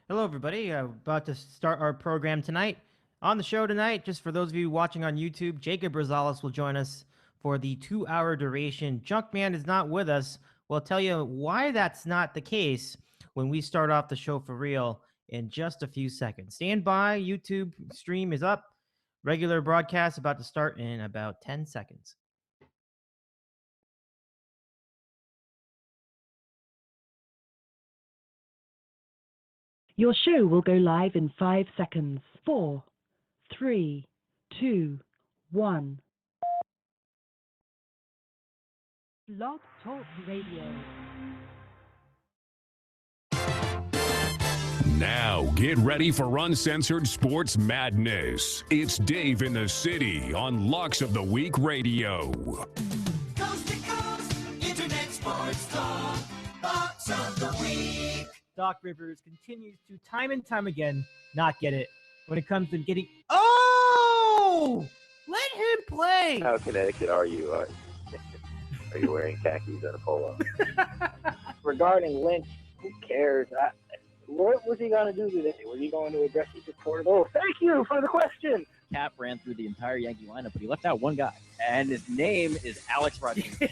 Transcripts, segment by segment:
Hello, everybody. About to start our program tonight. On the show tonight, just for those of you watching on YouTube, Jacob Rosales will join us for the 2 hour duration. Junkman is not with us. We'll tell you why that's not the case when we start off the show for real in just a few seconds. Stand by. YouTube stream is up. Regular broadcast about to start in about 10 seconds. Your show will go live in 5 seconds. 4, 3, 2, 1. Blog Talk Radio. Now, get ready for uncensored sports madness. It's Dave in the City on Locks of the Week Radio. Coast to coast, internet sports talk, Locks of the Week. Doc Rivers continues to time and time again not get it when it comes to getting. Oh! Let him play! How Connecticut are you? Are you wearing khakis and a polo? Regarding Lynch, who cares? What was he going to do today? Was he going to address his supporters? Oh, thank you for the question. Cap ran through the entire Yankee lineup, but he left out one guy, and his name is Alex Rodriguez.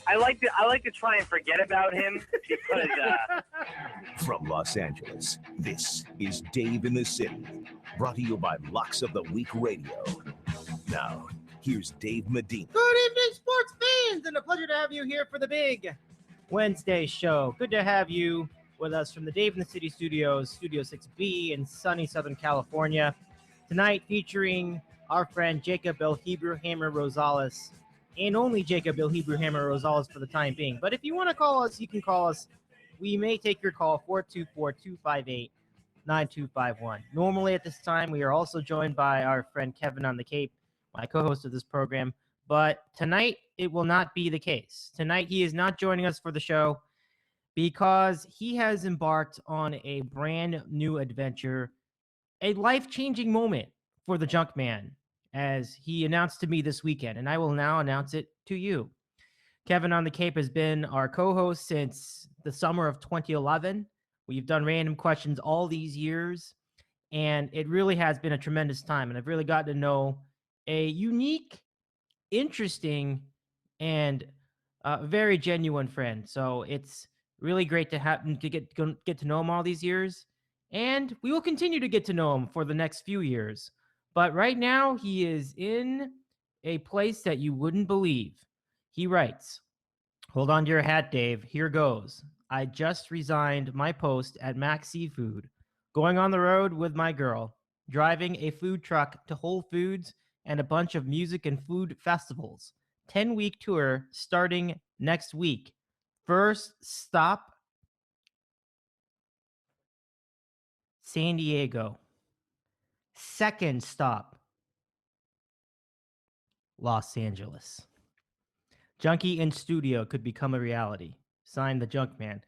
I like to try and forget about him because From Los Angeles, this is Dave in the City, brought to you by Locks of the Week Radio. Now, here's Dave Medina. Good evening, sports fans, and a pleasure to have you here for the big Wednesday show. Good to have you with us from the Dave in the City studios, Studio 6B in sunny Southern California. Tonight featuring our friend Jacob El Hebrew Hammer Rosales, and only Jacob El Hebrew Hammer Rosales for the time being. But if you want to call us, you can call us. We may take your call, 424-258-9251. Normally at this time, we are also joined by our friend Kevin on the Cape, my co-host of this program. But tonight, it will not be the case. Tonight, he is not joining us for the show because he has embarked on a brand new adventure, a life-changing moment for the Junkman, as he announced to me this weekend, and I will now announce it to you. Kevin on the Cape has been our co-host since the summer of 2011. We've done random questions all these years, and it really has been a tremendous time, and I've really gotten to know a unique, interesting, and very genuine friend. So it's really great to have to get to know him all these years, and we will continue to get to know him for the next few years. But right now, he is in a place that you wouldn't believe. He writes, hold on to your hat, Dave. Here goes. I just resigned my post at Max Seafood, going on the road with my girl, driving a food truck to Whole Foods and a bunch of music and food festivals. 10-week tour starting next week. First stop, San Diego. Second stop, Los Angeles. Junkie in studio could become a reality. Signed, the Junkman.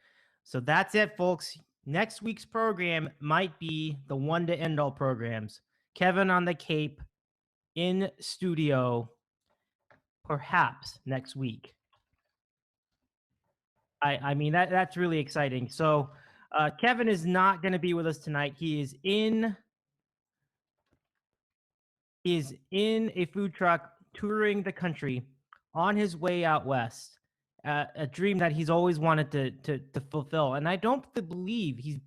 So that's it, folks. Next week's program might be the one to end all programs. Kevin on the Cape in studio, perhaps next week. I mean, that's really exciting. So Kevin is not going to be with us tonight. He is in a food truck touring the country on his way out west, a dream that he's always wanted to fulfill. And I don't believe he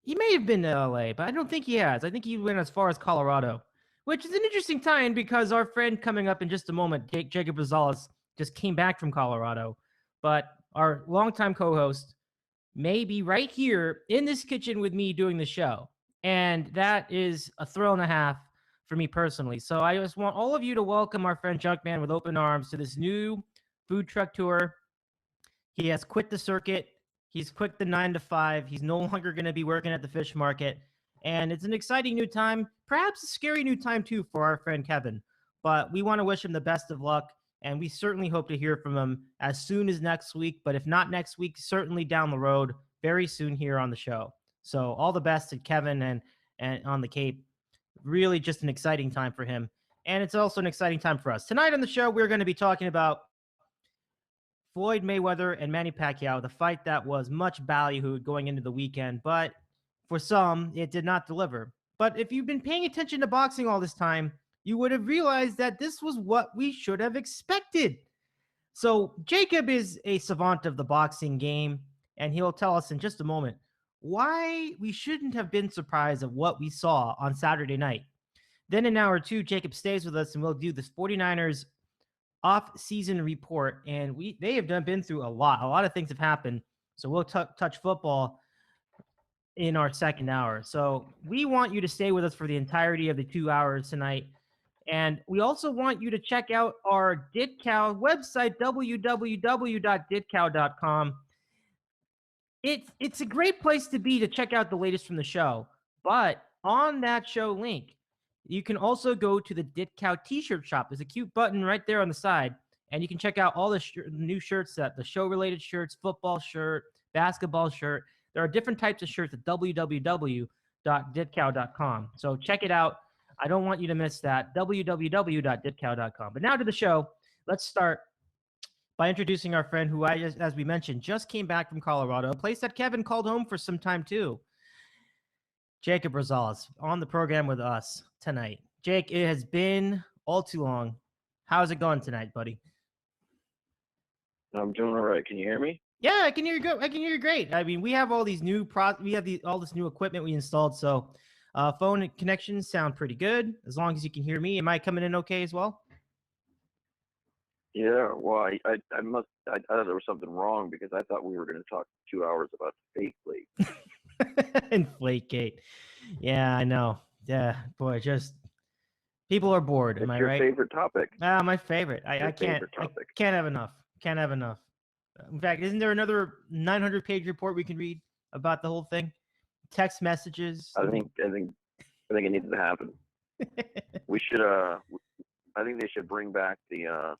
may have been to LA, but I don't think he has. I think he went as far as Colorado, which is an interesting time because our friend coming up in just a moment, Jacob Rosales, just came back from Colorado. But our longtime co-host may be right here in this kitchen with me doing the show. And that is a thrill and a half for me personally. So I just want all of you to welcome our friend Junkman with open arms to this new food truck tour. He has quit the circuit. He's quit the 9 to 5. He's no longer going to be working at the fish market. And it's an exciting new time, perhaps a scary new time too for our friend Kevin. But we want to wish him the best of luck. And we certainly hope to hear from him as soon as next week. But if not next week, certainly down the road, very soon here on the show. So all the best to Kevin and on the Cape. Really just an exciting time for him. And it's also an exciting time for us. Tonight on the show, we're going to be talking about Floyd Mayweather and Manny Pacquiao, the fight that was much ballyhooed going into the weekend, but for some, it did not deliver. But if you've been paying attention to boxing all this time, you would have realized that this was what we should have expected. So Jacob is a savant of the boxing game, and he'll tell us in just a moment why we shouldn't have been surprised of what we saw on Saturday night. Then in hour two, Jacob stays with us, and we'll do this 49ers off-season report. And they have been through a lot. A lot of things have happened. So we'll touch football in our second hour. So we want you to stay with us for the entirety of the 2 hours tonight. And we also want you to check out our DitCow website, www.ditcow.com. It's a great place to be to check out the latest from the show. But on that show link, you can also go to the DitCow t-shirt shop. There's a cute button right there on the side. And you can check out all the new shirts, the show-related shirts, football shirt, basketball shirt. There are different types of shirts at www.ditcow.com. So check it out. I don't want you to miss that. www.ditcow.com. But now to the show. Let's start by introducing our friend who as we mentioned, just came back from Colorado, a place that Kevin called home for some time too. Jacob Rosales on the program with us tonight. Jake, it has been all too long. How's it going tonight, buddy? I'm doing all right. Can you hear me? Yeah, I can hear you good. I can hear you great. I mean, we have all these new all this new equipment we installed, so phone connections sound pretty good as long as you can hear me. Am I coming in okay as well? Yeah. Well, I thought there was something wrong because I thought we were going to talk 2 hours about fake league. Inflategate. Yeah, I know. Yeah, boy, just people are bored. Am I right? Your favorite topic? My favorite. I can't have enough. Can't have enough. In fact, isn't there another 900-page report we can read about the whole thing? Text messages. I think it needs to happen. We should. I think they should bring back the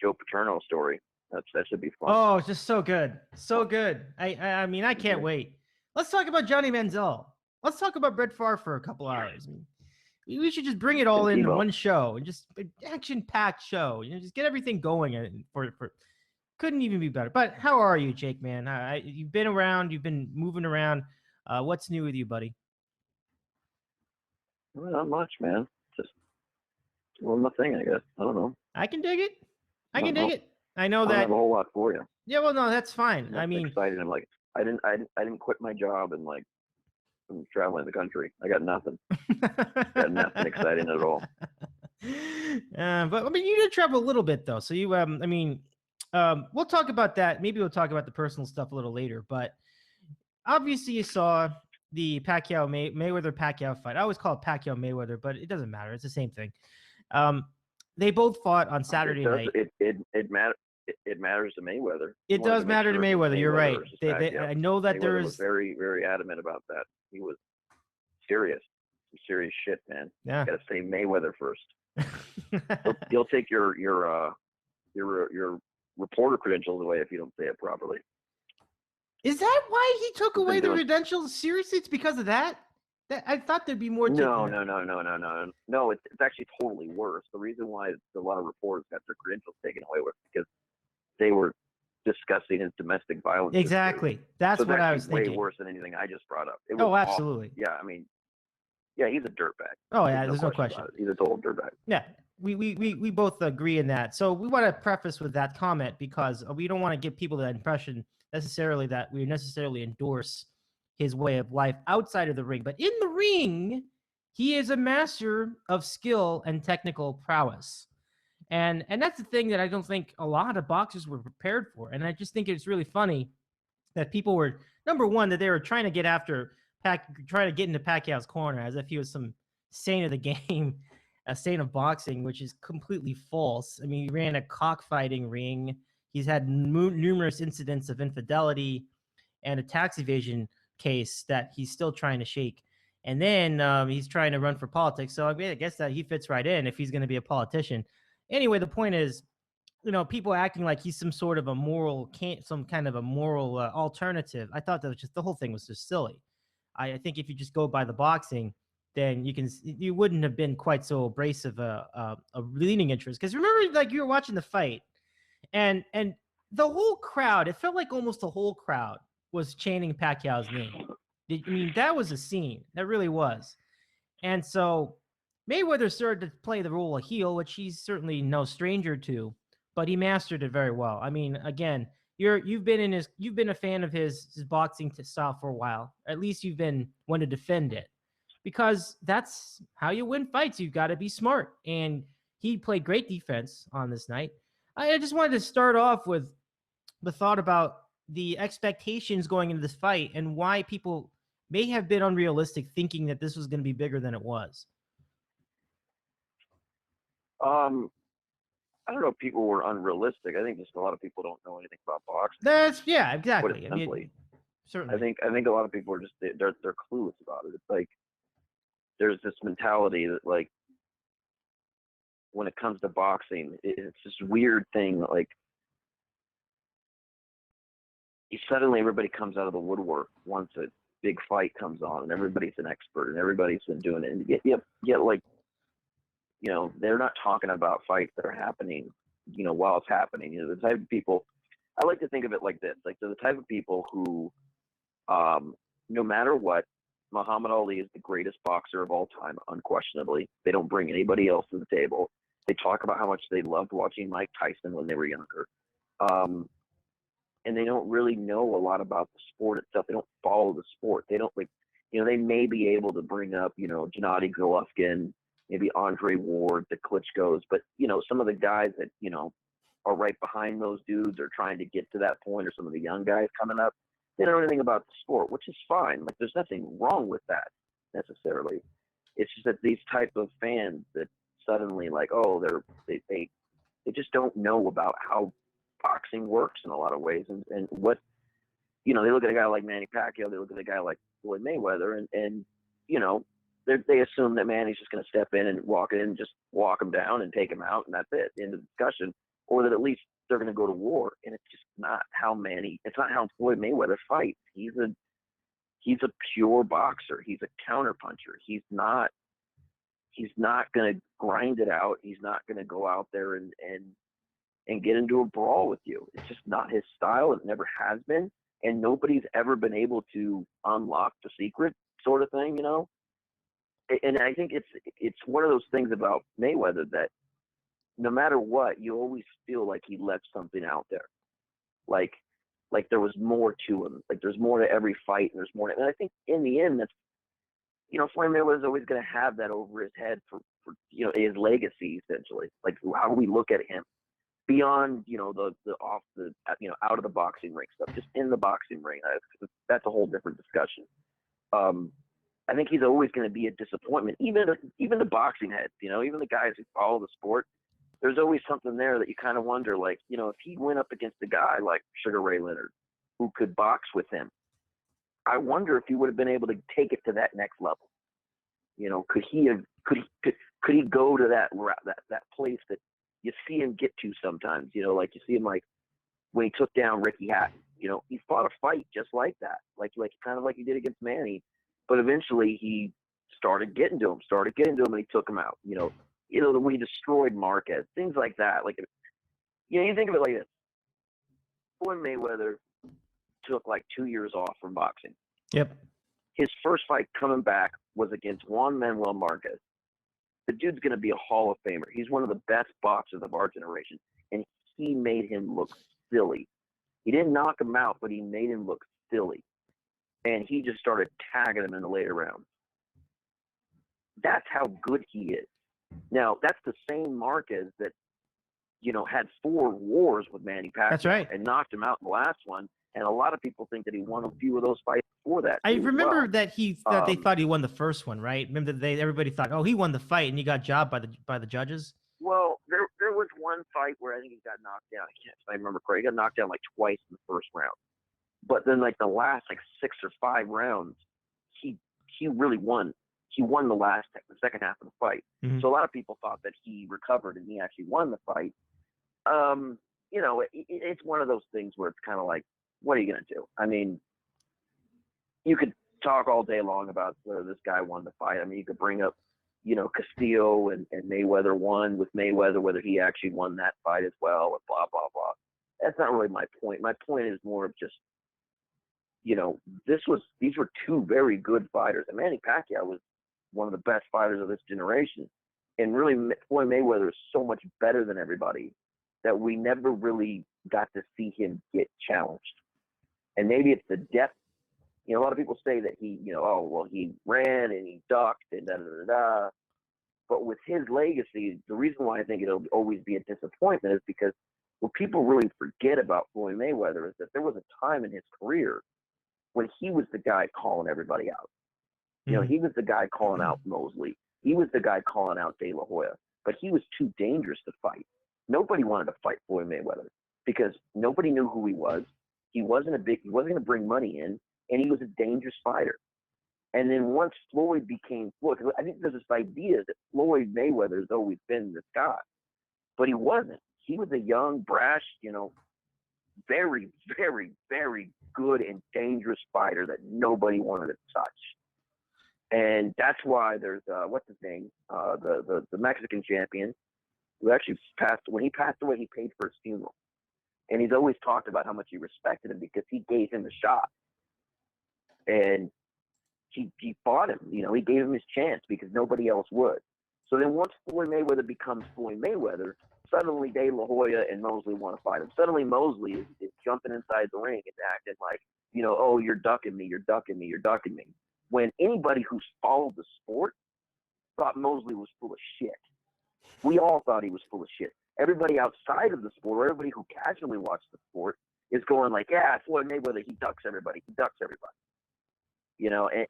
Joe Paterno story. That should be fun. Oh, it's just so good, so good. I mean, I can't wait. Let's talk about Johnny Manziel. Let's talk about Brett Favre for a couple hours. I mean, we should just bring it all into one show and just an action-packed show. Just get everything going for. Couldn't even be better. But how are you, Jake, man? You've been around. You've been moving around. What's new with you, buddy? Well, not much, man. Just nothing, I guess. I don't know. I can dig it. I know I that. don't have a whole lot for you. Yeah, well, no, that's fine. I mean, excited. I'm like, I didn't quit my job and like I'm traveling the country. I got nothing. Got nothing exciting at all. But I mean, you did travel a little bit though. So you, we'll talk about that. Maybe we'll talk about the personal stuff a little later. But obviously, you saw the Mayweather-Pacquiao fight. I always call it Pacquiao Mayweather, but it doesn't matter. It's the same thing. They both fought on Saturday night. It matters to Mayweather. It does matter to Mayweather. You're right. I know that there is was very, very adamant about that. He was serious. Some serious shit, man. Yeah. You got to say Mayweather first. He'll take your reporter credentials away if you don't say it properly. Is that why he took away the credentials? Seriously, it's because of that? I thought there'd be more. No. No, it's actually totally worse. The reason why a lot of reporters got their credentials taken away was because they were discussing his domestic violence. Exactly. That's what I was thinking. Way worse than anything I just brought up. Absolutely. Awful. Yeah, I mean, yeah, he's a dirtbag. Oh yeah, there's no question. He's a total dirtbag. Yeah, we both agree in that. So we want to preface with that comment because we don't want to give people that impression necessarily that we necessarily endorse his way of life outside of the ring. But in the ring, he is a master of skill and technical prowess. And that's the thing that I don't think a lot of boxers were prepared for. And I just think it's really funny that people were, number one, that they were trying to get after trying to get into Pacquiao's corner as if he was some saint of the game, a saint of boxing, which is completely false. I mean, he ran a cockfighting ring. He's had numerous incidents of infidelity and a tax evasion case that he's still trying to shake. And then he's trying to run for politics. So I mean, I guess that he fits right in if he's going to be a politician. Anyway, the point is, people acting like he's some sort of a moral, some kind of a moral alternative. I thought that was just, the whole thing was just silly. I think if you just go by the boxing, then you wouldn't have been quite so abrasive a leaning interest. Because remember, like, you were watching the fight, And the whole crowd, it felt like almost the whole crowd was chanting Pacquiao's name. I mean, that was a scene. That really was. And so Mayweather started to play the role of heel, which he's certainly no stranger to, but he mastered it very well. I mean, again, you've been a fan of his boxing style for a while. At least you've been one to defend it, because that's how you win fights. You've got to be smart, and he played great defense on this night. I just wanted to start off with the thought about the expectations going into this fight and why people may have been unrealistic thinking that this was going to be bigger than it was. I don't know if people were unrealistic. I think just a lot of people don't know anything about boxing. Exactly. Put it simply. Certainly. I think a lot of people are just they're clueless about it. It's like there's this mentality that, like, when it comes to boxing, it's this weird thing. Like, suddenly everybody comes out of the woodwork once a big fight comes on, and everybody's an expert, and everybody's been doing it. And yet, like, you know, they're not talking about fights that are happening, you know, while it's happening. You know, the type of people, I like to think of it like this: like, they're the type of people who, no matter what, Muhammad Ali is the greatest boxer of all time, unquestionably. They don't bring anybody else to the table. They talk about how much they loved watching Mike Tyson when they were younger. And they don't really know a lot about the sport itself. They don't follow the sport. They don't, like, you know, they may be able to bring up, you know, Gennady Golovkin, maybe Andre Ward, the Klitschko's, but, you know, some of the guys that, you know, are right behind those dudes or trying to get to that point, or some of the young guys coming up, they don't know anything about the sport, which is fine. Like, there's nothing wrong with that necessarily. It's just that these type of fans that suddenly, like, oh, they just don't know about how boxing works in a lot of ways, and what, you know, they look at a guy like Manny Pacquiao, they look at a guy like Floyd Mayweather, and you know, they assume that Manny's just going to step in and walk in and just walk him down and take him out, and that's it, end of discussion. Or that at least they're going to go to war, and it's just not how Floyd Mayweather fights. He's a pure boxer. He's a counterpuncher. He's not going to grind it out. He's not going to go out there and get into a brawl with you. It's just not his style. It never has been. And nobody's ever been able to unlock the secret, sort of thing, you know? And I think it's one of those things about Mayweather that no matter what, you always feel like he left something out there. Like there was more to him. Like, there's more to every fight, and there's more. And I think in the end, that's, you know, Floyd Mayweather is always going to have that over his head for, you know, his legacy, essentially. Like, how we look at him beyond, you know, out of the boxing ring stuff, just in the boxing ring. That's a whole different discussion. I think he's always going to be a disappointment. Even the boxing heads, you know, even the guys who follow the sport, there's always something there that you kind of wonder, like, you know, if he went up against a guy like Sugar Ray Leonard, who could box with him, I wonder if he would have been able to take it to that next level. You know, could he go to that place that you see him get to sometimes? You know, like you see him, like when he took down Ricky Hatton. You know, he fought a fight just like that, like kind of like he did against Manny, but eventually he started getting to him, and he took him out. You know, when he destroyed Marquez, things like that. Like, you know, you think of it like this: Floyd Mayweather took like 2 years off from boxing. Yep. His first fight coming back was against Juan Manuel Marquez. The dude's going to be a Hall of Famer. He's one of the best boxers of our generation, and he made him look silly. He didn't knock him out, but he made him look silly. And he just started tagging him in the later rounds. That's how good he is. Now, that's the same Marquez that, you know, had 4 wars with Manny Pacquiao. That's right. And knocked him out in the last one. And a lot of people think that he won a few of those fights before that. I remember that they thought he won the first one, right? Remember everybody thought, oh, he won the fight, and he got jobbed by the judges. Well, there was one fight where I think he got knocked down. If I remember correctly, he got knocked down like twice in the first round. But then, like, the last 6 or 5 rounds, he really won. He won the second half of the fight. Mm-hmm. So a lot of people thought that he recovered and he actually won the fight. You know, it's one of those things where it's kind of like, what are you going to do? I mean, you could talk all day long about whether this guy won the fight. I mean, you could bring up, Castillo and Mayweather won with Mayweather, whether he actually won that fight as well, and blah, blah, blah. That's not really my point. My point is more of just, these were two very good fighters. And Manny Pacquiao was one of the best fighters of this generation. And really, Floyd Mayweather is so much better than everybody that we never really got to see him get challenged. And maybe it's the depth. A lot of people say that he ran and he ducked and da-da-da-da. But with his legacy, the reason why I think it'll always be a disappointment is because what people really forget about Floyd Mayweather is that there was a time in his career when he was the guy calling everybody out. He was the guy calling out Mosley. He was the guy calling out De La Hoya. But he was too dangerous to fight. Nobody wanted to fight Floyd Mayweather because nobody knew who he was. He wasn't going to bring money in, and he was a dangerous fighter. And then once Floyd became Floyd, I think there's this idea that Floyd Mayweather has always been this guy, but he wasn't. He was a young, brash, very, very, very good and dangerous fighter that nobody wanted to touch. And that's why there's what's his name, the Mexican champion, who actually when he passed away, he paid for his funeral, and he's always talked about how much he respected him because he gave him a shot, and he fought him. He gave him his chance because nobody else would. So then once Floyd Mayweather becomes Floyd Mayweather, suddenly De La Hoya and Mosley want to fight him. Suddenly Mosley is jumping inside the ring and acting like, oh, you're ducking me, you're ducking me, you're ducking me. When anybody who's followed the sport thought Mosley was full of shit. We all thought he was full of shit. Everybody outside of the sport, or everybody who casually watched the sport, is going like, yeah, Floyd Mayweather, he ducks everybody. He ducks everybody.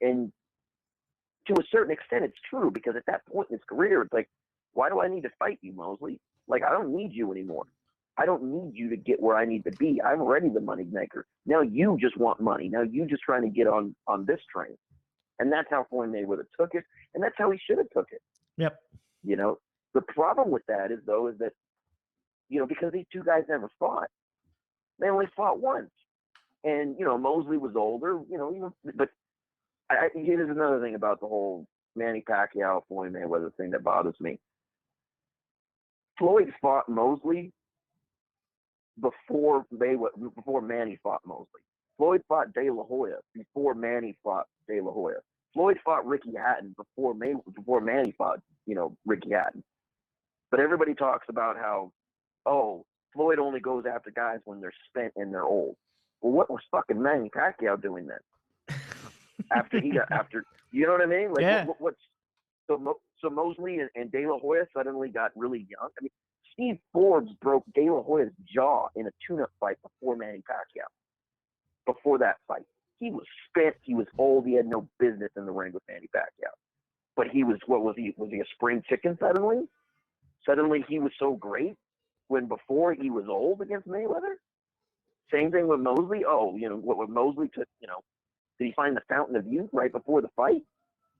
And to a certain extent, it's true, because at that point in his career, it's like, why do I need to fight you, Mosley? Like, I don't need you anymore. I don't need you to get where I need to be. I'm already the money maker. Now you just want money. Now you just trying to get on this train. And that's how Floyd Mayweather took it, and that's how he should have took it. Yep. The problem with that is that, because these two guys never fought, they only fought once. And, Mosley was older, but here's another thing about the whole Manny Pacquiao, Floyd Mayweather thing that bothers me. Floyd fought Mosley before Manny fought Mosley. Floyd fought De La Hoya before Manny fought De La Hoya. Floyd fought Ricky Hatton before Manny fought, Ricky Hatton. But everybody talks about how, Floyd only goes after guys when they're spent and they're old. Well, what was fucking Manny Pacquiao doing then? after you know what I mean? Like, yeah. So Mosley and De La Hoya suddenly got really young. I mean, Steve Forbes broke De La Hoya's jaw in a tune-up fight before Manny Pacquiao. Before that fight, he was spent. He was old. He had no business in the ring with Manny Pacquiao. But he was, what was he? Was he a spring chicken suddenly? Suddenly he was so great when before he was old against Mayweather? Same thing with Mosley. What Mosley took, did he find the fountain of youth right before the fight?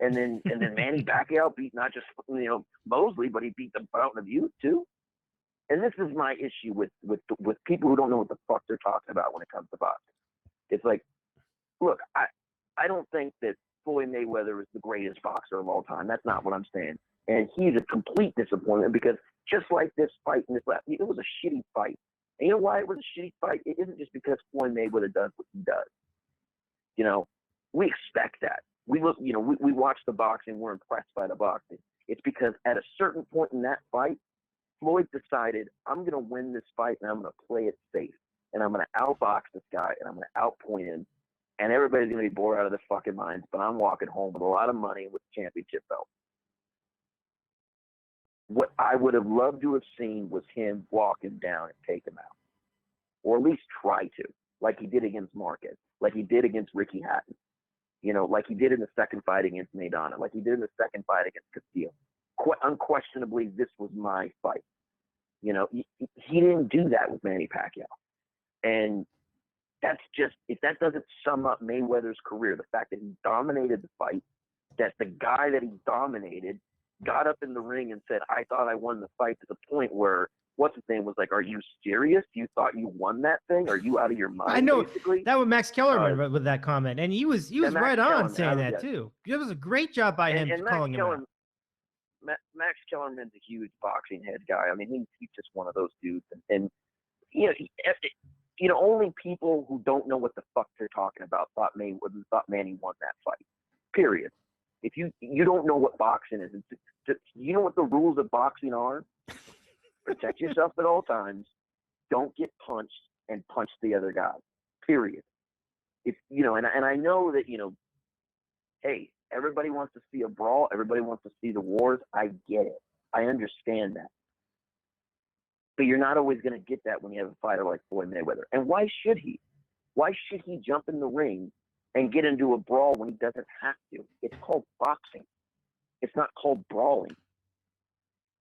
And then Manny Pacquiao beat not just, Mosley, but he beat the fountain of youth too. And this is my issue with people who don't know what the fuck they're talking about when it comes to boxing. It's like, look, I don't think that Floyd Mayweather is the greatest boxer of all time. That's not what I'm saying. And he's a complete disappointment because just like this fight in this last, it was a shitty fight. And you know why it was a shitty fight? It isn't just because Floyd Mayweather does what he does. We expect that. We look, we watch the boxing. We're impressed by the boxing. It's because at a certain point in that fight, Floyd decided, I'm going to win this fight and I'm going to play it safe. And I'm going to outbox this guy and I'm going to outpoint him. And everybody's going to be bored out of their fucking minds. But I'm walking home with a lot of money with a championship belt. What I would have loved to have seen was him walk him down and take him out. Or at least try to. Like he did against Marquez. Like he did against Ricky Hatton. Like he did in the second fight against Maidana. Like he did in the second fight against Castillo. Unquestionably, this was my fight. He didn't do that with Manny Pacquiao. And that's just, if that doesn't sum up Mayweather's career, the fact that he dominated the fight, that the guy that he dominated got up in the ring and said, I thought I won the fight, to the point where what's his name was like, are you serious? You thought you won that thing? Are you out of your mind? I know basically? That was Max Kellerman with that comment, and he was right on saying that too. It was a great job by him calling him out. Max Kellerman's a huge boxing head guy. I mean, he's just one of those dudes. And only people who don't know what the fuck they're talking about thought Manny won that fight. Period. If you don't know what boxing is, you know what the rules of boxing are? Protect yourself at all times. Don't get punched and punch the other guy. Period. If and I know that hey, everybody wants to see a brawl. Everybody wants to see the wars. I get it. I understand that. But you're not always going to get that when you have a fighter like Floyd Mayweather. And why should he? Why should he jump in the ring and get into a brawl when he doesn't have to? It's called boxing. It's not called brawling.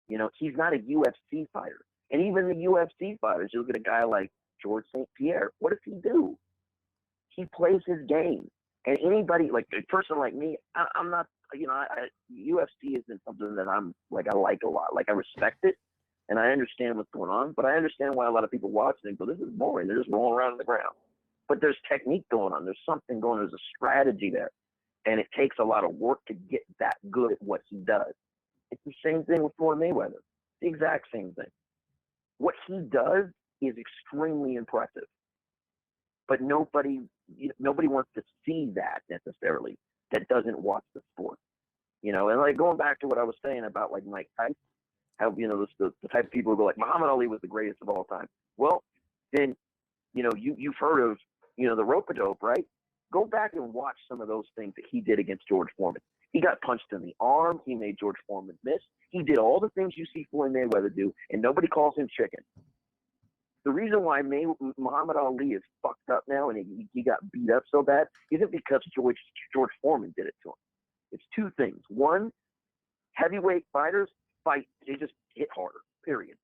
He's not a UFC fighter. And even the UFC fighters, you look at a guy like George St. Pierre. What does he do? He plays his game. And anybody, like a person like me, I'm not, UFC isn't something that I like a lot. Like, I respect it, and I understand what's going on, but I understand why a lot of people watch it and go, this is boring. They're just rolling around on the ground. But there's technique going on. There's something going on. There's a strategy there. And it takes a lot of work to get that good at what he does. It's the same thing with Floyd Mayweather. The exact same thing. What he does is extremely impressive. But nobody wants to see that necessarily that doesn't watch the sport. And like going back to what I was saying about like Mike Tyson, how, the type of people who go like, Muhammad Ali was the greatest of all time. Well, then, you've heard of, the rope-a-dope, right? Go back and watch some of those things that he did against George Foreman. He got punched in the arm. He made George Foreman miss. He did all the things you see Floyd Mayweather do, and nobody calls him chicken. The reason why Muhammad Ali is fucked up now and he got beat up so bad isn't because George Foreman did it to him. It's two things. One, heavyweight fighters fight, they just hit harder, period.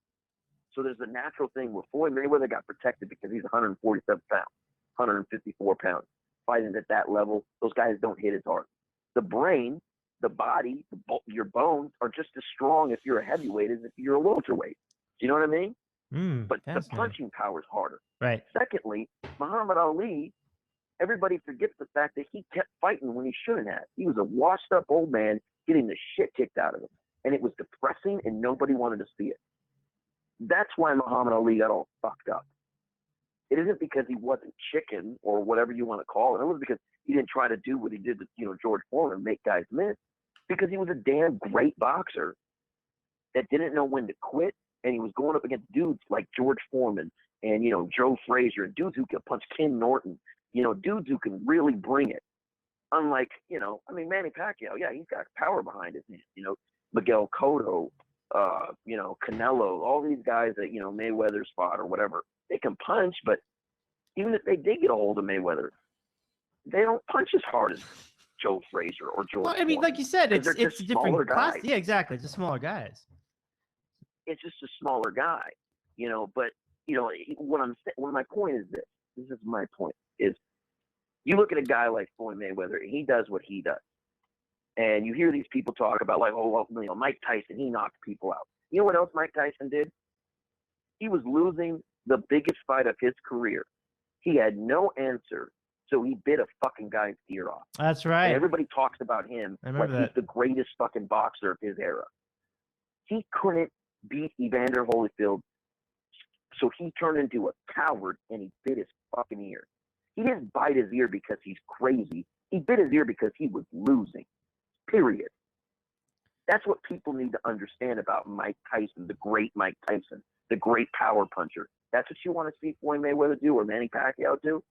So there's a natural thing where Floyd Mayweather got protected because he's 147 pounds, 154 pounds. Fighting at that level, those guys don't hit as hard. The brain, the body, your bones are just as strong if you're a heavyweight as if you're a welterweight. Do you know what I mean? But the punching power is harder. Right. Secondly, Muhammad Ali, everybody forgets the fact that he kept fighting when he shouldn't have. He was a washed-up old man getting the shit kicked out of him. And it was depressing, and nobody wanted to see it. That's why Muhammad Ali got all fucked up. It isn't because he wasn't chicken or whatever you want to call it. It wasn't because he didn't try to do what he did to George Foreman, make guys miss. Because he was a damn great boxer that didn't know when to quit, and he was going up against dudes like George Foreman and Joe Frazier, and dudes who could punch Ken Norton, dudes who can really bring it. Unlike Manny Pacquiao, yeah, he's got power behind his hand. Miguel Cotto, Canelo, all these guys that Mayweather's fought or whatever. They can punch, but even if they did get a hold of Mayweather, they don't punch as hard as Joe Frazier or George. Well, I mean, like you said, it's a different class. Guys. Yeah, exactly. It's a smaller guys. It's just a smaller guy, But what my point is this. This is my point. Is you look at a guy like Floyd Mayweather, and he does what he does, and you hear these people talk about like, Mike Tyson, he knocked people out. You know what else Mike Tyson did? He was losing the biggest fight of his career. He had no answer, so he bit a fucking guy's ear off. That's right. And everybody talks about him like he's the greatest fucking boxer of his era. He couldn't beat Evander Holyfield, so he turned into a coward and he bit his fucking ear. He didn't bite his ear because he's crazy. He bit his ear because he was losing. Period. That's what people need to understand about Mike Tyson, the great Mike Tyson, the great power puncher. That's what you want to see Floyd Mayweather do or Manny Pacquiao do?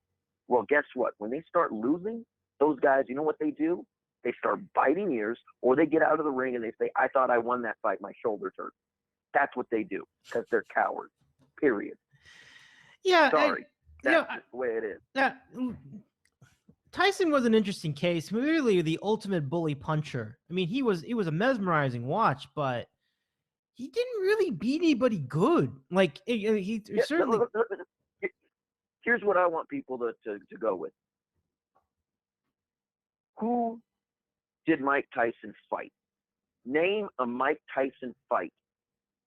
Well, guess what? When they start losing, those guys, you know what they do? They start biting ears, or they get out of the ring and they say, I thought I won that fight. My shoulders hurt. That's what they do because they're cowards. Period. Yeah. Sorry. That's just the way it is. Yeah. Tyson was an interesting case. Really, the ultimate bully puncher. I mean, it was a mesmerizing watch, but he didn't really beat anybody good. Like he certainly. Here's what I want people to go with. Who did Mike Tyson fight? Name a Mike Tyson fight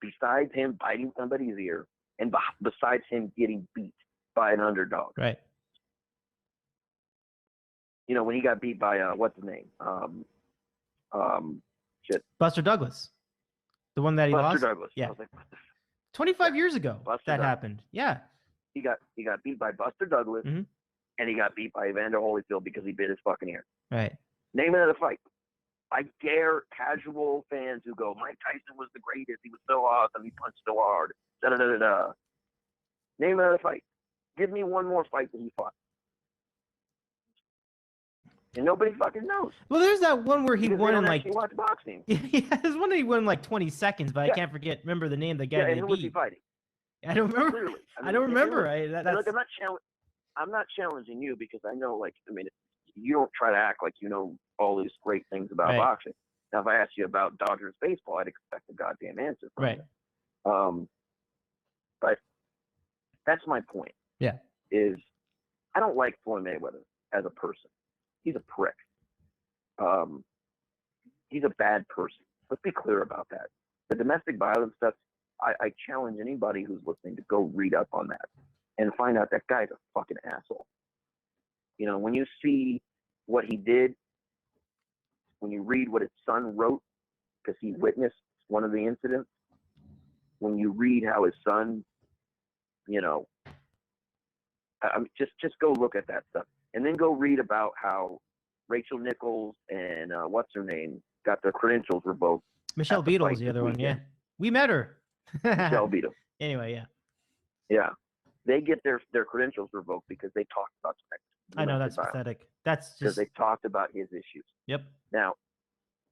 besides him biting somebody's ear and besides him getting beat by an underdog. Right. When he got beat by what's his name? Buster Douglas. The one that he Buster lost? Douglas. Yeah. I was like, what the 25 years ago Buster that Douglas. happened. Yeah. He got beat by Buster Douglas, Mhm. and he got beat by Evander Holyfield because he bit his fucking ear. Right. Name another fight. I dare casual fans who go, Mike Tyson was the greatest. He was so awesome. He punched so hard. Da da da da da. Name another fight. Give me one more fight that he fought. And nobody fucking knows. Well, there's that one where he Because won they in don't like actually watch boxing. yeah, there's one that he won in like 20 seconds, but I Yeah. can't remember the name of the guy Yeah, that and he who was he beat. fighting? I don't remember. Clearly. I don't remember. Look, I'm not challenging you because I know, you don't try to act like you know all these great things about Right. boxing. Now, if I asked you about Dodgers baseball, I'd expect a goddamn answer from Right. you. But that's my point. Yeah. Is I don't like Floyd Mayweather as a person. He's a prick. He's a bad person. Let's be clear about that. The domestic violence stuff, I challenge anybody who's listening to go read up on that and find out that guy's a fucking asshole. You know, when you see what he did, when you read what his son wrote, because he witnessed one of the incidents, when you read how his son, just go look at that stuff. And then go read about how Rachel Nichols and what's her name got their credentials revoked. Michelle Beadle's the other one. Yeah. We met her. Michelle Beadle. Anyway, yeah. Yeah. They get their credentials revoked because they talked about sex. I know that's pathetic. That's because just they talked about his issues. Yep. Now,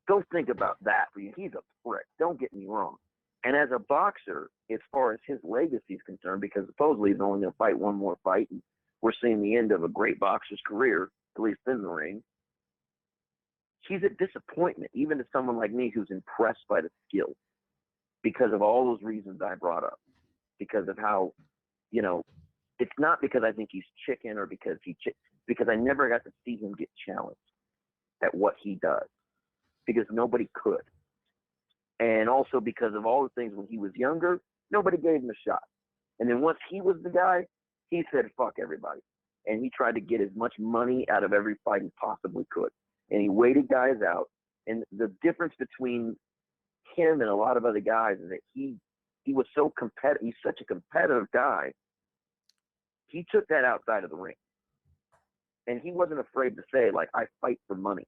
go think about that. He's a prick. Don't get me wrong. And as a boxer, as far as his legacy is concerned, because supposedly he's only going to fight one more fight, and we're seeing the end of a great boxer's career, at least in the ring. He's a disappointment, even to someone like me who's impressed by the skill, because of all those reasons I brought up. Because of how, it's not because I think he's chicken or because because I never got to see him get challenged at what he does, because nobody could. And also because of all the things when he was younger, nobody gave him a shot. And then once he was the guy, he said, fuck everybody. And he tried to get as much money out of every fight he possibly could. And he waited guys out. And the difference between him and a lot of other guys is that he was so competitive. He's such a competitive guy. He took that outside of the ring. And he wasn't afraid to say, I fight for money.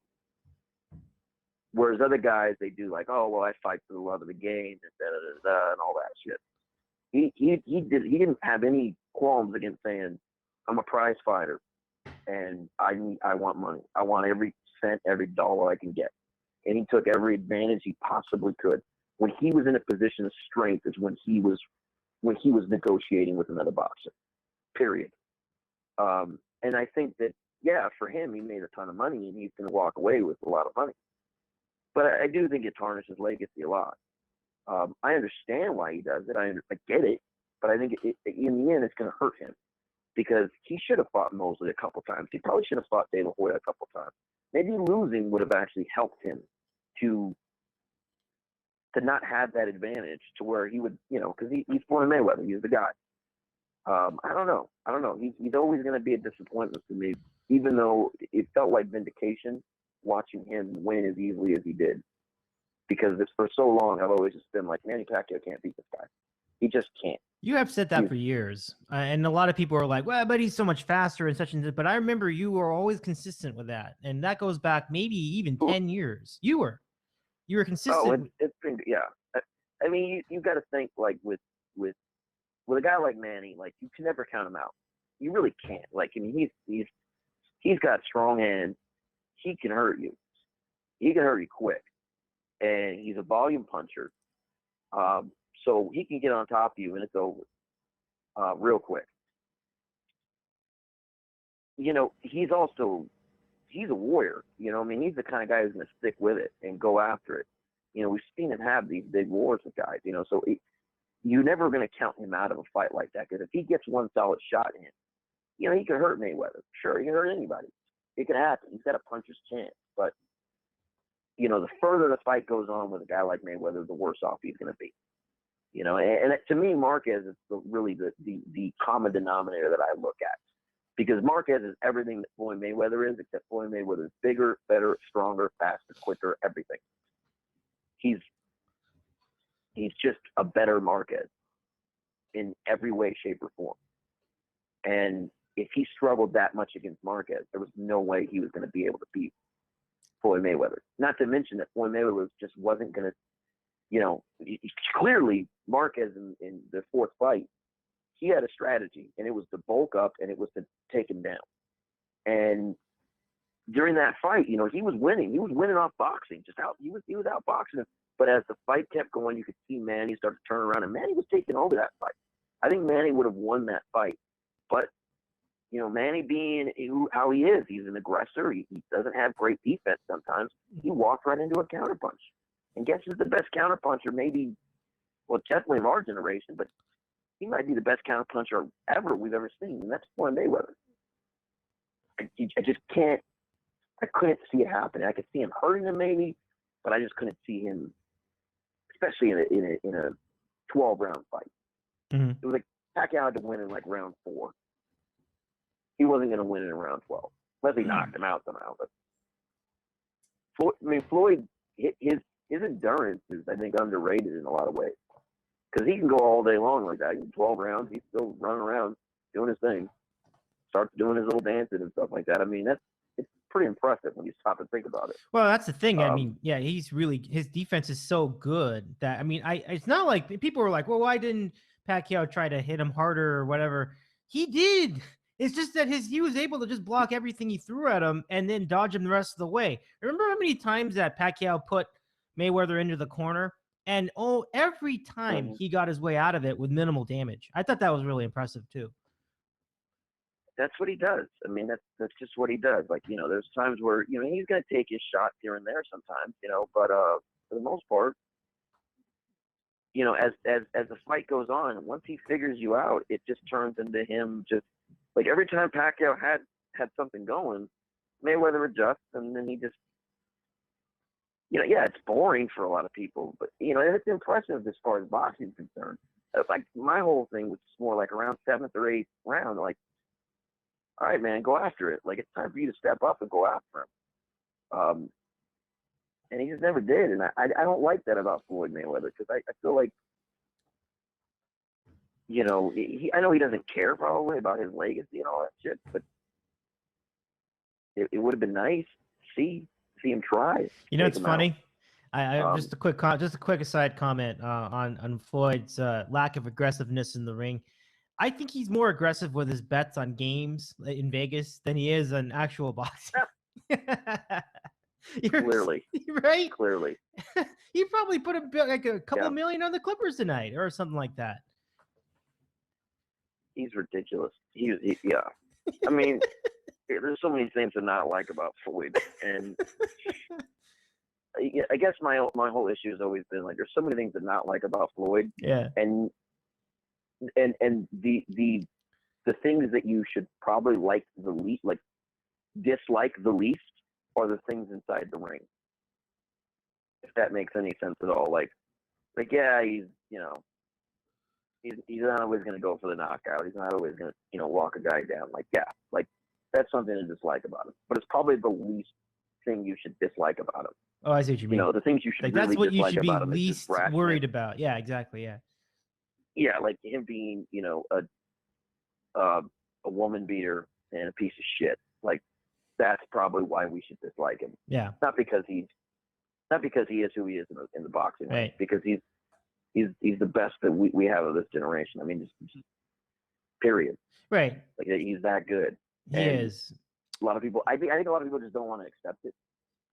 Whereas other guys, they do I fight for the love of the game and all that shit. He didn't have any qualms against saying, I'm a prize fighter and I want money. I want every cent, every dollar I can get. And he took every advantage he possibly could. When he was in a position of strength is when he was negotiating with another boxer. Period. And I think that, for him, he made a ton of money and he's going to walk away with a lot of money. But I do think it tarnishes legacy a lot. I understand why he does it. I get it. But I think in the end, it's going to hurt him because he should have fought Mosley a couple times. He probably should have fought De La Hoya a couple times. Maybe losing would have actually helped him to not have that advantage to where he would, because he's Floyd Mayweather. He's the guy. I don't know. He's always going to be a disappointment to me, even though it felt like vindication watching him win as easily as he did. Because for so long, I've always just been like, Manny Pacquiao can't beat this guy. He just can't. You have said that for years. And a lot of people are like, well, but he's so much faster and such and such. But I remember you were always consistent with that. And that goes back maybe even 10 years. You were consistent. Oh, it's been, yeah. I mean, you got to think with a guy like Manny, you can never count him out. You really can't. He's got strong hands. He can hurt you. He can hurt you quick. And he's a volume puncher. So he can get on top of you and it's over real quick. He's a warrior. He's the kind of guy who's going to stick with it and go after it. We've seen him have these big wars with guys, so you're never going to count him out of a fight like that, because if he gets one solid shot in him, he could hurt Mayweather. Sure, he can hurt anybody. It could happen. He's got a puncher's chance. But, the further the fight goes on with a guy like Mayweather, the worse off he's going to be. And to me, Marquez is really the common denominator that I look at. Because Marquez is everything that Floyd Mayweather is, except Floyd Mayweather is bigger, better, stronger, faster, quicker, everything. He's He's just a better Marquez in every way, shape, or form. And if he struggled that much against Marquez, there was no way he was going to be able to beat Floyd Mayweather. Not to mention that Floyd Mayweather just wasn't going to, clearly Marquez in the fourth fight, he had a strategy, and it was to bulk up, and it was to take him down. And during that fight, he was winning. He was winning off boxing. He was outboxing him. But as the fight kept going, you could see Manny start to turn around, and Manny was taking over that fight. I think Manny would have won that fight. But, Manny being how he is, he's an aggressor. He doesn't have great defense sometimes. He walked right into a counterpunch. And guess who's the best counterpuncher? Maybe, well, definitely of our generation, but he might be the best counterpuncher we've ever seen, and that's Floyd Mayweather. I just can't. I couldn't see it happening. I could see him hurting him maybe, but I just couldn't see him, especially in a 12-round fight. Mm-hmm. It was like Pacquiao had to win in like round 4. He wasn't going to win in round 12 unless he knocked him out somehow. But Floyd, his endurance is, I think, underrated in a lot of ways, because he can go all day long like that. 12 rounds, he's still running around doing his thing. Starts doing his little dances and stuff like that. I mean, it's pretty impressive when you stop and think about it. Well, that's the thing. His defense is so good that, it's not like people were like, well, why didn't Pacquiao try to hit him harder or whatever? He did. It's just that he was able to just block everything he threw at him and then dodge him the rest of the way. Remember how many times that Pacquiao put Mayweather into the corner? And every time he got his way out of it with minimal damage. I thought that was really impressive too. That's what he does. I mean, that's just what he does. Like, there's times where, he's going to take his shots here and there sometimes, but for the most part, as the fight goes on, once he figures you out, it just turns into him just like every time Pacquiao had something going, Mayweather adjusts, and then he just, it's boring for a lot of people, but it's impressive as far as boxing is concerned. Like my whole thing was more like around 7th or 8th round, like, all right, man, go after it. Like, it's time for you to step up and go after him. And he just never did, and I don't like that about Floyd Mayweather, because I feel like, I know he doesn't care probably about his legacy and all that shit, but it would have been nice to see him try. It's funny. I just a quick aside comment on Floyd's lack of aggressiveness in the ring. I think he's more aggressive with his bets on games in Vegas than he is on actual boxing. Clearly, right? Clearly, he probably put a couple million on the Clippers tonight or something like that. He's ridiculous. Yeah. I mean, there's so many things to not like about Floyd, and I guess my whole issue has always been like there's so many things to not like about Floyd. Yeah. And the things that you should probably like the least, like dislike the least, are the things inside the ring. If that makes any sense at all. Like yeah, he's not always going to go for the knockout. He's not always going to walk a guy down. Like, yeah, like that's something to dislike about him. But it's probably the least thing you should dislike about him. Oh, I see what you mean. The things you should really that's what you dislike should be about him least worried about. Yeah, exactly. Yeah. Yeah, like him being, a woman beater and a piece of shit. Like that's probably why we should dislike him. Yeah. Not because he is who he is in the boxing ring. Right. Because he's the best that we have of this generation. I mean, just period. Right. Like he's that good. He is. A lot of people. I think a lot of people just don't want to accept it.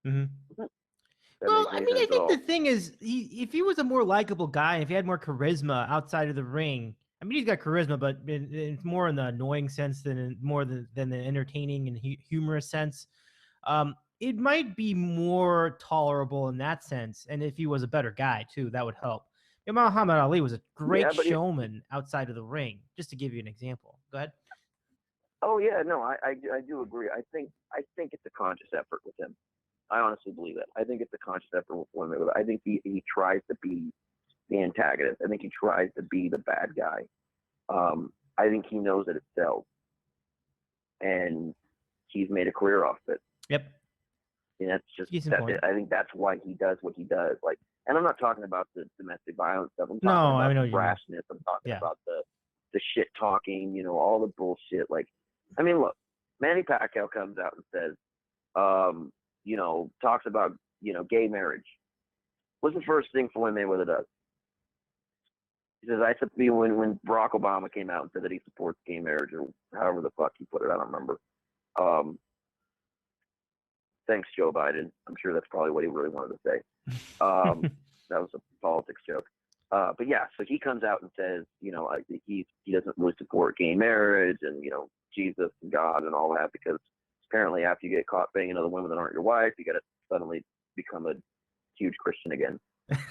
Mm-hmm. Well, I think the thing is, if he was a more likable guy, if he had more charisma outside of the ring, he's got charisma, but it's more in the annoying sense than the entertaining and humorous sense. It might be more tolerable in that sense, and if he was a better guy too, that would help. Muhammad Ali was a great showman outside of the ring. Just to give you an example. Go ahead. Oh yeah, no, I do agree. I think it's a conscious effort with him. I honestly believe that. I think it's a conscious effort with women. I think he tries to be the antagonist. I think he tries to be the bad guy. I think he knows that it sells, and he's made a career off of it. Yep. And that's just. I think that's why he does what he does. Like And I'm not talking about the domestic violence stuff. I'm No, talking I know about what you mean. brassness. I'm talking Yeah. about the shit talking, you know, all the bullshit. Like, I mean, look, Manny Pacquiao comes out and says, you know, talks about, you know, gay marriage. What's the first thing Floyd Mayweather does? He says, when Barack Obama came out and said that he supports gay marriage, or however the fuck he put it, I don't remember. Thanks, Joe Biden. I'm sure that's probably what he really wanted to say. That was a politics joke. But yeah, so he comes out and says, you know, he doesn't really support gay marriage and, you know, Jesus and God and all that, because apparently after you get caught banging other women that aren't your wife, you got to suddenly become a huge Christian again.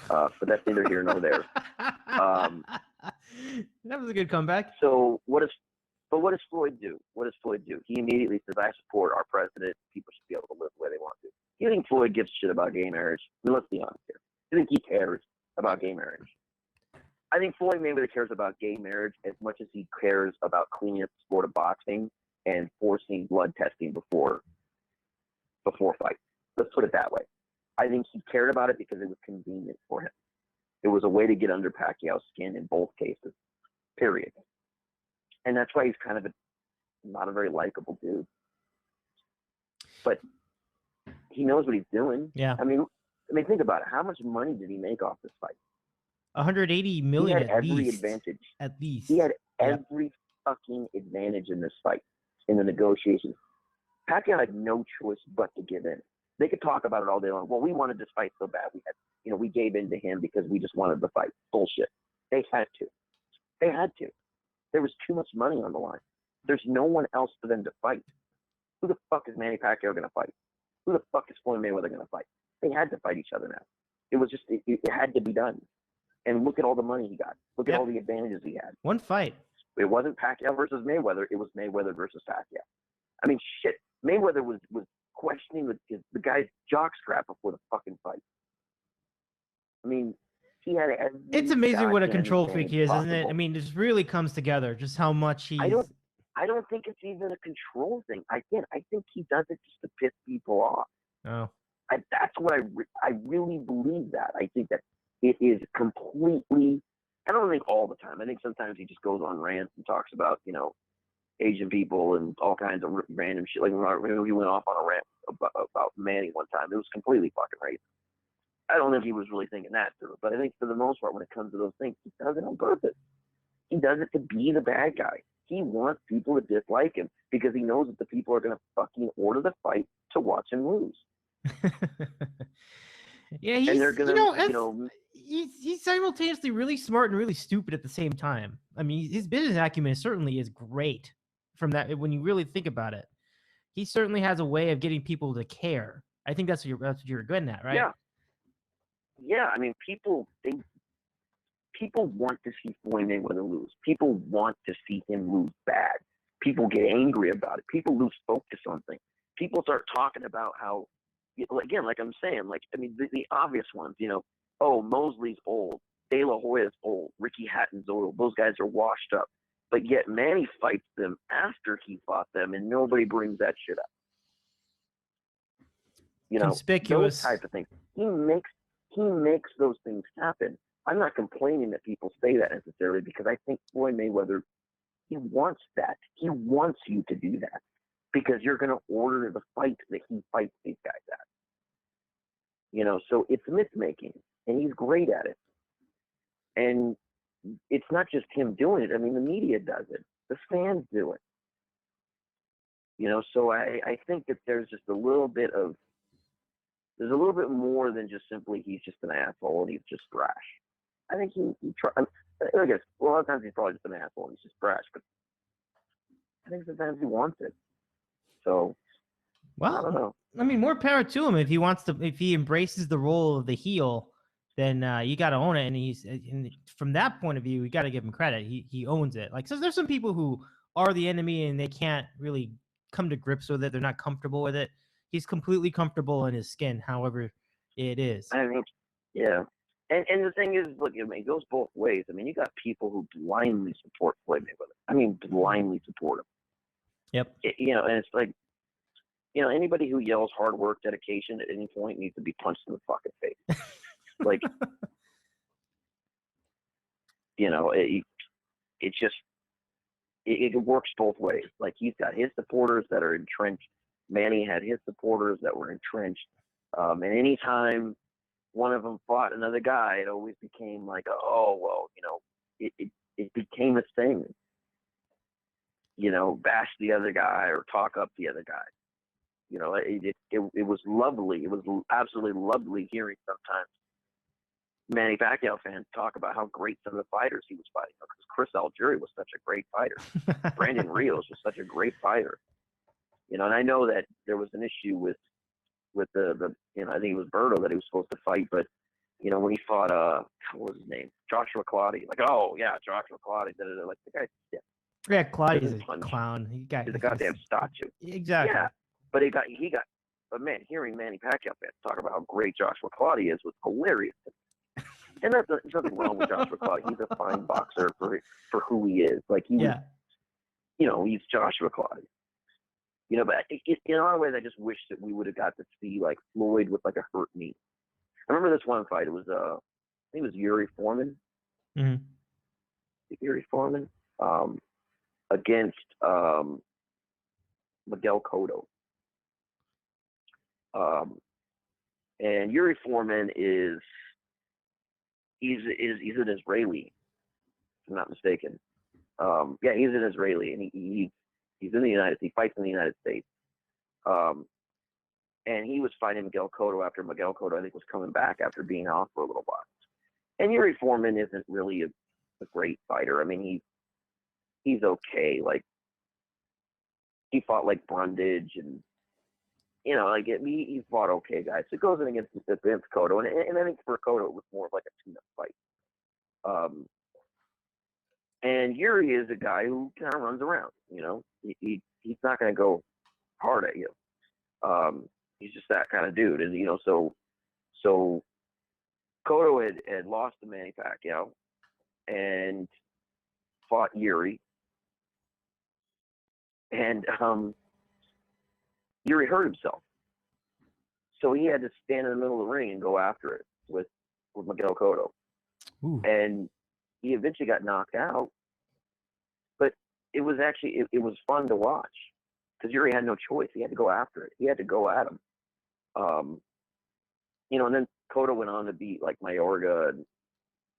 But that's neither here nor there. That was a good comeback. So what does Floyd do? What does Floyd do? He immediately says, I support our president. People should be able to live the way they want to. You think Floyd gives a shit about gay marriage? I mean, let's be honest here. You think he cares about gay marriage? I think Floyd Mayweather cares about gay marriage as much as he cares about cleaning up the sport of boxing and forcing blood testing before fights. Let's put it that way. I think he cared about it because it was convenient for him. It was a way to get under Pacquiao's skin in both cases, period. And that's why he's kind of not a very likable dude. But he knows what he's doing. Yeah. I mean, think about it. How much money did he make off this fight? 180 million He had every least. advantage. At least. He had Yep. every fucking advantage in this fight, in the negotiations. Pacquiao had no choice but to give in. They could talk about it all day long. Well, we wanted this fight so bad. We gave in to him because we just wanted the fight. Bullshit. They had to. They had to. There was too much money on the line. There's no one else for them to fight. Who the fuck is Manny Pacquiao going to fight? Who the fuck is Floyd Mayweather going to fight? They had to fight each other now. It was just, it had to be done. And look at all the money he got. Look at all the advantages he had. One fight. It wasn't Pacquiao versus Mayweather. It was Mayweather versus Pacquiao. I mean, shit. Mayweather was questioning the guy's jockstrap before the fucking fight. I mean, he had every It's amazing what a goddamn control freak he is, isn't it? possible. I mean, this really comes together. Just how much he's. I don't think it's even a control thing. I think he does it just to piss people off. Oh. That's what I really believe that. I think that it is completely. I don't think all the time. I think sometimes he just goes on rants and talks about, you know, Asian people and all kinds of random shit. Like, he went off on a rant about Manny one time. It was completely fucking racist. I don't think he was really thinking that through. But I think for the most part, when it comes to those things, he does it on purpose. He does it to be the bad guy. He wants people to dislike him because he knows that the people are going to fucking order the fight to watch him lose. Yeah, he's, And they're gonna, he's simultaneously really smart and really stupid at the same time. I mean, his business acumen certainly is great from that. When you really think about it, he certainly has a way of getting people to care. I think that's what you're good at, right? Yeah. Yeah, I mean, people want to see Floyd Mayweather lose. People want to see him lose bad. People get angry about it. People lose focus on things. People start talking about how, again, like I'm saying, like, I mean, the obvious ones, you know, oh, Mosley's old, De La Hoya's old, Ricky Hatton's old. Those guys are washed up. But yet Manny fights them after he fought them, and nobody brings that shit up. You know, Conspicuous. those type of things. He makes those things happen. I'm not complaining that people say that necessarily, because I think Floyd Mayweather, he wants that. He wants you to do that because you're going to order the fight that he fights these guys at. You know, so it's myth-making, and he's great at it. And it's not just him doing it. I mean, the media does it. The fans do it. You know, so I think that there's just a little bit more than just simply he's just an asshole and he's just brash. I think he I guess a lot of times he's probably just an asshole and he's just brash, but I think sometimes he wants it. So, well, I don't know. I mean, more power to him if he wants to. If he embraces the role of the heel, then you got to own it. And from that point of view, you got to give him credit. He owns it. Like, so there's some people who are the enemy and they can't really come to grips with it. They're not comfortable with it. He's completely comfortable in his skin, however it is. I mean, yeah. And the thing is, look, I mean, it goes both ways. I mean, you got people who blindly support Floyd Mayweather. I mean, blindly support him. Yep. You know, and it's like, you know, anybody who yells hard work, dedication at any point needs to be punched in the fucking face. Like, you know, it works both ways. Like, he's got his supporters that are entrenched. Manny had his supporters that were entrenched. And anytime one of them fought another guy, it always became like, oh, well, you know, it became a thing. You know, bash the other guy or talk up the other guy. You know, it was lovely. It was absolutely lovely hearing sometimes Manny Pacquiao fans talk about how great some of the fighters he was fighting. Because Chris Algieri was such a great fighter. Brandon Rios was such a great fighter. You know, and I know that there was an issue with the you know, I think it was Berto that he was supposed to fight, but you know, when he fought what was his name? Joshua Clottey. Like, oh yeah, Joshua Clottey. Like, the guy's stiff. Yeah, Clottey's a clown. He's a goddamn statue. Exactly. Yeah. But but man, hearing Manny Pacquiao fans talk about how great Joshua Clottey is was hilarious. And there's nothing wrong with Joshua Clottey. He's a fine boxer for who he is. Like, he was, you know, he's Joshua Clottey. You know, but in a lot of ways, I just wish that we would have got to see, like, Floyd with, like, a hurt knee. I remember this one fight. It was, I think it was Yuri Foreman. Mm-hmm. Yuri Foreman against Miguel Cotto. And Yuri Foreman he's an Israeli, if I'm not mistaken. Yeah, he's an Israeli, and he's in the United States. He fights in the United States. And he was fighting Miguel Cotto after Miguel Cotto, I think, was coming back after being off for a little while. And Yuri Foreman isn't really a great fighter. I mean, he's okay. Like, he fought like Brundage, and you know, like, he fought okay guys. So it goes in against Cotto, and I think for Cotto it was more of like a tune-up fight. And Yuri is a guy who kind of runs around. You know, he's not going to go hard at you. He's just that kind of dude, and you know, so Cotto had lost to Manny Pacquiao and fought Yuri, and Yuri hurt himself, so he had to stand in the middle of the ring and go after it with Miguel Cotto. Ooh. And he eventually got knocked out, but it was actually it was fun to watch because Yuri had no choice. He had to go after it. He had to go at him. You know, and then Cotto went on to beat like Mayorga and,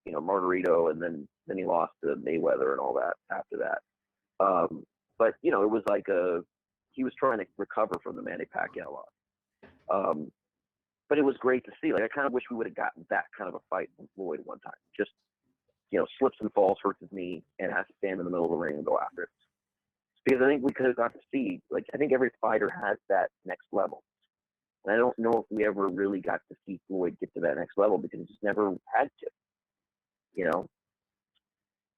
you know, Margarito, and then he lost to Mayweather and all that after that. But you know, it was like he was trying to recover from the Manny Pacquiao loss. But it was great to see. Like, I kind of wish we would have gotten that kind of a fight from Floyd one time. Just, you know, slips and falls, hurts his knee, and has to stand in the middle of the ring and go after it. Because I think we could have got to see, like, I think every fighter has that next level. And I don't know if we ever really got to see Floyd get to that next level because he just never had to. You know?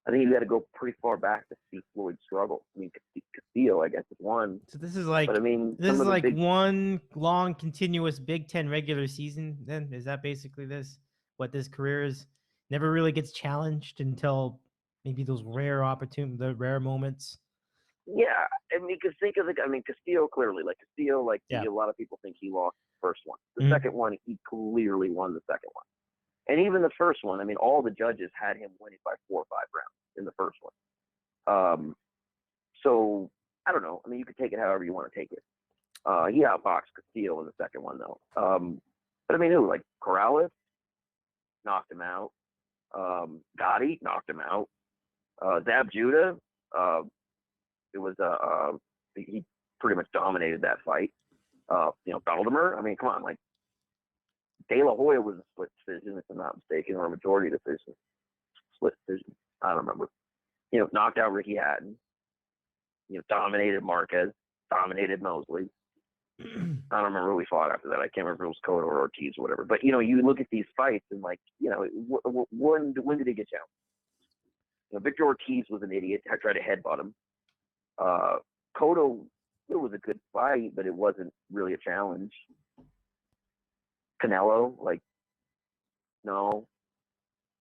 I think you got to go pretty far back to see Floyd struggle. I mean, Castillo, I guess, is one. So this is like, but I mean, this is like one long, continuous Big Ten regular season. Then is that basically what this career is? Never really gets challenged until maybe those rare the rare moments. Yeah, I mean, because think of Castillo clearly. Like, Castillo, like, yeah. A lot of people think he lost the first one. The second one, he clearly won the second one. And even the first one, I mean, all the judges had him winning by 4 or 5 rounds in the first one. So, I don't know. I mean, you could take it however you want to take it. He outboxed Castillo in the second one, though. But, I mean, who? Like, Corrales knocked him out. Gotti knocked him out. Zab Judah, he pretty much dominated that fight. You know, Baldomir, I mean, come on, like, De La Hoya was a split decision, if I'm not mistaken, or a majority decision. Split decision. I don't remember. You know, knocked out Ricky Hatton. You know, dominated Marquez. Dominated Mosley. I don't remember who we fought after that. I can't remember if it was Cotto or Ortiz or whatever. But, you know, you look at these fights and, like, you know, when did he get challenged? You know, Victor Ortiz was an idiot. I tried to headbutt him. Cotto, it was a good fight, but it wasn't really a challenge. Canelo, like, no.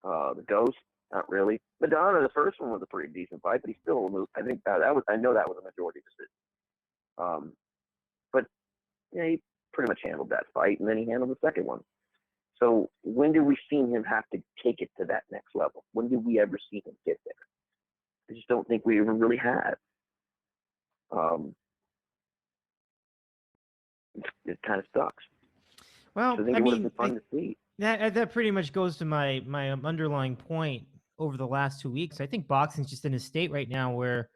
The Ghost, not really. Madonna, the first one was a pretty decent fight, but he still moved. I think I know that was a majority decision. But yeah, he pretty much handled that fight, and then he handled the second one. So when do we see him have to take it to that next level? When do we ever see him get there? I just don't think we ever really have. It kind of sucks. Well, I think it would have been fun to see. That pretty much goes to my underlying point over the last 2 weeks. I think boxing's just in a state right now where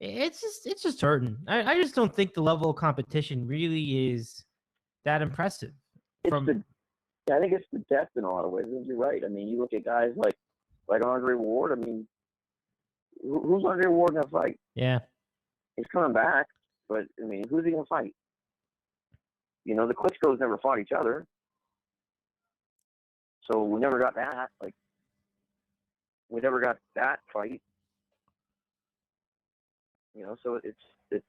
it's just hurting. I just don't think the level of competition really is that impressive. I think it's the depth in a lot of ways. I think you're right. I mean, you look at guys like Andre Ward. I mean, who's Andre Ward gonna fight? Yeah, he's coming back, but I mean, who's he gonna fight? You know, the Klitschko's never fought each other, so we never got that. Like, we never got that fight. You know, so this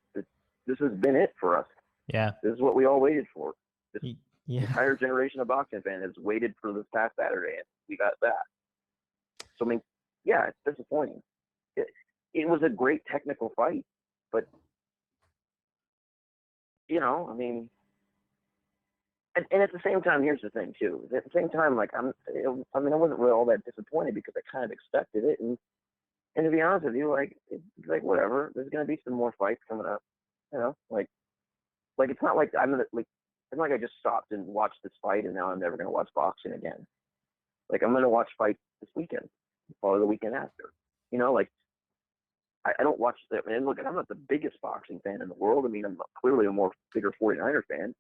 has been it for us. Yeah, this is what we all waited for. The Yeah. entire generation of boxing fans has waited for this past Saturday, and we got that. So, I mean, yeah, it's disappointing. It was a great technical fight, but, you know, I mean, and at the same time, here's the thing, too. At the same time, like, I wasn't really all that disappointed because I kind of expected it. And to be honest with you, like, it's like, whatever. There's going to be some more fights coming up, you know? Like it's not like it's not like I just stopped and watched this fight and now I'm never going to watch boxing again. Like, I'm going to watch fights this weekend, or the weekend after. You know, like, I don't watch that. And look, I'm not the biggest boxing fan in the world. I mean, I'm clearly a bigger 49er fan.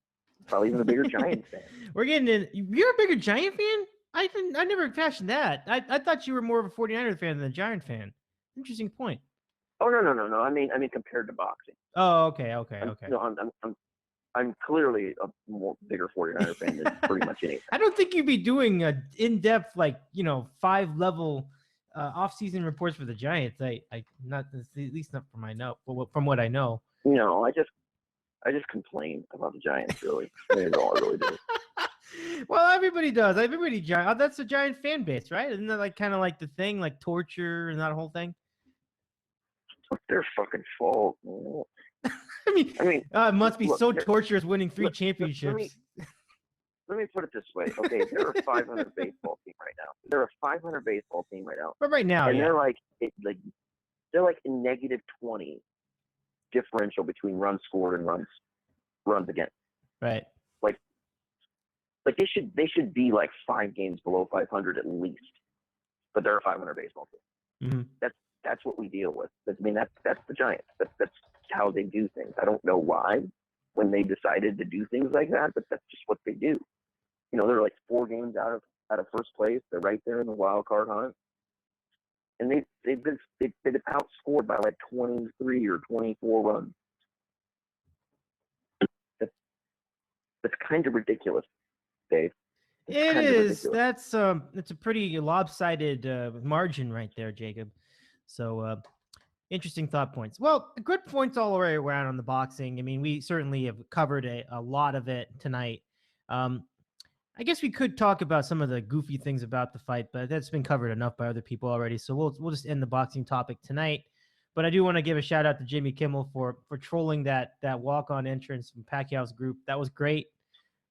Probably even a bigger Giants fan. We're getting in. You're a bigger Giant fan? I never fashioned that. I thought you were more of a 49er fan than a Giant fan. Interesting point. Oh, no. I mean compared to boxing. Oh, okay. No, I'm clearly a bigger 49er fan than pretty much anything. I don't think you'd be doing a in-depth, like, 5-level off-season reports for the Giants. I not at least not from what I know. No, I just complain about the Giants. Really, that's all I really do. Well, everybody does. That's the Giant fan base, right? Isn't that like kind of like the thing, like torture and that whole thing? It's their fucking fault. I mean, it must be so torturous winning 3 championships. Let me put it this way. Okay, they're a 500 baseball team right now. They're a 500 baseball team right now. But right now, and yeah. they're like in negative 20 differential between runs scored and runs against. Right. Like they should be like 5 games below 500 at least. But they're a 500 baseball team. Mm-hmm. That's what we deal with. I mean, that's the Giants. That's how they do things. I don't know why when they decided to do things like that, but that's just what they do. You know, they're like 4 games out of first place. They're right there in the wild card hunt, and they've been outscored by like 23 or 24 runs. That's kind of ridiculous, Dave. It is. That's it's a pretty lopsided margin right there, Jacob. So interesting thought points. Well, good points all the way around on the boxing. I mean, we certainly have covered a lot of it tonight. I guess we could talk about some of the goofy things about the fight, but that's been covered enough by other people already. So we'll just end the boxing topic tonight. But I do want to give a shout out to Jamie Kimmel for trolling that walk-on entrance from Pacquiao's group. That was great.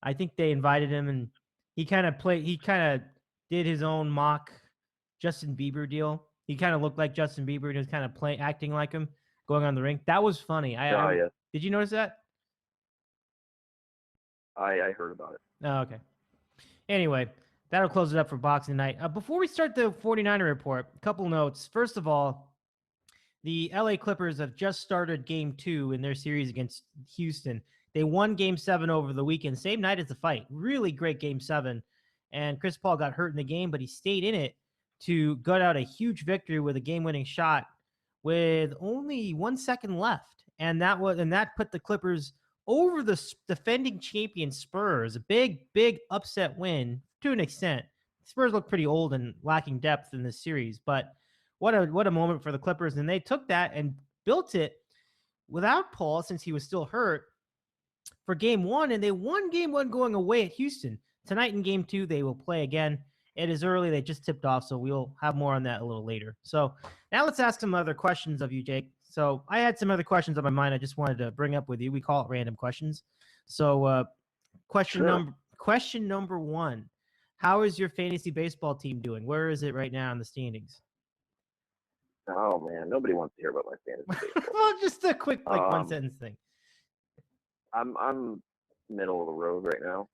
I think they invited him, and he kind of did his own mock Justin Bieber deal. He kind of looked like Justin Bieber and he was kind of acting like him, going on the ring. That was funny. Yeah. Did you notice that? I heard about it. Oh, okay. Anyway, that'll close it up for boxing night. Before we start the 49er report, a couple notes. First of all, the LA Clippers have just started Game 2 in their series against Houston. They won Game 7 over the weekend, same night as the fight. Really great Game 7. And Chris Paul got hurt in the game, but he stayed in it to gut out a huge victory with a game-winning shot with only 1 second left. And that put the Clippers over the defending champion Spurs. A big upset win to an extent. Spurs look pretty old and lacking depth in this series, but what a moment for the Clippers. And they took that and built it without Paul, since he was still hurt, for Game 1, and they won Game 1 going away at Houston. Tonight in Game 2, they will play again. It is early. They just tipped off, so we'll have more on that a little later. So now let's ask some other questions of you, Jake. So I had some other questions on my mind I just wanted to bring up with you. We call it random questions. So question number 1. how is your fantasy baseball team doing? Where is it right now in the standings? Oh man, nobody wants to hear about my fantasy baseball. Well, just a quick one sentence thing. I'm middle of the road right now.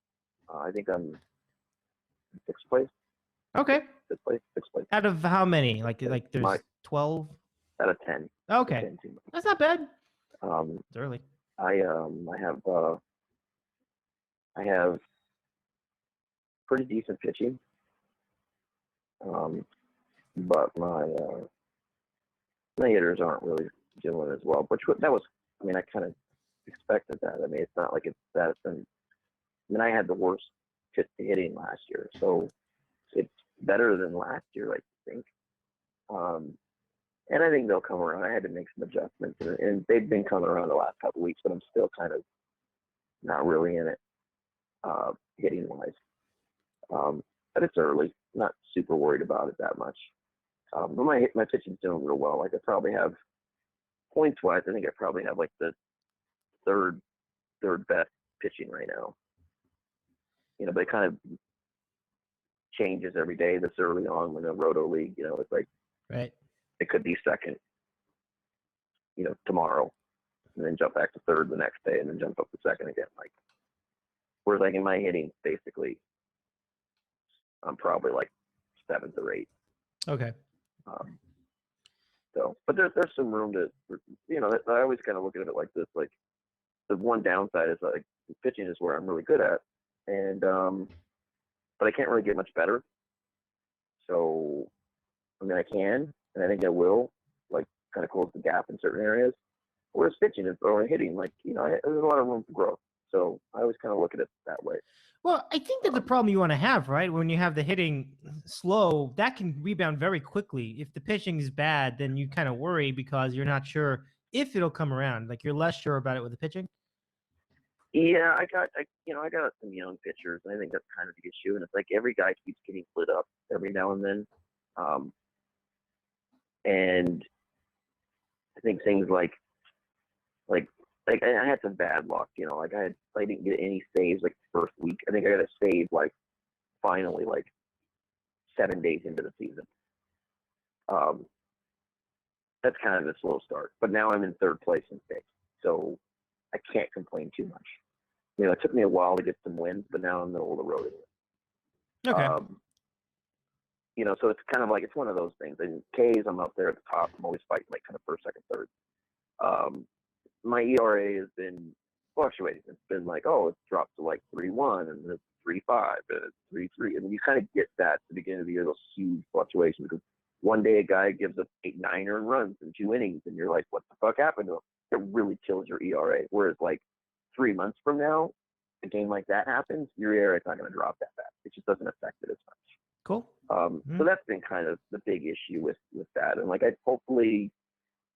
I think I'm sixth place. Okay. Sixth place. Out of how many? Like there's 12? Out of 10. Okay. 10 teams. That's not bad. It's early. I have pretty decent pitching. But my hitters aren't really doing as well. I kind of expected that. I mean, it's not like I had the worst hitting last year, so it's better than last year, I think. And I think they'll come around. I had to make some adjustments, and they've been coming around the last couple of weeks, but I'm still kind of not really in it hitting wise. But it's early. Not super worried about it that much. But my pitching's doing real well. Like I probably have points wise. I think I probably have like the third best pitching right now. But it kind of changes every day. This early on when the Roto League, it's like right. It could be second, tomorrow, and then jump back to third the next day, and then jump up to second again. Like, whereas like in my hitting, basically, I'm probably like seventh or eighth. Okay. But there's some room to, I always kind of look at it like this. Like, the one downside is like pitching is where I'm really good at, and but I can't really get much better. So, I mean, I can, and I think I will, like, kind of close the gap in certain areas. Whereas pitching or hitting, like, there's a lot of room for growth. So I always kind of look at it that way. Well, I think that's the problem you want to have, right? When you have the hitting slow, that can rebound very quickly. If the pitching is bad, then you kind of worry because you're not sure if it'll come around. Like, you're less sure about it with the pitching. Yeah, I got some young pitchers, and I think that's kind of the issue. And it's like every guy keeps getting lit up every now and then. And I think things like I had some bad luck, like I didn't get any saves like the first week. I think I got a save like finally like 7 days into the season. That's kind of a slow start, but now I'm in third place in saves, so I can't complain too much. It took me a while to get some wins, but now I'm middle of the road anyway. Okay. So it's kind of like, it's one of those things. And K's, I'm up there at the top. I'm always fighting like kind of first, second, third. My ERA has been fluctuating. It's been like, it's dropped to like 3.1 and it's 3.5 and it's 3.3. And you kind of get that at the beginning of the year, those huge fluctuations, because one day a guy gives up 8-9 earned runs in 2 innings, and you're like, what the fuck happened to him? It really kills your ERA. Whereas like 3 months from now, a game like that happens, your ERA is not going to drop that fast. It just doesn't affect it as much. Cool. So that's been kind of the big issue with that. And like, hopefully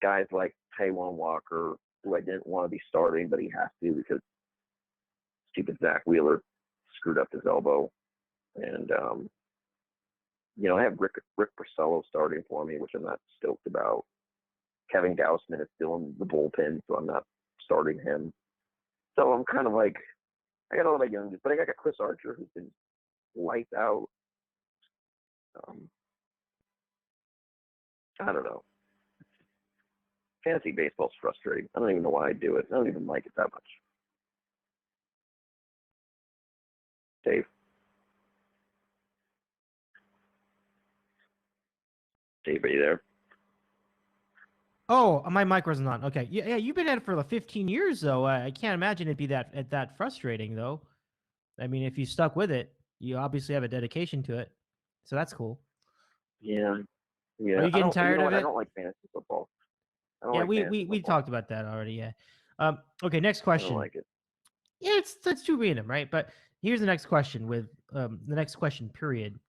guys like Taijuan Walker, who I didn't want to be starting, but he has to because stupid Zach Wheeler screwed up his elbow. And, I have Rick Porcello starting for me, which I'm not stoked about. Kevin Gausman is still in the bullpen, so I'm not starting him. So I'm kind of like, I got a lot of young dudes, but I got Chris Archer, who's been lights out. I don't know. Fantasy baseball's frustrating. I don't even know why I do it. I don't even like it that much. Dave? Dave, are you there? Oh, my mic wasn't on. Okay. Yeah, you've been at it for like 15 years, though. I can't imagine it'd be that frustrating, though. I mean, if you stuck with it, you obviously have a dedication to it. So that's cool. Yeah. Are you getting tired of it? I don't like fantasy football. Yeah, we talked about that already. Yeah. Okay. Next question. I don't like it. Yeah, it's too random, right? But here's the next question with the next question period.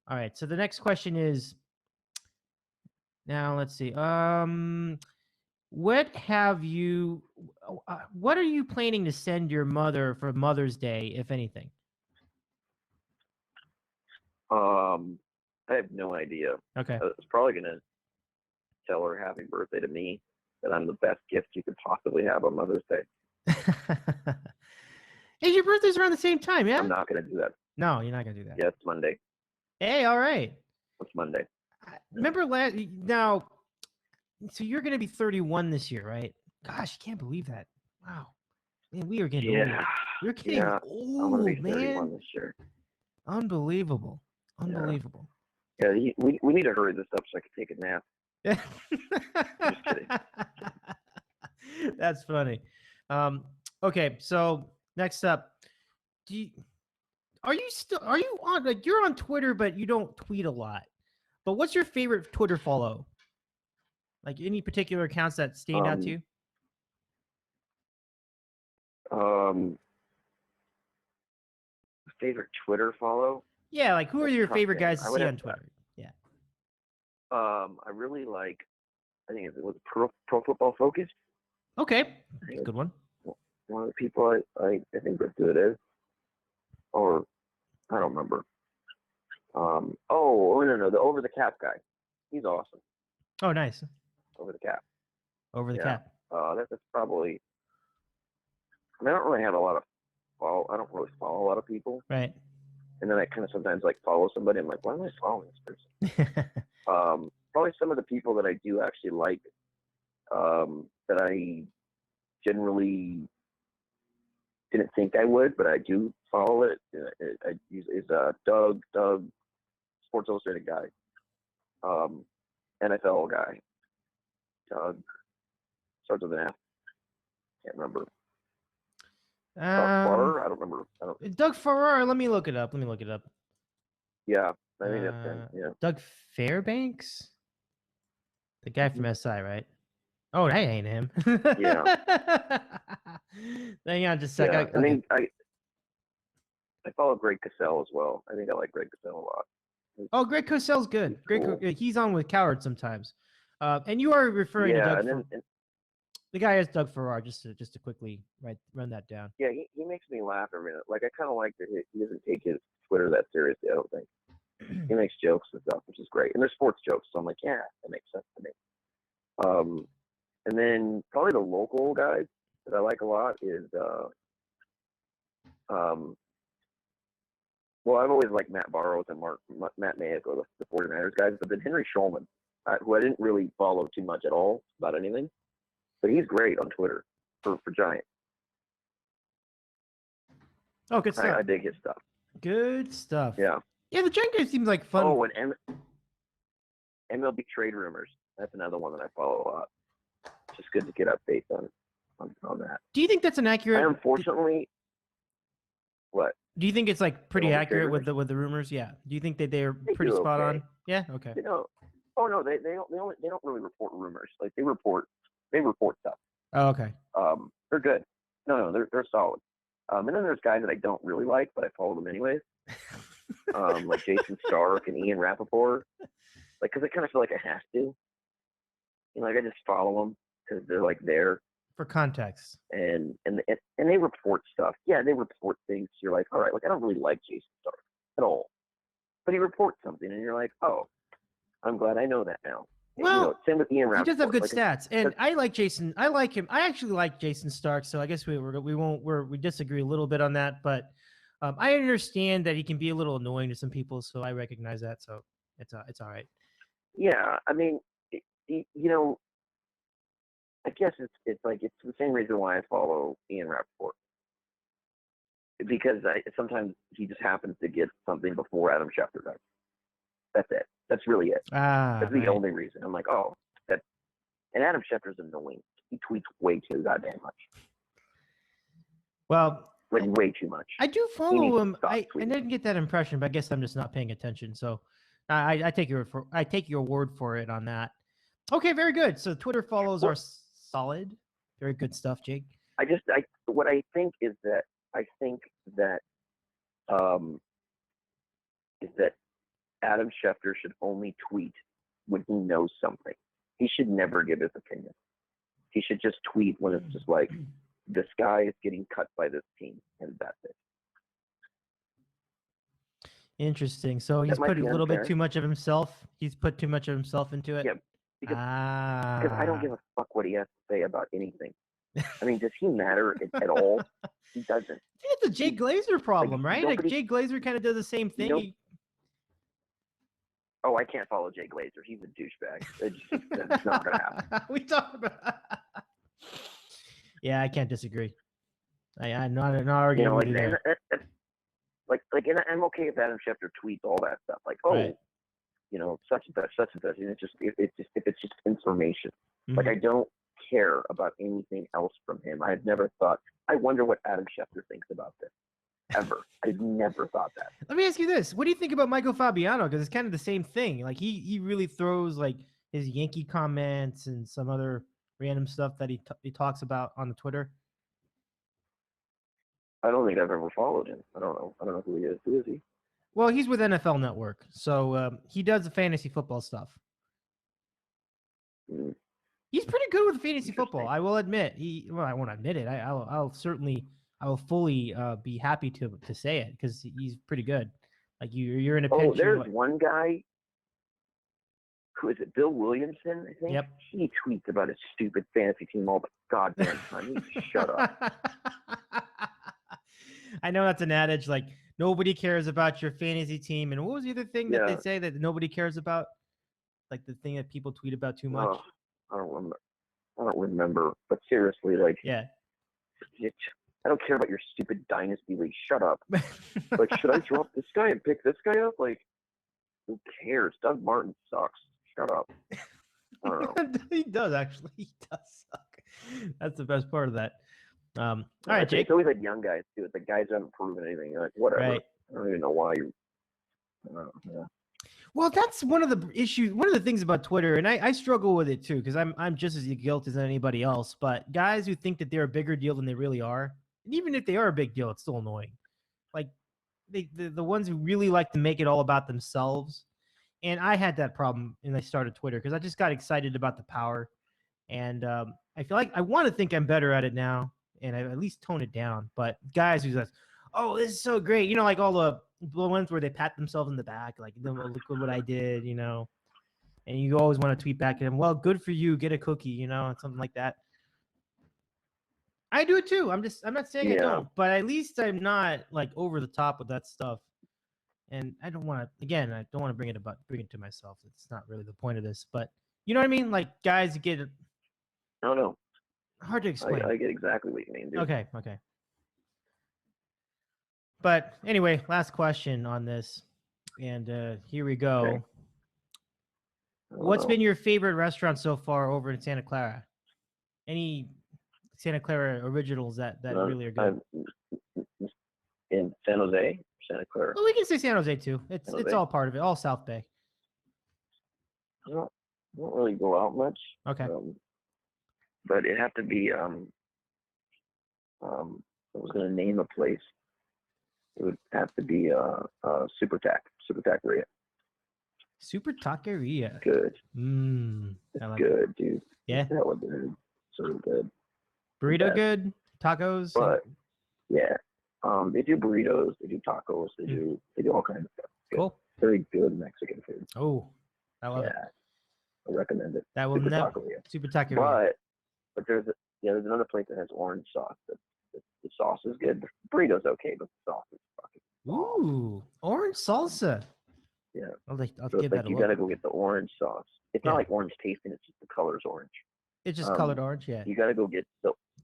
All right. So the next question is, now let's see. What are you planning to send your mother for Mother's Day, if anything? I have no idea. Okay. I was probably gonna tell her happy birthday to me, that I'm the best gift you could possibly have on Mother's Day. Hey, your birthday's around the same time, yeah? I'm not gonna do that. No, you're not gonna do that. Yeah, it's Monday. Hey, all right. It's Monday. Remember now, so you're gonna be 31 this year, right? Gosh, I can't believe that. Wow. Man, we are getting old. Yeah. You're getting Yeah. I'm gonna be old, 31 man. this year. Unbelievable. Unbelievable. Yeah, we need to hurry this up so I can take a nap. Just kidding. That's funny. Okay, so next up, are you on, like, you're on Twitter, but you don't tweet a lot. But what's your favorite Twitter follow? Like any particular accounts that stand out to you? Favorite Twitter follow? Yeah, like who are your favorite guys to see on Twitter? Yeah. I really like. I think it was Pro Football Focus. Okay, that's a good one. One of the people I think that's who it is, or I don't remember. No, the Over the Cap guy. He's awesome. Oh, nice. Over the Cap. Over the Cap. That's probably. I mean, I don't really have a lot of follow. I don't really follow a lot of people. Right. And then I kind of sometimes like follow somebody. I'm like, why am I following this person? Probably some of the people that I do actually like, that I generally didn't think I would, but I do follow it. Is Doug, Sports Illustrated guy, NFL guy. Doug starts with an F. Can't remember. Farrar? I don't remember. Doug Farrar. Let me look it up. Yeah, I think that's him. Yeah. Doug Fairbanks, the guy from SI, right? Oh, that ain't him. Yeah. Hang on just a sec. Yeah. I follow Greg Cosell as well. I think I like Greg Cosell a lot. Oh, Greg Cosell's good. Cool. He's on with Coward sometimes. And you are referring to Doug. The guy is Doug Farrar. Just to quickly run that down. Yeah, he makes me laugh every minute. Like I kind of like that he doesn't take his Twitter that seriously. I don't think he makes jokes and stuff, which is great. And they're sports jokes, so I'm like, yeah, that makes sense to me. And then probably the local guys that I like a lot is well, I've always liked Matt Barrows and Matt Mayako, the 49ers guys, but then Henry Schulman, who I didn't really follow too much at all about anything, but he's great on Twitter for Giants. Oh, good stuff. I dig his stuff. Good stuff. Yeah. Yeah, the Giant game seems like fun. Oh, and MLB trade rumors. That's another one that I follow a lot. It's just good to get updates on that. Do you think that's an accurate? Unfortunately, what? Do you think it's like pretty accurate with the rumors? Yeah. Do you think that they're pretty spot on? Yeah. Okay. Oh no, they don't really report rumors. Like they report stuff. Oh, okay. They're good. No, they're solid. And then there's guys that I don't really like, but I follow them anyways. Like Jason Stark and Ian Rappaport. Like, cause I kind of feel like I have to. Like I just follow them because they're like there. For context. And they report stuff. Yeah, they report things. You're like, all right, like I don't really like Jason Stark at all, but he reports something, and you're like, oh, I'm glad I know that now. Well, same with Ian Rappaport. He does have good stats, and I like Jason. I like him. I actually like Jason Stark, so I guess we disagree a little bit on that, but I understand that he can be a little annoying to some people, so I recognize that. So it's all right. Yeah, I mean, I guess it's the same reason why I follow Ian Rappaport, because sometimes he just happens to get something before Adam Schefter does. That's it. That's really it. That's the only reason. I'm like, oh, that. And Adam Schefter's annoying. He tweets way too goddamn much. Well, like way too much. I do follow him. I didn't get that impression, but I guess I'm just not paying attention. So I take your word for it on that. Okay, very good. So Twitter follows are solid. Very good stuff, Jake. What I think is that Adam Schefter should only tweet when he knows something. He should never give his opinion. He should just tweet when it's just like, this guy is getting cut by this team, and that's it. Interesting. So he's put a little bit too much of himself. He's put too much of himself into it. Yeah, because I don't give a fuck what he has to say about anything. I mean, does he matter at all? He doesn't. I think it's a Jay Glazer problem, right? Like nobody- Jay Glazer kind of does the same thing. Nope. Oh, I can't follow Jay Glazer. He's a douchebag. That's not going to happen. We talked about. Yeah, I can't disagree. I'm not arguing with you there. And I'm okay if Adam Schefter tweets all that stuff. Like, oh, Right. Such and such. And it's just if it's just information. Mhm. Like, I don't care about anything else from him. I've never thought. I wonder what Adam Schefter thinks about this. Ever. I've never thought that. Let me ask you this: what do you think about Michael Fabiano? Because it's kind of the same thing. Like he really throws like his Yankee comments and some other random stuff that he talks about on the Twitter. I don't think I've ever followed him. I don't know who he is. Who is he? Well, he's with NFL Network, so he does the fantasy football stuff. Mm. He's pretty good with fantasy Interesting. football. I will admit. Well, I won't admit it. I'll fully be happy to say it because he's pretty good. Like you're in a pinch. Oh, there's one guy. Who is it? Bill Williamson, I think. Yep. He tweets about his stupid fantasy team all the goddamn time. He needs to shut up. I know that's an adage. Like nobody cares about your fantasy team. And what was the other thing that they say that nobody cares about? Like the thing that people tweet about too much. Oh, I don't remember. But seriously, like, Yeah. I don't care about your stupid dynasty league. Shut up. Like, should I drop this guy and pick this guy up? Like, who cares? Doug Martin sucks. Shut up. I don't know. He does actually. He does suck. That's the best part of that. All right, Jake. It's always like young guys too. It's like guys who haven't proven anything. You're like, whatever. Right. I don't even know why you. Yeah. Well, that's one of the issues. One of the things about Twitter, and I struggle with it too, because I'm just as guilty as anybody else. But guys who think that they're a bigger deal than they really are, and even if they are a big deal, it's still annoying. Like the ones who really like to make it all about themselves. And I had that problem when I started Twitter because I just got excited about the power, and I feel like I want to think I'm better at it now, and I at least tone it down. But guys who's like, "Oh, this is so great," like all the ones where they pat themselves in the back, like, "Look at what I did," and you always want to tweet back at them, "Well, good for you, get a cookie," and something like that. I do it too. I'm not saying I don't, but at least I'm not like over the top with that stuff. And I don't want to. Again, I don't want to bring it to myself. It's not really the point of this, but you know what I mean. Like guys get. I don't know. Hard to explain. I get exactly what you mean, dude. Okay. But anyway, last question on this, and here we go. Okay. What's been your favorite restaurant so far over in Santa Clara? Any Santa Clara originals that really are good? In San Jose, Santa Clara. Well, we can say San Jose too. It's Jose. all part of it. All South Bay. I don't really go out much. Okay. But it had to be I was gonna name a place. It would have to be Super Taqueria. Super Taqueria. Good. It's good, dude. Yeah. That was good. So good. Burrito good. Tacos. But yeah, they do burritos. They do tacos. They do all kinds of stuff. Good. Cool. Very good Mexican food. Oh, I love it. I recommend it. That will Super never. Taqueria. Super Taqueria. But there's another place that has orange sauce. The sauce is good. The burrito's okay, but the sauce is fucking. Ooh, orange salsa. Yeah. I'll So give it's that like a you look. gotta go get the orange sauce. It's Yeah. not like orange tasting. It's just the color's orange. It's just colored orange, yeah. You gotta go get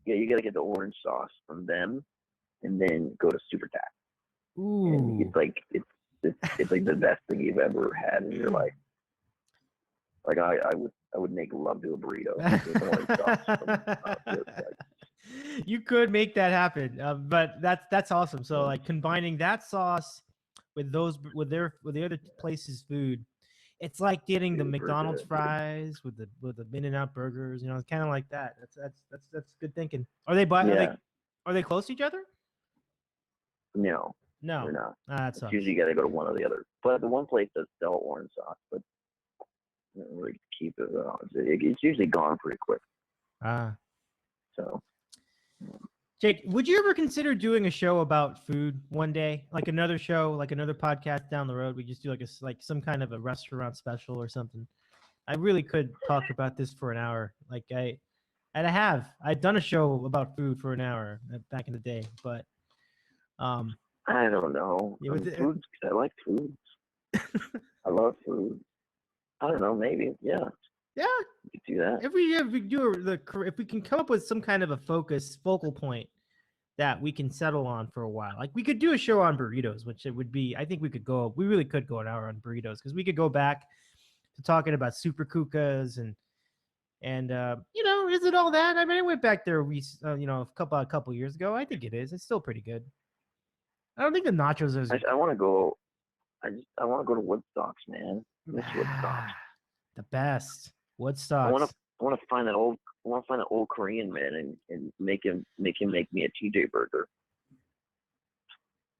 you gotta get the orange sauce from them, and then go to Super Tac. Ooh. And it's like like the best thing you've ever had in your life. Like I would make love to a burrito. with orange sauce from Super Tac. You could make that happen, but that's awesome. So like combining that sauce with the other places' food, it's like getting the Super McDonald's good, dude. fries with the In-N-Out burgers. It's kind of like that. That's good thinking. Are they are they close to each other? No, No, they're not. that It's sucks. usually you gotta go to one or the other. But the one place does sell orange sauce, but you don't really keep it. It's usually gone pretty quick. So. Jake, would you ever consider doing a show about food one day, like another show, like another podcast down the road? We just do like some kind of a restaurant special or something. I really could talk about this for an hour. Like I And I have. I've done a show about food for an hour back in the day, but I don't know. Yeah, with Foods, I like foods. I love food. I don't know. Maybe, yeah, yeah, you could do that. if we can come up with some kind of a focal point that we can settle on for a while, like we could do a show on burritos, which it would be. I think we really could go an hour on burritos because we could go back to talking about super kukas and is it all that? I mean, I went back there a couple years ago. I think it is. It's still pretty good. I don't think the nachos is. I want to go. I want to go to Woodstocks, man. I miss Woodstocks. The best Woodstocks. I want to find that old Korean man and make him make me a TJ burger.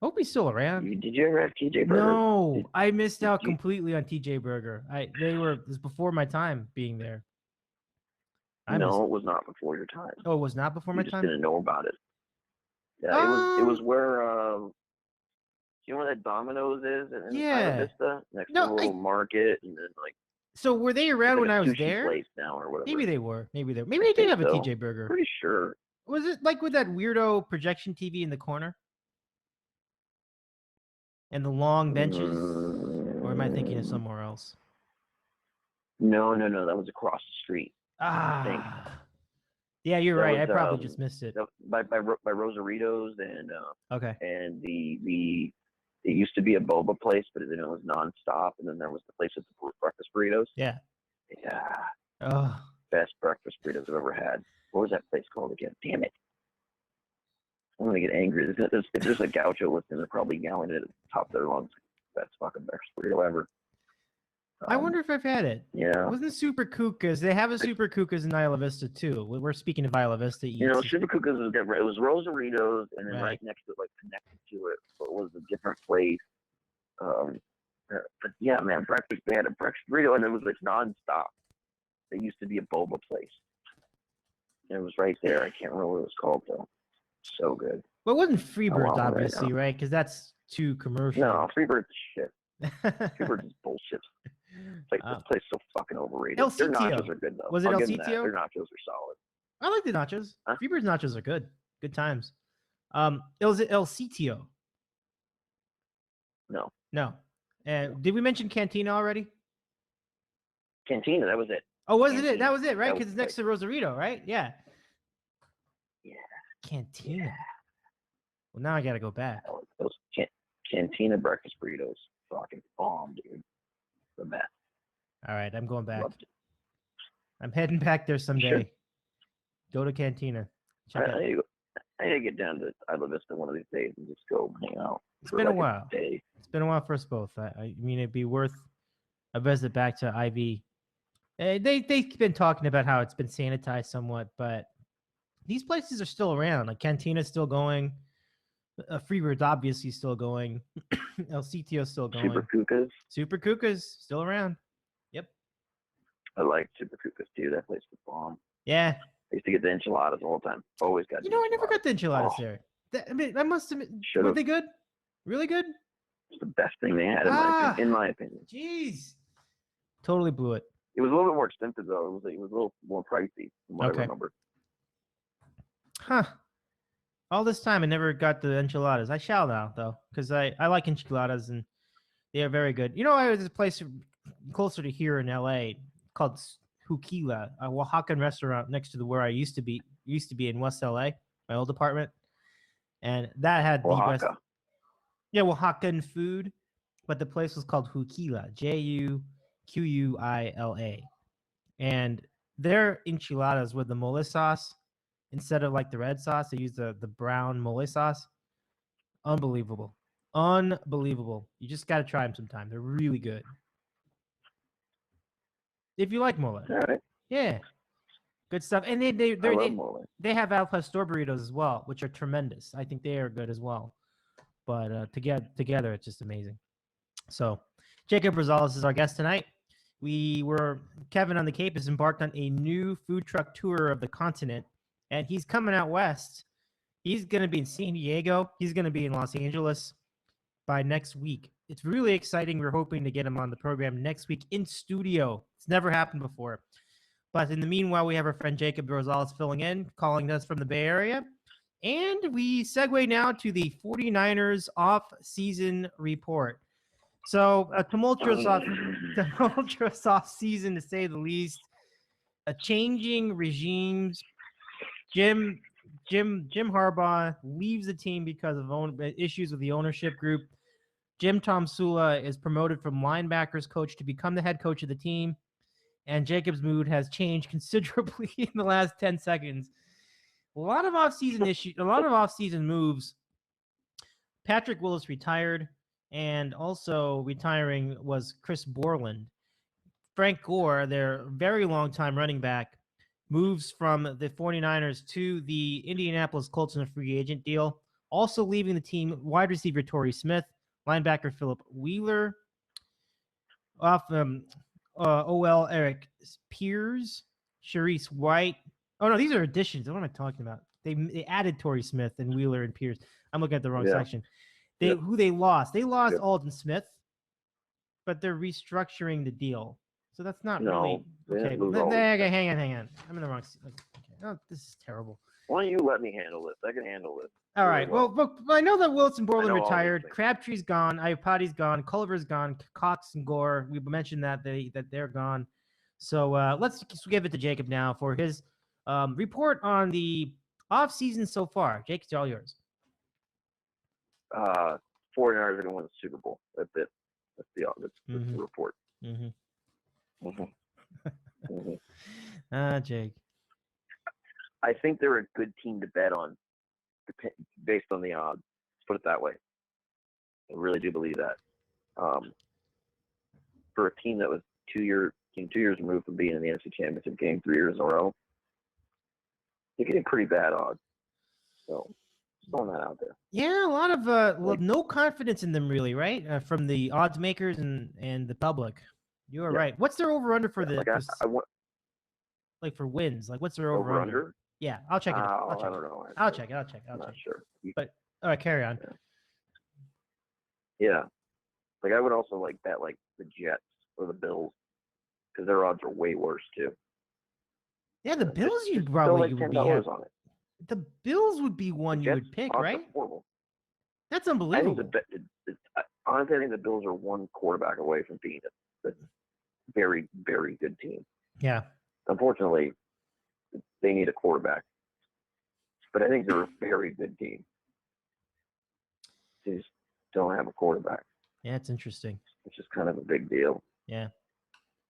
Hope he's still around. Did you ever have TJ burger? No, I missed out completely on TJ Burger. It was before my time being there. It was not before your time. Oh, it was not before my You time? just didn't know about it. Yeah, it was where you know where that Domino's is in Isla Vista next to the little market, and then So were they around when I was there? Place now or whatever. Maybe they were. Maybe they did have a TJ Burger. Pretty sure. Was it like with that weirdo projection TV in the corner? And the long benches? Or am I thinking of somewhere else? No. That was across the street. I think. Yeah, you're That right. I was, probably just missed it. By Rosaritos and Okay. and it used to be a boba place, but then it was nonstop, and then there was the place with the breakfast burritos. Yeah. Yeah. Oh. Best breakfast burritos I've ever had. What was that place called again? Damn it. I'm gonna get angry. If there's a gaucho listening, they're probably yelling at the top of their lungs. Best fucking breakfast burrito ever. I wonder if I've had it. Yeah. It wasn't Super Kukas. They have a Super Kukas in Isla Vista too. We're speaking of Isla Vista. Super Kukas was different. It was Rosaritos, and then right next to it, like connected to it, it was a different place. But yeah, man, they had a breakfast burrito, and it was like nonstop. It used to be a boba place. And it was right there. I can't remember what it was called though. So good. Well, it wasn't Freebirds, obviously, right? Because that's too commercial. No, Freebirds shit. Freebirds is bullshit. This place is so fucking overrated. El Their Sitio. nachos are good though. Was it I'll El give them that. Sitio? Their nachos are solid. I like the nachos. Huh? Freebirds nachos are good. Good times. It was El Sitio. No. And did we mention Cantina already? Cantina, that was it. Oh, was Cantina. it? That was it, right? That Because it's next to Rosarito, right? Yeah. Yeah. Cantina. Yeah. Well, now I gotta go back. Those Cantina breakfast burritos, fucking bomb, dude. The best. All right, I'm going back. Loved it. I'm heading back there someday. Go to Cantina. I need to get down to Isla Vista one of these days and just go hang out. It's been a while. It's been a while for us both. I mean, it'd be worth a visit back to IV. They've been talking about how it's been sanitized somewhat, but these places are still around. Like Cantina's still going. Freebird's obviously still going. El Sitio's still going. Super Kukas still around. Yep. I like Super Kukas too. That place was bomb. Yeah. I used to get the enchiladas all the time. Always got. I never got the enchiladas there. I mean, I must admit, were they good? Really good? It's the best thing they had in my opinion. Jeez. Totally blew it. It was a little bit more expensive though. It was a little more pricey from what I remember. Huh. All this time I never got the enchiladas. I shall now though, because I like enchiladas and they are very good. I was a place closer to here in LA called Huquila, a Oaxacan restaurant next to where I used to be in West LA, my old apartment. And that had the best Oaxacan food, but the place was called Huquila, Juquila. And their enchiladas with the mole sauce, instead of like the red sauce, they use the brown mole sauce. Unbelievable. You just got to try them sometime. They're really good. If you like mole. All right. Yeah. Good stuff. And they have al pastor burritos as well, which are tremendous. I think they are good as well. But together, it's just amazing. So Jacob Rosales is our guest tonight. Kevin on the Cape has embarked on a new food truck tour of the continent, and he's coming out west. He's going to be in San Diego. He's going to be in Los Angeles by next week. It's really exciting. We're hoping to get him on the program next week in studio. It's never happened before. But in the meanwhile, we have our friend Jacob Rosales filling in, calling us from the Bay Area. And we segue now to the 49ers off-season report. So a tumultuous off-season, to say the least. A changing regimes. Jim Harbaugh leaves the team because of issues with the ownership group. Jim Tomsula is promoted from linebackers coach to become the head coach of the team. And Jacob's mood has changed considerably in the last 10 seconds. A lot of off-season issues, a lot of off-season moves. Patrick Willis retired, and also retiring was Chris Borland. Frank Gore, their very long-time running back, moves from the 49ers to the Indianapolis Colts in a free agent deal. Also leaving the team, wide receiver Torrey Smith, linebacker Philip Wheeler, OL Eric Piers, Sharice White. Oh, no, these are additions. What am I talking about? They added Torrey Smith and Wheeler and Pierce. I'm looking at the wrong section. Who they lost? They lost Alden Smith, but they're restructuring the deal. So that's not really okay. Hang on. I'm in the wrong. Okay. Oh, this is terrible. Why don't you let me handle this? I can handle this. All right. Well, look, I know that Wilson Borland retired. Crabtree's gone. Iapati's gone. Culver's gone. Cox and Gore. We mentioned that they're gone. So let's give it to Jacob now for his report on the off season so far. Jake, it's all yours. 49ers are going to win the Super Bowl. That's it. That's the report. Jake. I think they're a good team to bet on, based on the odds. Let's put it that way. I really do believe that. For a team that was 2 years removed from being in the NFC Championship game 3 years in a row, you're getting pretty bad odds. So, just throwing that out there. Yeah, a lot of no confidence in them, really, right? From the odds makers and the public. You are right. What's their over/under for the? Like for wins, like what's their over/under? Yeah, I'll check it out. I don't know. I'll check. I'm not sure. But all right, carry on. Yeah. Like I would also bet the Jets or the Bills because their odds are way worse too. Yeah, the Bills you probably would be on it. The Bills would be one you would pick, right? Horrible. That's unbelievable. Honestly, I think the Bills are one quarterback away from being a very, very good team. Yeah. Unfortunately, they need a quarterback. But I think they're a very good team. They just don't have a quarterback. Yeah, it's interesting. Which is kind of a big deal. Yeah.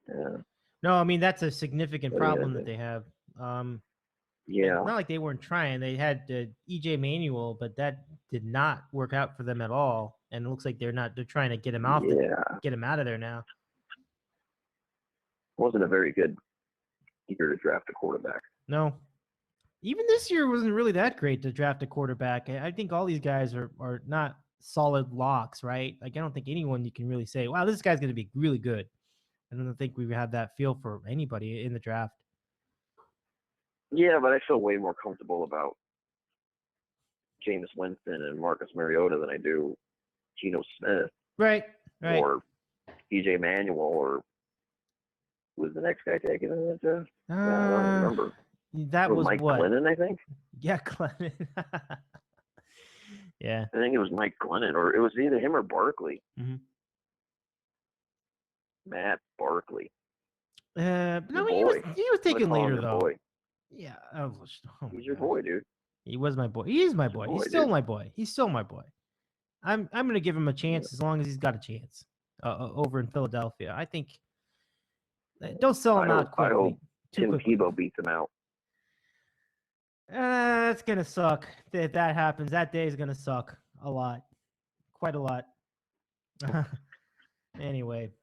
Yeah. No, I mean, that's a significant problem that they have. Yeah. It's not like they weren't trying. They had E.J. Manuel, but that did not work out for them at all. And it looks like they're trying to get him out of there now. Wasn't a very good year to draft a quarterback. No. Even this year wasn't really that great to draft a quarterback. I think all these guys are not solid locks, right? Like, I don't think anyone you can really say, wow, this guy's going to be really good. I don't think we have that feel for anybody in the draft. Yeah, but I feel way more comfortable about Jameis Winston and Marcus Mariota than I do Geno Smith. Right. Or E.J. Manuel or who was the next guy taken in that draft? I don't remember. That was Mike what? Glennon, I think. Yeah, Glennon. Yeah. I think it was Mike Glennon, or it was either him or Barkley. Mm-hmm. Matt Barkley. No, he was taken later though. Boy. Yeah. He's your boy, dude. He was my boy. He is my boy. He's still my boy. He's still my boy. I'm gonna give him a chance as long as he's got a chance over in Philadelphia. I think. Don't sell him out quickly. I hope Tim Tebow beats him out. That's gonna suck. If that happens, that day is gonna suck a lot, quite a lot. Anyway,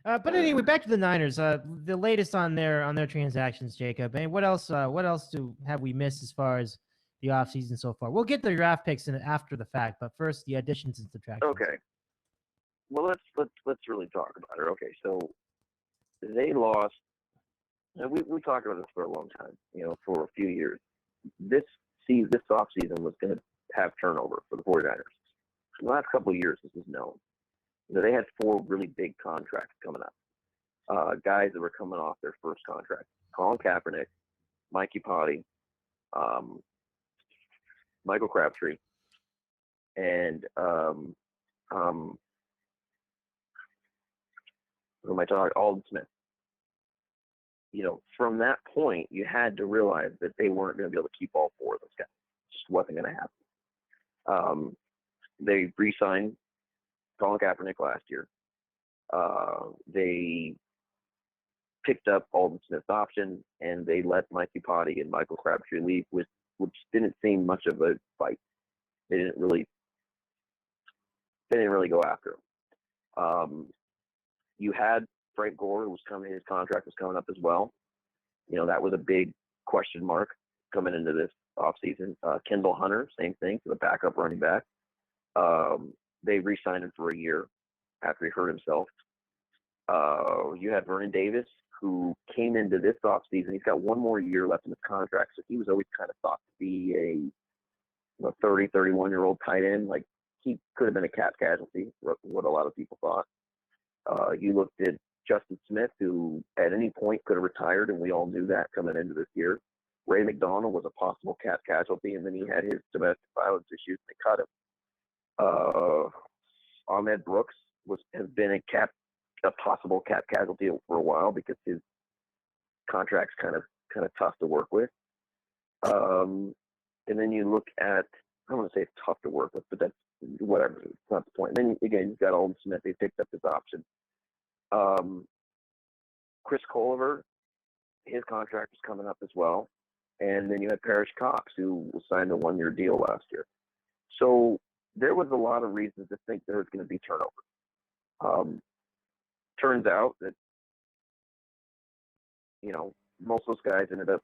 but anyway, back to the Niners. The latest on their transactions, Jacob. And what else have we missed as far as the offseason so far? We'll get the draft picks after the fact, but first the additions and subtractions. Okay. Well, let's really talk about it. Okay, so they lost. And we talked about this for a long time. For a few years. This offseason was going to have turnover for the 49ers. The last couple of years, this was known. They had 4 really big contracts coming up. Guys that were coming off their first contract. Colin Kaepernick, Mike Iupati, Michael Crabtree, and who am I talking? Alden Smith. From that point, you had to realize that they weren't going to be able to keep all four of those guys. It just wasn't going to happen. They re-signed Colin Kaepernick last year. They picked up Alden Smith's option, and they let Mike Iupati and Michael Crabtree leave, which didn't seem much of a fight. They didn't really go after him. You had Frank Gore, who was coming, his contract was coming up as well. That was a big question mark coming into this offseason. Kendall Hunter, same thing, for the backup running back. They re-signed him for a year after he hurt himself. You had Vernon Davis, who came into this offseason. He's got one more year left in his contract, so he was always kind of thought to be a 30, 31-year-old tight end. Like, he could have been a cap casualty, what a lot of people thought. You looked at Justin Smith, who at any point could have retired, and we all knew that coming into this year. Ray McDonald was a possible cap casualty, and then he had his domestic violence issues, and they cut him. Ahmed Brooks has been a possible cap casualty for a while because his contract's kind of tough to work with. And then you look at, I don't want to say it's tough to work with, but that's whatever. It's not the point. And then again, you've got Alden Smith. They picked up his option. Chris Culliver, his contract was coming up as well. And then you had Parrish Cox, who signed a one-year deal last year. So there was a lot of reasons to think there was going to be turnover. Turns out that, most of those guys ended up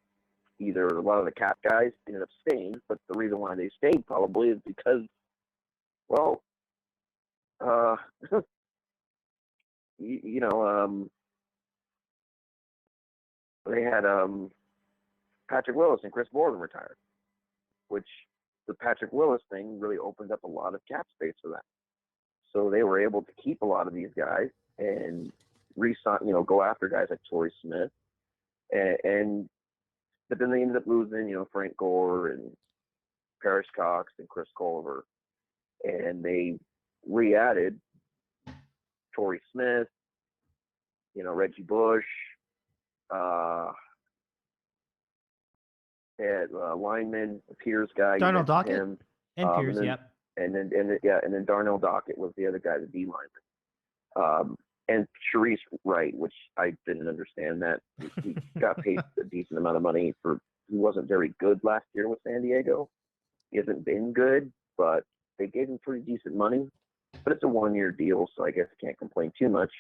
either, a lot of the cap guys ended up staying, but the reason why they stayed probably is because, well, they had Patrick Willis and Chris Morgan retired, which the Patrick Willis thing really opened up a lot of cap space for them. So they were able to keep a lot of these guys and re-sign, go after guys like Torrey Smith, but then they ended up losing, Frank Gore and Parrish Cox and Chris Culliver, and they re-added Torrey Smith, Reggie Bush, lineman, Pierce guy, Darnell Dockett, him, and Pierce, and then Darnell Dockett was the other guy, the D lineman, and Sharice Wright, which I didn't understand that he got paid a decent amount of money he wasn't very good last year with San Diego. He hasn't been good, but they gave him pretty decent money. But it's a one-year deal, so I guess I can't complain too much.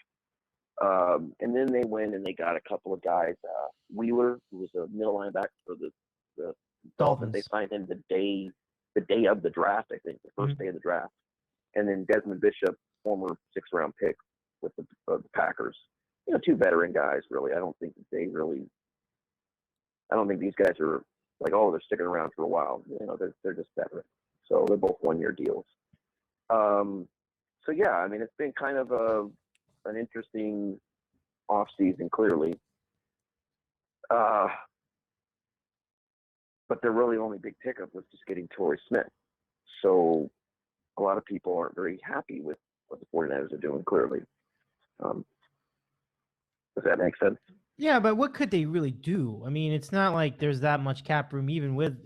And then they went and they got a couple of guys. Wheeler, who was a middle linebacker for the Dolphins. They signed him the day of the draft, I think, the first day of the draft. And then Desmond Bishop, former sixth-round pick with the Packers. Two veteran guys, really. I don't think these guys are like, oh, they're sticking around for a while. They're just veterans. So they're both one-year deals. So yeah, I mean, it's been kind of an interesting offseason, clearly. But their really only big pickup was just getting Torrey Smith. So a lot of people aren't very happy with what the 49ers are doing, clearly. Does that make sense? Yeah, but what could they really do? I mean, it's not like there's that much cap room, even with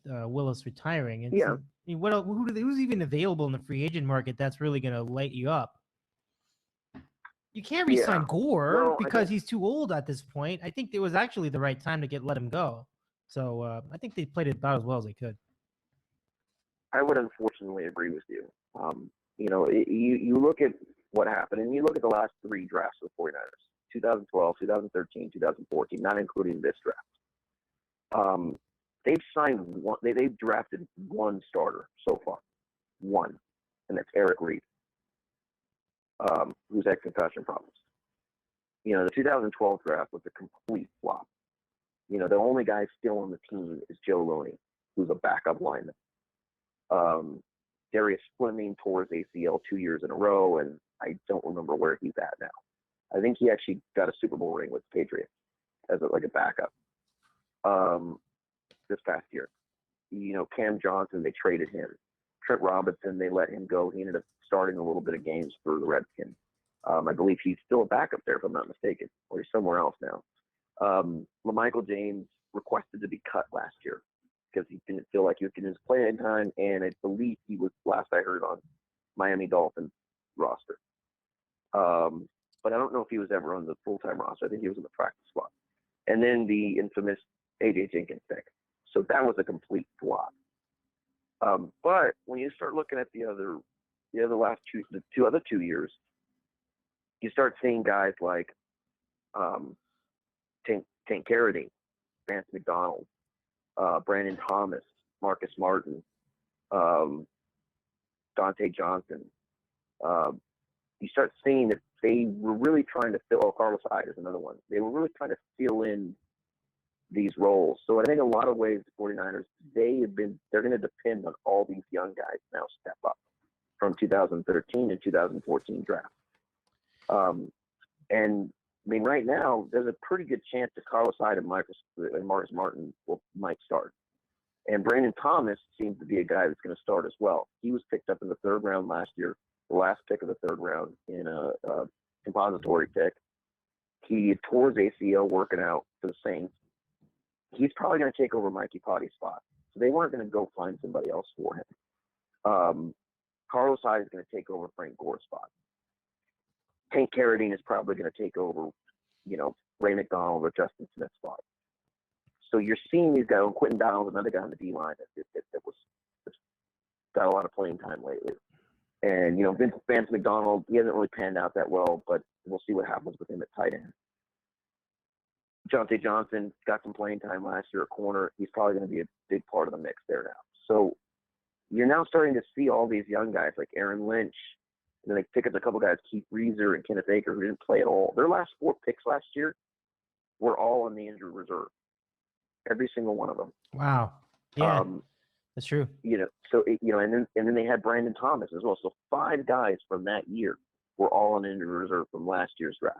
Willis retiring. I mean, who's even available in the free agent market that's really going to light you up? You can't re-sign Gore because he's too old at this point. I think it was actually the right time to let him go. So I think they played it about as well as they could. I would unfortunately agree with you. You look at what happened, and you look at the last three drafts of the 49ers, 2012, 2013, 2014, not including this draft. They've drafted one starter so far. One. And that's Eric Reed, who's had concussion problems. The 2012 draft was a complete flop. The only guy still on the team is Joe Looney, who's a backup lineman. Darius Fleming tore his ACL 2 years in a row, and I don't remember where he's at now. I think he actually got a Super Bowl ring with the Patriots. as like a backup this past year. Cam Johnson, they traded him. Trent Robinson, they let him go. He ended up starting a little bit of games for the Redskins. I believe he's still a backup there, if I'm not mistaken, or he's somewhere else now. LaMichael James requested to be cut last year because he didn't feel like he was getting his playing time, and I believe he was, last I heard, on Miami Dolphins roster. But I don't know if he was ever on the full-time roster. I think he was in the practice squad. And then the infamous A.J. Jenkins pick. So that was a complete flop. But when you start looking at the last other 2 years, you start seeing guys like Tank Carradine, Vance McDonald, Brandon Thomas, Marcus Martin, Dante Johnson. You start seeing that they were really trying to fill. Carlos Hyde is another one. They were really trying to fill in these roles. So I think a lot of ways the 49ers, they're going to depend on all these young guys now step up from 2013 and 2014 draft. And I mean, right now, there's a pretty good chance that Carlos Hyde and Marcus Martin might start. And Brandon Thomas seems to be a guy that's going to start as well. He was picked up in the 3rd round last year, the last pick of the 3rd round in a compository pick. He tore his ACL working out for the Saints. He's probably going to take over Mikey Potty's spot. So they weren't going to go find somebody else for him. Carlos Hyde is going to take over Frank Gore's spot. Tank Carradine is probably going to take over, Ray McDonald or Justin Smith's spot. So you're seeing these guys. Quentin Downs, another guy on the D-line that was got a lot of playing time lately. And, Vance McDonald, he hasn't really panned out that well, but we'll see what happens with him at tight end. Jonte Johnson got some playing time last year at corner. He's probably going to be a big part of the mix there now. So you're now starting to see all these young guys like Aaron Lynch. And then they pick up a couple guys, Keith Reeser and Kenneth Aker, who didn't play at all. Their last 4 picks last year were all on the injured reserve. Every single one of them. Wow. Yeah, that's true. And then they had Brandon Thomas as well. So 5 guys from that year were all on injured reserve from last year's draft.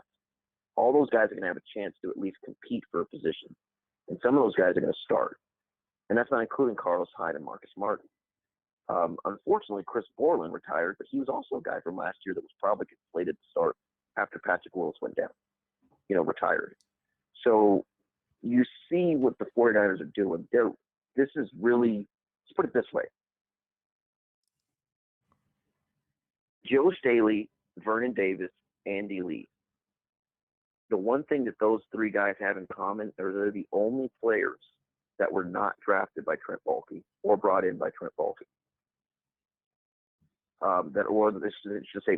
All those guys are going to have a chance to at least compete for a position. And some of those guys are going to start. And that's not including Carlos Hyde and Marcus Martin. Unfortunately, Chris Borland retired, but he was also a guy from last year that was probably slated to start after Patrick Willis went down, retired. So you see what the 49ers are doing. This is really, let's put it this way. Joe Staley, Vernon Davis, Andy Lee. The one thing that those 3 guys have in common is they're the only players that were not drafted by Trent Baalke or brought in by Trent Baalke.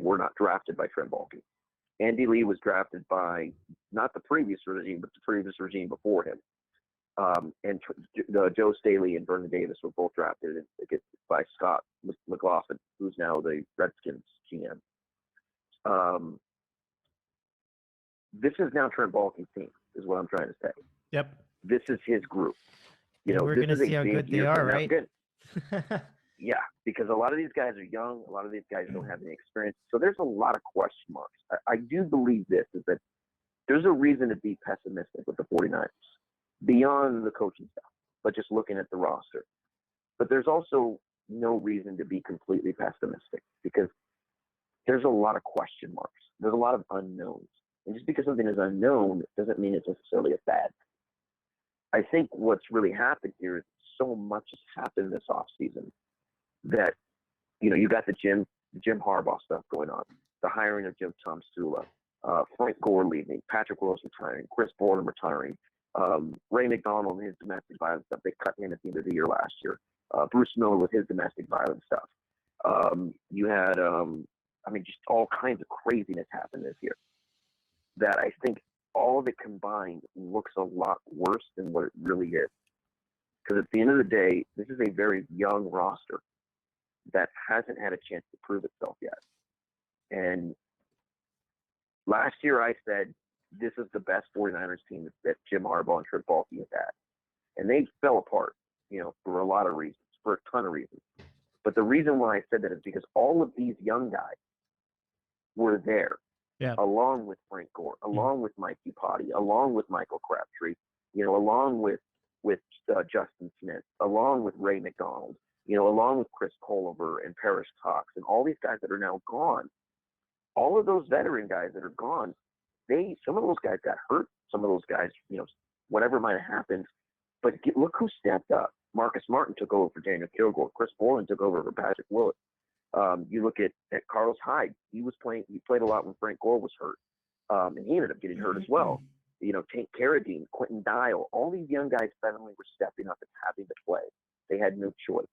Were not drafted by Trent Baalke. Andy Lee was drafted by not the previous regime, but the previous regime before him. And Joe Staley and Vernon Davis were both drafted by Scott McLaughlin, who's now the Redskins GM. This is now Trent Baalke's team, is what I'm trying to say. Yep. This is his group. We're going to see how good they are, right? Yeah, because a lot of these guys are young. A lot of these guys don't have any experience. So there's a lot of question marks. I do believe this, is that there's a reason to be pessimistic with the 49ers beyond the coaching staff, but just looking at the roster. But there's also no reason to be completely pessimistic because there's a lot of question marks. There's a lot of unknowns. And just because something is unknown doesn't mean it's necessarily a bad thing. I think what's really happened here is so much has happened this offseason that, you got the Jim Harbaugh stuff going on, the hiring of Jim Tomsula, Frank Gore leaving, Patrick Willis retiring, Chris Borland retiring, Ray McDonald and his domestic violence stuff. They cut him at the end of the year last year. Bruce Miller with his domestic violence stuff. You had, just all kinds of craziness happened this year that I think all of it combined looks a lot worse than what it really is. Because at the end of the day, this is a very young roster that hasn't had a chance to prove itself yet. And last year I said, this is the best 49ers team that Jim Harbaugh and Trent Baalke have had. And they fell apart, for a lot of reasons, for a ton of reasons. But the reason why I said that is because all of these young guys were there along with Frank Gore, along with Mike Iupati, along with Michael Crabtree, along with Justin Smith, along with Ray McDonald, along with Chris Culliver and Parrish Cox and all these guys that are now gone. All of those veteran guys that are gone, some of those guys got hurt. Some of those guys, whatever might have happened. But look who stepped up. Marcus Martin took over for Daniel Kilgore. Chris Borland took over for Patrick Willis. You look at Carlos Hyde. He played a lot when Frank Gore was hurt. And he ended up getting hurt as well. Tank Carradine, Quentin Dial, all these young guys suddenly were stepping up and having to play. They had no choice.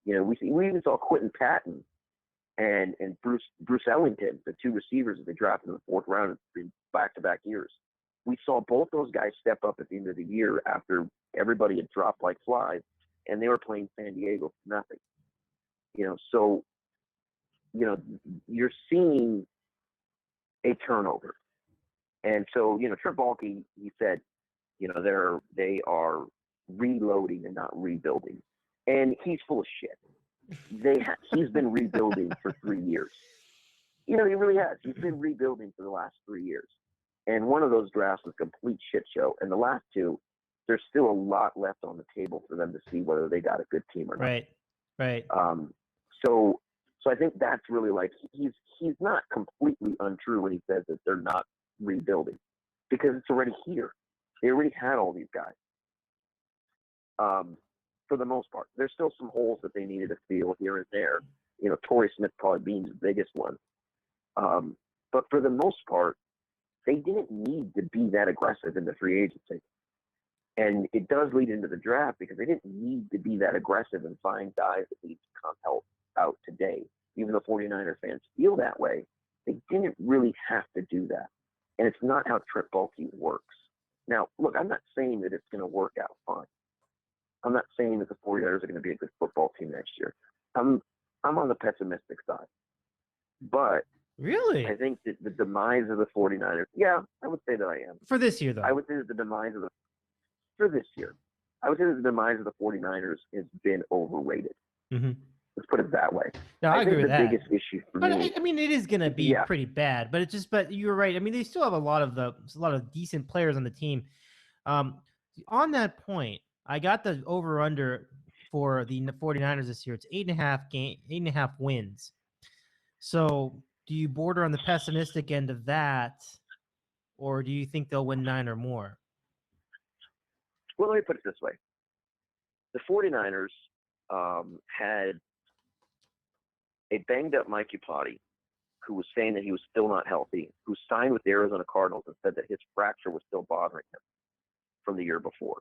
We even saw Quentin Patton and Bruce Ellington, the two receivers that they drafted in the fourth round in back-to-back years. We saw both those guys step up at the end of the year after everybody had dropped like flies, and they were playing San Diego for nothing. So you're seeing a turnover. And so, Trip Baalke, he said, they are reloading and not rebuilding. And he's full of shit. He's been rebuilding for 3 years. He really has. He's been rebuilding for the last 3 years. And one of those drafts was a complete shit show. And the last two, there's still a lot left on the table for them to see whether they got a good team or not. Right. So I think that's really he's not completely untrue when he says that they're not rebuilding, because it's already here. They already had all these guys. For the most part, there's still some holes that they needed to fill here and there. Torrey Smith probably being the biggest one. But for the most part, they didn't need to be that aggressive in the free agency. And it does lead into the draft because they didn't need to be that aggressive and find guys that need to come help out today. Even though 49er fans feel that way, they didn't really have to do that. And it's not how Trip Baalke works. Now, look, I'm not saying that it's going to work out fine. I'm not saying that the 49ers are going to be a good football team next year. I'm on the pessimistic side. But really, I think that the demise of the 49ers, yeah, I would say that I am. For this year, though. I would say that the demise of for this year, I would say that the demise of the 49ers has been overrated. Mm-hmm. Let's put it that way. No, I agree with that. The biggest issue for me. I mean, it is going to be pretty bad, but but you're right. I mean, they still have a lot of decent players on the team. On that point, I got the over/under for the 49ers this year. It's 8.5 wins. So, do you border on the pessimistic end of that, or do you think they'll win 9 or more? Well, let me put it this way: the 49ers had a banged-up Mike Iupati, who was saying that he was still not healthy, who signed with the Arizona Cardinals and said that his fracture was still bothering him from the year before.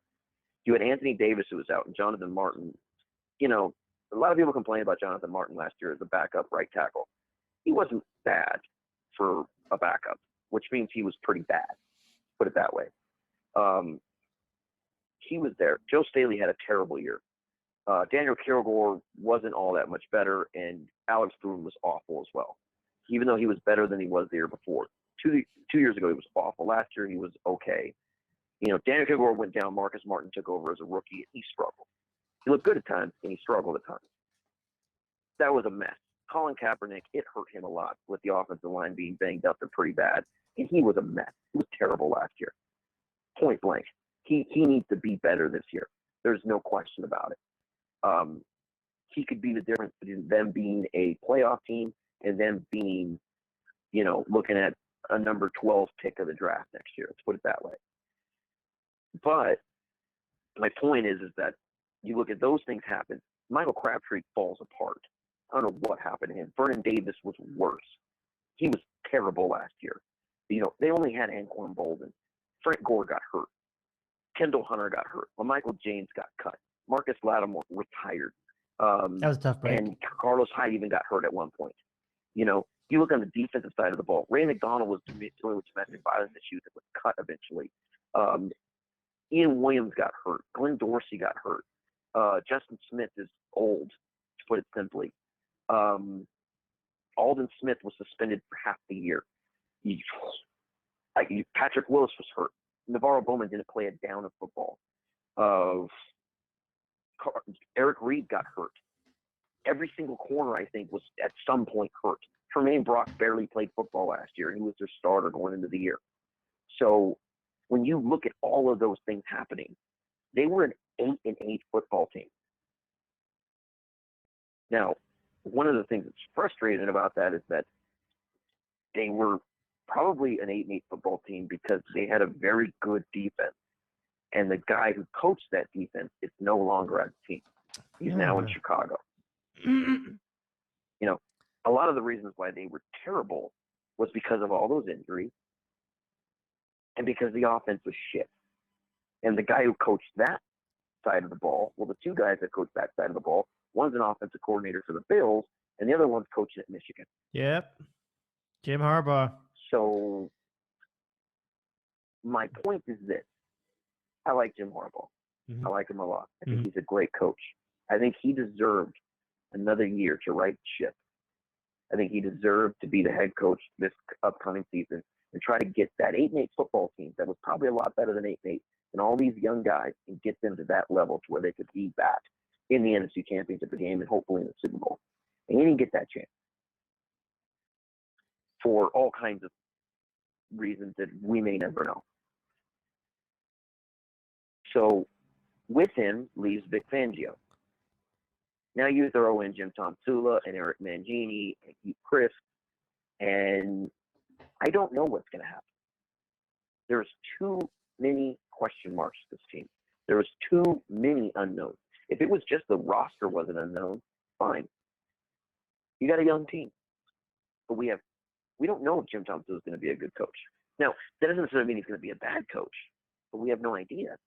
You had Anthony Davis, who was out, and Jonathan Martin. A lot of people complained about Jonathan Martin last year as a backup right tackle. He wasn't bad for a backup, which means he was pretty bad, put it that way. He was there. Joe Staley had a terrible year. Daniel Kilgore wasn't all that much better, and Alex Boone was awful as well, even though he was better than he was the year before. 2 years ago, he was awful. Last year, he was okay. Daniel Kilgore went down. Marcus Martin took over as a rookie, and he struggled. He looked good at times, and he struggled at times. That was a mess. Colin Kaepernick, it hurt him a lot with the offensive line being banged up and pretty bad, and he was a mess. He was terrible last year, point blank. He needs to be better this year. There's no question about it. He could be the difference between them being a playoff team and them being, looking at a number 12 pick of the draft next year. Let's put it that way. But my point is that you look at those things happen. Michael Crabtree falls apart. I don't know what happened to him. Vernon Davis was worse. He was terrible last year. They only had Anquan Bolden. Frank Gore got hurt. Kendall Hunter got hurt. LaMichael James got cut. Marcus Lattimore retired. That was a tough break. And Carlos Hyde even got hurt at one point. You look on the defensive side of the ball. Ray McDonald was dealing with domestic violence issues that was cut eventually. Ian Williams got hurt. Glenn Dorsey got hurt. Justin Smith is old, to put it simply. Alden Smith was suspended for half the year. Patrick Willis was hurt. Navarro Bowman didn't play a down of football. Eric Reed got hurt. Every single corner, I think, was at some point hurt. Tremaine Brock barely played football last year, and he was their starter going into the year. So when you look at all of those things happening, they were an 8-8 football team. Now, one of the things that's frustrating about that is that they were probably an 8-8 football team because they had a very good defense. And the guy who coached that defense is no longer on the team. He's now in Chicago. You know, a lot of the reasons why they were terrible was because of all those injuries and because the offense was shit. And the guy who coached that side of the ball, well, the two guys that coached that side of the ball, one's an offensive coordinator for the Bills, and the other one's coaching at Michigan. Yep. Jim Harbaugh. So my point is this. I like Jim Harbaugh. I like him a lot. I think he's a great coach. I think he deserved another year to right the ship. I think he deserved to be the head coach this upcoming season and try to get that 8-8 football team that was probably a lot better than 8-8 and all these young guys and get them to that level to where they could be back in the NFC Championship game and hopefully in the Super Bowl. And he didn't get that chance for all kinds of reasons that we may never know. So with him leaves Vic Fangio. Now you throw in Jim Tomsula and Eric Mangini and Pete Crisp, and I don't know what's going to happen. There's too many question marks to this team. There's too many unknowns. If it was just the roster wasn't unknown, fine. You got a young team. But we don't know if Jim Tomsula is going to be a good coach. Now, that doesn't necessarily mean he's going to be a bad coach, but we have no idea.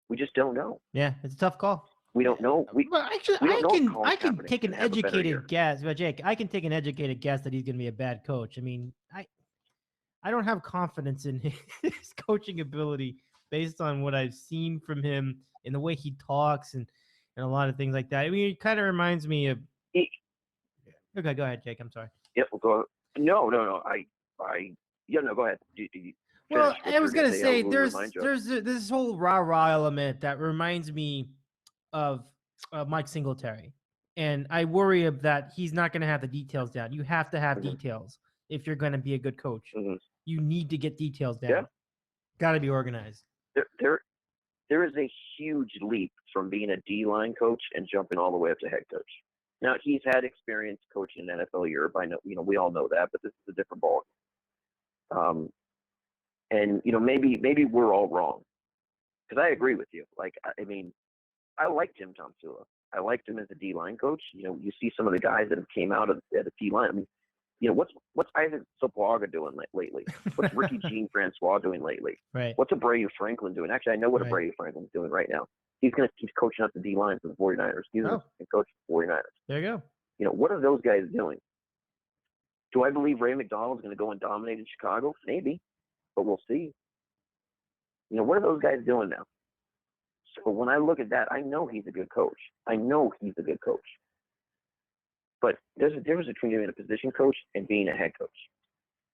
We just don't know. Yeah, it's a tough call. We don't know. Well, actually, we don't know if I can Kaepernick's take an gonna have a better year. educated guess. But Jake, I can take an educated guess that he's going to be a bad coach. I mean, I don't have confidence in his coaching ability based on what I've seen from him and the way he talks and a lot of things like that. I mean, it kind of reminds me of. Okay, go ahead, Jake. I'm sorry. Yep, we'll go. No. Go ahead. Well, I was gonna say I'll there's remind you. this whole rah-rah element that reminds me of Mike Singletary, and I worry of that he's not gonna have the details down. You have to have details if you're gonna be a good coach. You need to get details down. Yeah. Got to be organized. There is a huge leap from being a D-line coach and jumping all the way up to head coach. Now he's had experience coaching in NFL Europe. I know, we all know that, but this is a different ball. And maybe we're all wrong, because I agree with you. Like, I mean, I like Jim Tomsula. I liked him as a D-line coach. You see some of the guys that have came out of the D-line. I mean, what's Isaac Soplaga doing lately? What's Ricky Jean Francois doing lately? Right. What's Abreu Franklin doing? Actually, I know what Abreu Franklin's doing right now. He's coaching up the D-line for the 49ers. He's a coach for the 49ers. There you go. What are those guys doing? Do I believe Ray McDonald's going to go and dominate in Chicago? Maybe, but we'll see. What are those guys doing now? So when I look at that, I know he's a good coach. But there's a difference between being a position coach and being a head coach.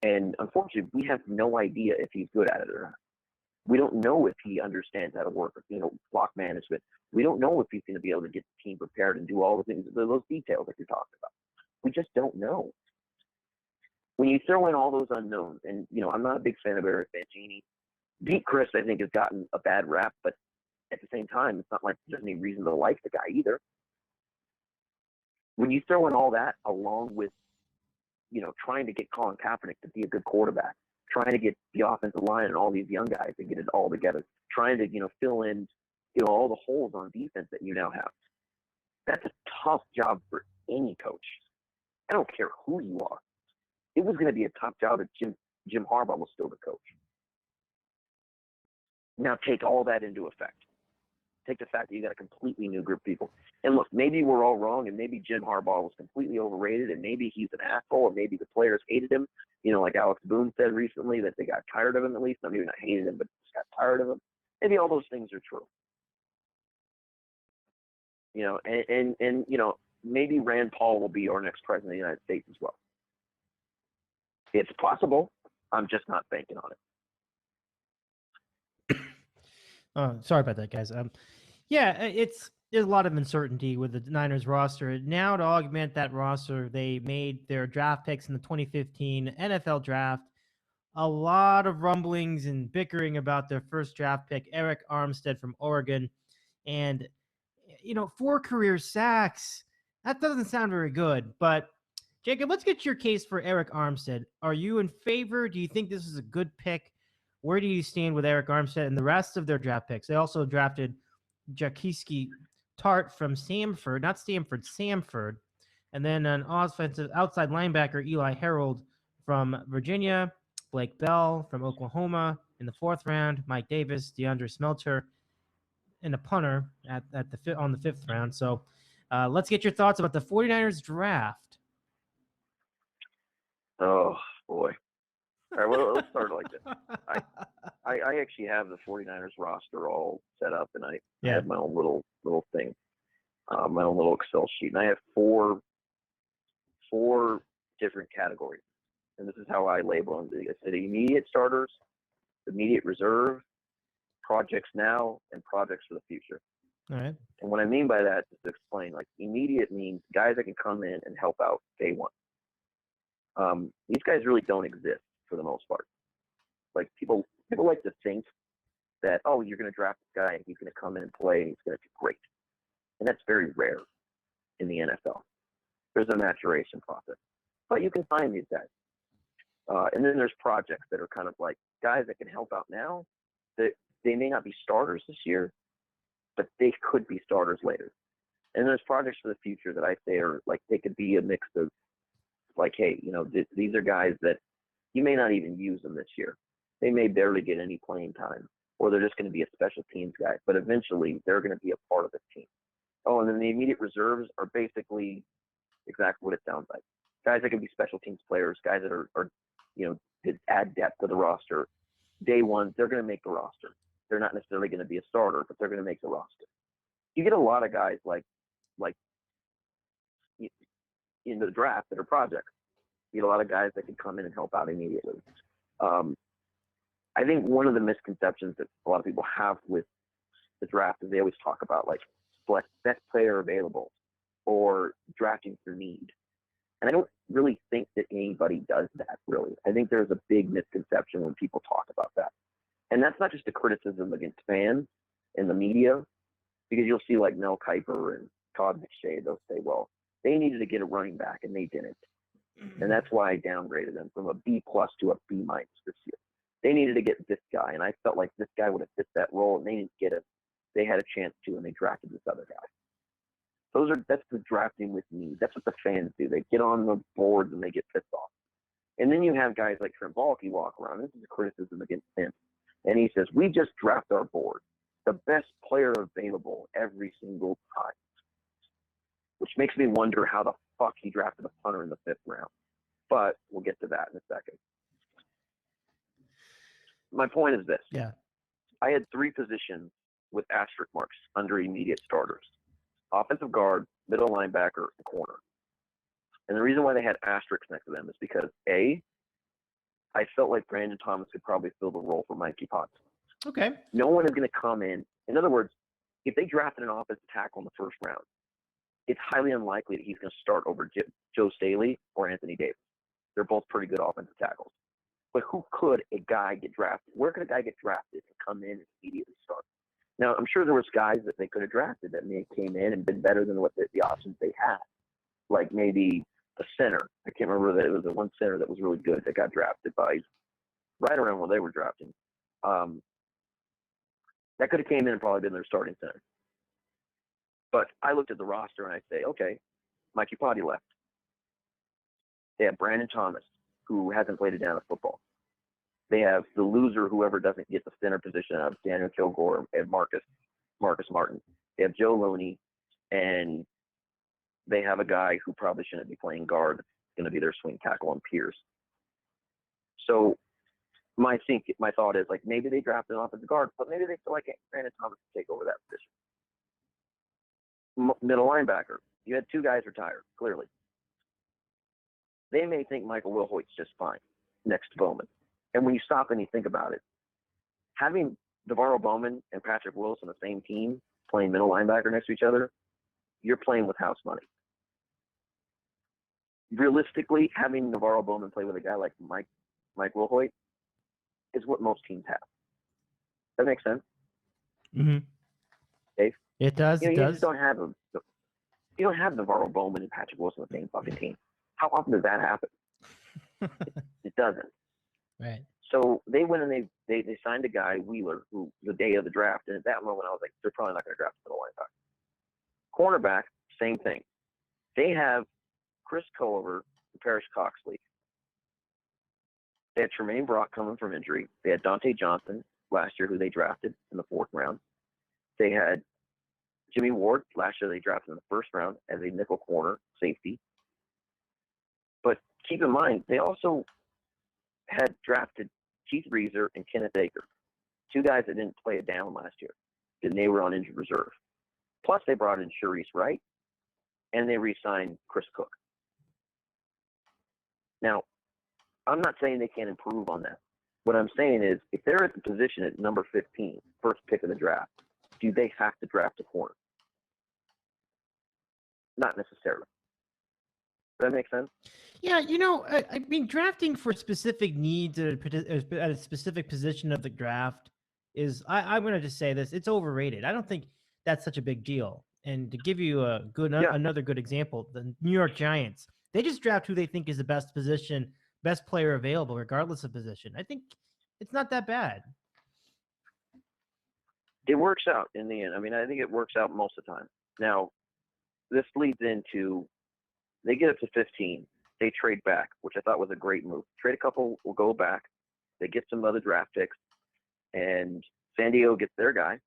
And unfortunately, we have no idea if he's good at it or not. We don't know if he understands how to work, block management. We don't know if he's going to be able to get the team prepared and do all the things, those details that you're talking about. We just don't know. When you throw in all those unknowns, and, I'm not a big fan of Eric Mangini. Pete Crisp, I think, has gotten a bad rap, but at the same time, it's not like there's any reason to like the guy either. When you throw in all that along with, trying to get Colin Kaepernick to be a good quarterback, trying to get the offensive line and all these young guys to get it all together, trying to, fill in, all the holes on defense that you now have. That's a tough job for any coach. I don't care who you are. It was going to be a tough job if Jim Harbaugh was still the coach. Now take all that into effect. Take the fact that you got a completely new group of people. And look, maybe we're all wrong, and maybe Jim Harbaugh was completely overrated, and maybe he's an asshole, or maybe the players hated him. Like Alex Boone said recently, that they got tired of him at least. I mean, not hated him, but just got tired of him. Maybe all those things are true. And maybe Rand Paul will be our next president of the United States as well. It's possible. I'm just not banking on it. Sorry about that, guys. Yeah, it's there's a lot of uncertainty with the Niners roster. Now, to augment that roster, they made their draft picks in the 2015 NFL draft. A lot of rumblings and bickering about their first draft pick, Eric Armstead from Oregon. And, 4 career sacks. That doesn't sound very good. But, Jacob, let's get your case for Eric Armstead. Are you in favor? Do you think this is a good pick? Where do you stand with Eric Armstead and the rest of their draft picks? They also drafted Jaquiski Tart from Samford, not Stanford, Samford. And then an offensive outside linebacker, Eli Harold from Virginia, Blake Bell from Oklahoma in the 4th round, Mike Davis, DeAndre Smelter, and a punter on the 5th round. So let's get your thoughts about the 49ers draft. Oh, boy. All right, well, let's start like this. I actually have the 49ers roster all set up, and I have my own little thing, my own little Excel sheet. And I have four different categories. And this is how I label them. I said immediate starters, immediate reserve, projects now, and projects for the future. All right. And what I mean by that, just to explain, like immediate means guys that can come in and help out day one. These guys really don't exist for the most part. Like people like to think that, oh, you're going to draft this guy and he's going to come in and play and he's going to do great. And that's very rare in the NFL. There's a maturation process. But you can find these guys. And then there's projects that are kind of like guys that can help out now. That they may not be starters this year, but they could be starters later. And there's projects for the future that I say are like they could be a mix of like, hey, these are guys that you may not even use them this year. They may barely get any playing time, or they're just going to be a special teams guy. But eventually, they're going to be a part of the team. Oh, and then the immediate reserves are basically exactly what it sounds like. Guys that can be special teams players, guys that are to add depth to the roster. Day one, they're going to make the roster. They're not necessarily going to be a starter, but they're going to make the roster. You get a lot of guys like in the draft that are projects. You get a lot of guys that can come in and help out immediately. I think one of the misconceptions that a lot of people have with the draft is they always talk about like best player available or drafting for need. And I don't really think that anybody does that, really. I think there's a big misconception when people talk about that. And that's not just a criticism against fans and the media, because you'll see like Mel Kiper and Todd McShay, they'll say, well, they needed to get a running back and they didn't. And that's why I downgraded them from a B+ to a B- this year. They needed to get this guy, and I felt like this guy would have fit that role, and they didn't get him. They had a chance to, and they drafted this other guy. That's the drafting with need. That's what the fans do. They get on the boards and they get pissed off. And then you have guys like Trent Baalke walk around. This is a criticism against him. And he says, we just draft our board, the best player available every single time. Which makes me wonder how the fuck he drafted a punter in the 5th round. But we'll get to that in a second. My point is this. Yeah. I had 3 positions with asterisk marks under immediate starters. Offensive guard, middle linebacker, and corner. And the reason why they had asterisks next to them is because, A, I felt like Brandon Thomas could probably fill the role for Mikey Potts. Okay. No one is going to come in. In other words, if they drafted an offensive tackle in the 1st round, it's highly unlikely that he's going to start over Joe Staley or Anthony Davis. They're both pretty good offensive tackles. But who could a guy get drafted? Where could a guy get drafted and come in and immediately start? Now, I'm sure there was guys that they could have drafted that may have came in and been better than what the options they had. Like maybe a center. I can't remember that it was the one center that was really good that got drafted by right around when they were drafting. That could have came in and probably been their starting center. But I looked at the roster and I say, okay, Mikey Potty left. They have Brandon Thomas, who hasn't played a down of football. They have the loser, whoever doesn't get the center position of Daniel Kilgore and Marcus Martin. They have Joe Loney, and they have a guy who probably shouldn't be playing guard. It's going to be their swing tackle on Pierce. So my thought is like maybe they drafted an offensive guard, but maybe they feel like Brandon Thomas can take over that position. Middle linebacker. You had 2 guys retired, clearly. They may think Michael Wilhoit's just fine next to Bowman. And when you stop and you think about it, having DeVarro Bowman and Patrick Willis on the same team playing middle linebacker next to each other, you're playing with house money. Realistically, having Navarro Bowman play with a guy like Mike Wilhoit is what most teams have. That makes sense? Mm-hmm. Dave? It does. You It know, does. You don't have Navarro Bowman and Patrick Wilson on the same fucking team. How often does that happen? It doesn't. Right. So they went and they signed a guy, Wheeler, who the day of the draft, and at that moment I was like, they're probably not going to draft a middle linebacker. Cornerback, same thing. They have Chris Culliver and Parrish Coxley. They had Tremaine Brock coming from injury. They had Dante Johnson last year, who they drafted in the 4th round. They had Jimmy Ward last year. They drafted in the 1st round as a nickel corner safety. But keep in mind, they also had drafted Keith Reeser and Kenneth Aker, 2 guys that didn't play it down last year, and they were on injured reserve. Plus, they brought in Sharice Wright, and they re-signed Chris Cook. Now, I'm not saying they can't improve on that. What I'm saying is, if they're at the position at number 15, first pick of the draft, do they have to draft a corner? Not necessarily. Does that make sense? Yeah, you know, I mean, drafting for specific needs at a specific position of the draft is, I'm going to just say this, it's overrated. I don't think that's such a big deal. And to give you a good, another good example, the New York Giants, they just draft who they think is the best position, best player available, regardless of position. I think it's not that bad. It works out in the end. I mean, I think it works out most of the time. Now, this leads into, they get up to 15. They trade back, which I thought was a great move. Trade a couple, will go back. They get some other draft picks, and San Diego gets their guy.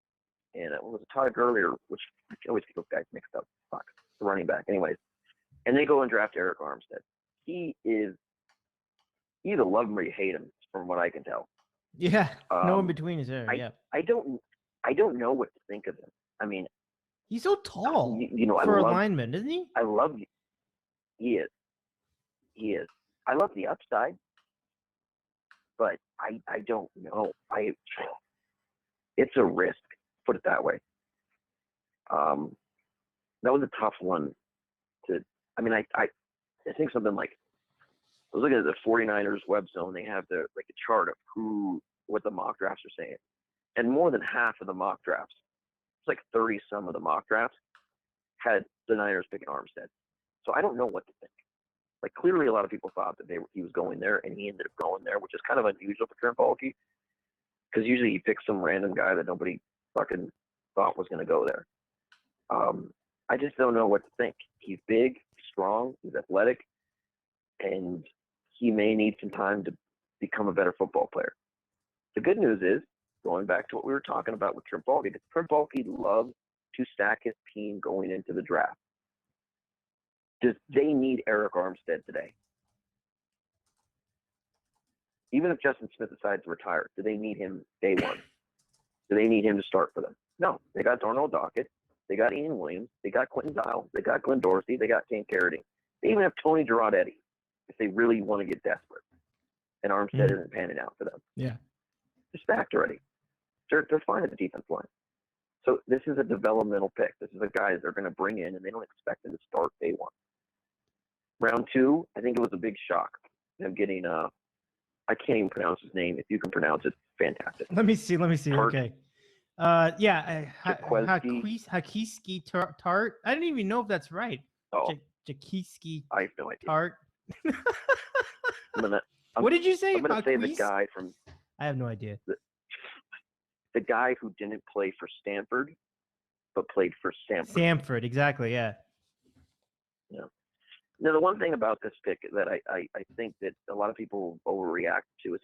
And it was Todd Gurley, which I always get those guys mixed up. Fuck, the running back. Anyways, and they go and draft Eric Armstead. You either love him or you hate him, from what I can tell. Yeah, no in between is there. I don't know what to think of him. I mean, he's so tall. You know, for a lineman, isn't he? I love. He is. He is. I love the upside, but I don't know. It's a risk. Put it that way. That was a tough one to. I mean, I think something like, I was looking at the 49ers web zone. They have a chart of what the mock drafts are saying, and more than half of the mock drafts, it's like 30 some of the mock drafts, had the Niners picking Armstead. So I don't know what to think. Like, clearly a lot of people thought that he was going there, and he ended up going there, which is kind of unusual for Trent Baalke, because usually he picks some random guy that nobody fucking thought was going to go there. I just don't know what to think. He's big, strong, he's athletic, and he may need some time to become a better football player. The good news is, going back to what we were talking about with Trent Baalke, Trent Baalke loves to stack his team going into the draft. Does they need Eric Armstead today? Even if Justin Smith decides to retire, do they need him day one? Do they need him to start for them? No. They got Darnell Dockett. They got Ian Williams. They got Quentin Dial. They got Glenn Dorsey. They got Cam Carradine. They even have Tony Girardetti if they really want to get desperate. And Armstead isn't panning out for them. Yeah. They're stacked already. They're fine at the defense line. So this is a developmental pick. This is a guy that they're going to bring in, and they don't expect him to start day one. Round 2, I think it was a big shock. Them getting I can't even pronounce his name. If you can pronounce it, fantastic. Let me see. Okay. Hakiski Tart. I didn't even know if that's right. Oh, Jakiski I have no idea. Tart. What did you say? I'm going to say the guy from. I have no idea. The guy who didn't play for Stanford, but played for Stanford. Samford, exactly. Yeah. Yeah. Now, the one thing about this pick that I think that a lot of people overreact to is,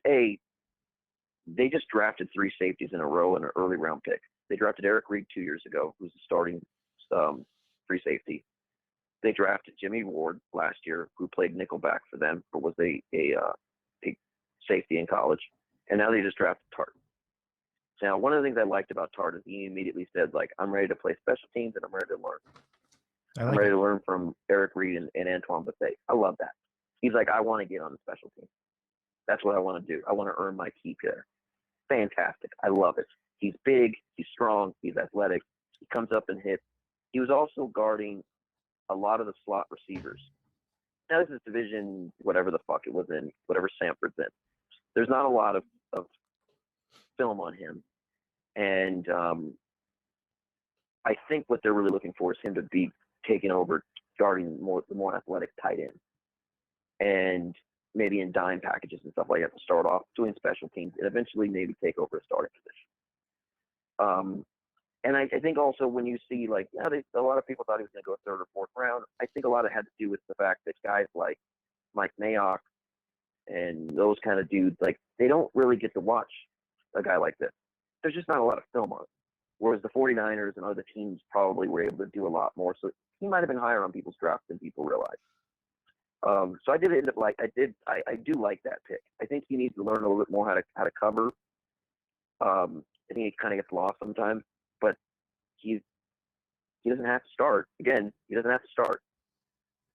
they just drafted 3 safeties in a row in an early round pick. They drafted Eric Reed 2 years ago, who's the starting free safety. They drafted Jimmy Ward last year, who played nickelback for them, but was a safety in college. And now they just drafted Tart. Now, one of the things I liked about Tart is he immediately said, like, I'm ready to play special teams and I'm ready to learn. I'm ready to learn from Eric Reed and Antoine Bethea. I love that. He's like, I want to get on the special team. That's what I want to do. I want to earn my keep there. Fantastic. I love it. He's big. He's strong. He's athletic. He comes up and hits. He was also guarding a lot of the slot receivers. Now, this is division, whatever the fuck it was in, whatever Sanford's in. There's not a lot of film on him. And I think what they're really looking for is him to be taking over, guarding the more athletic tight end. And maybe in dime packages and stuff like that to start off, doing special teams, and eventually maybe take over a starting position. And I think also when you see, like, a lot of people thought he was going to go third or fourth round. I think a lot of it had to do with the fact that guys like Mike Mayock and those kind of dudes, like, they don't really get to watch a guy like this. There's just not a lot of film on it. Whereas the 49ers and other teams probably were able to do a lot more. So he might have been higher on people's drafts than people realize. So I did end up I do like that pick. I think he needs to learn a little bit more how to cover. I think he kind of gets lost sometimes, but he doesn't have to start. Again, he doesn't have to start.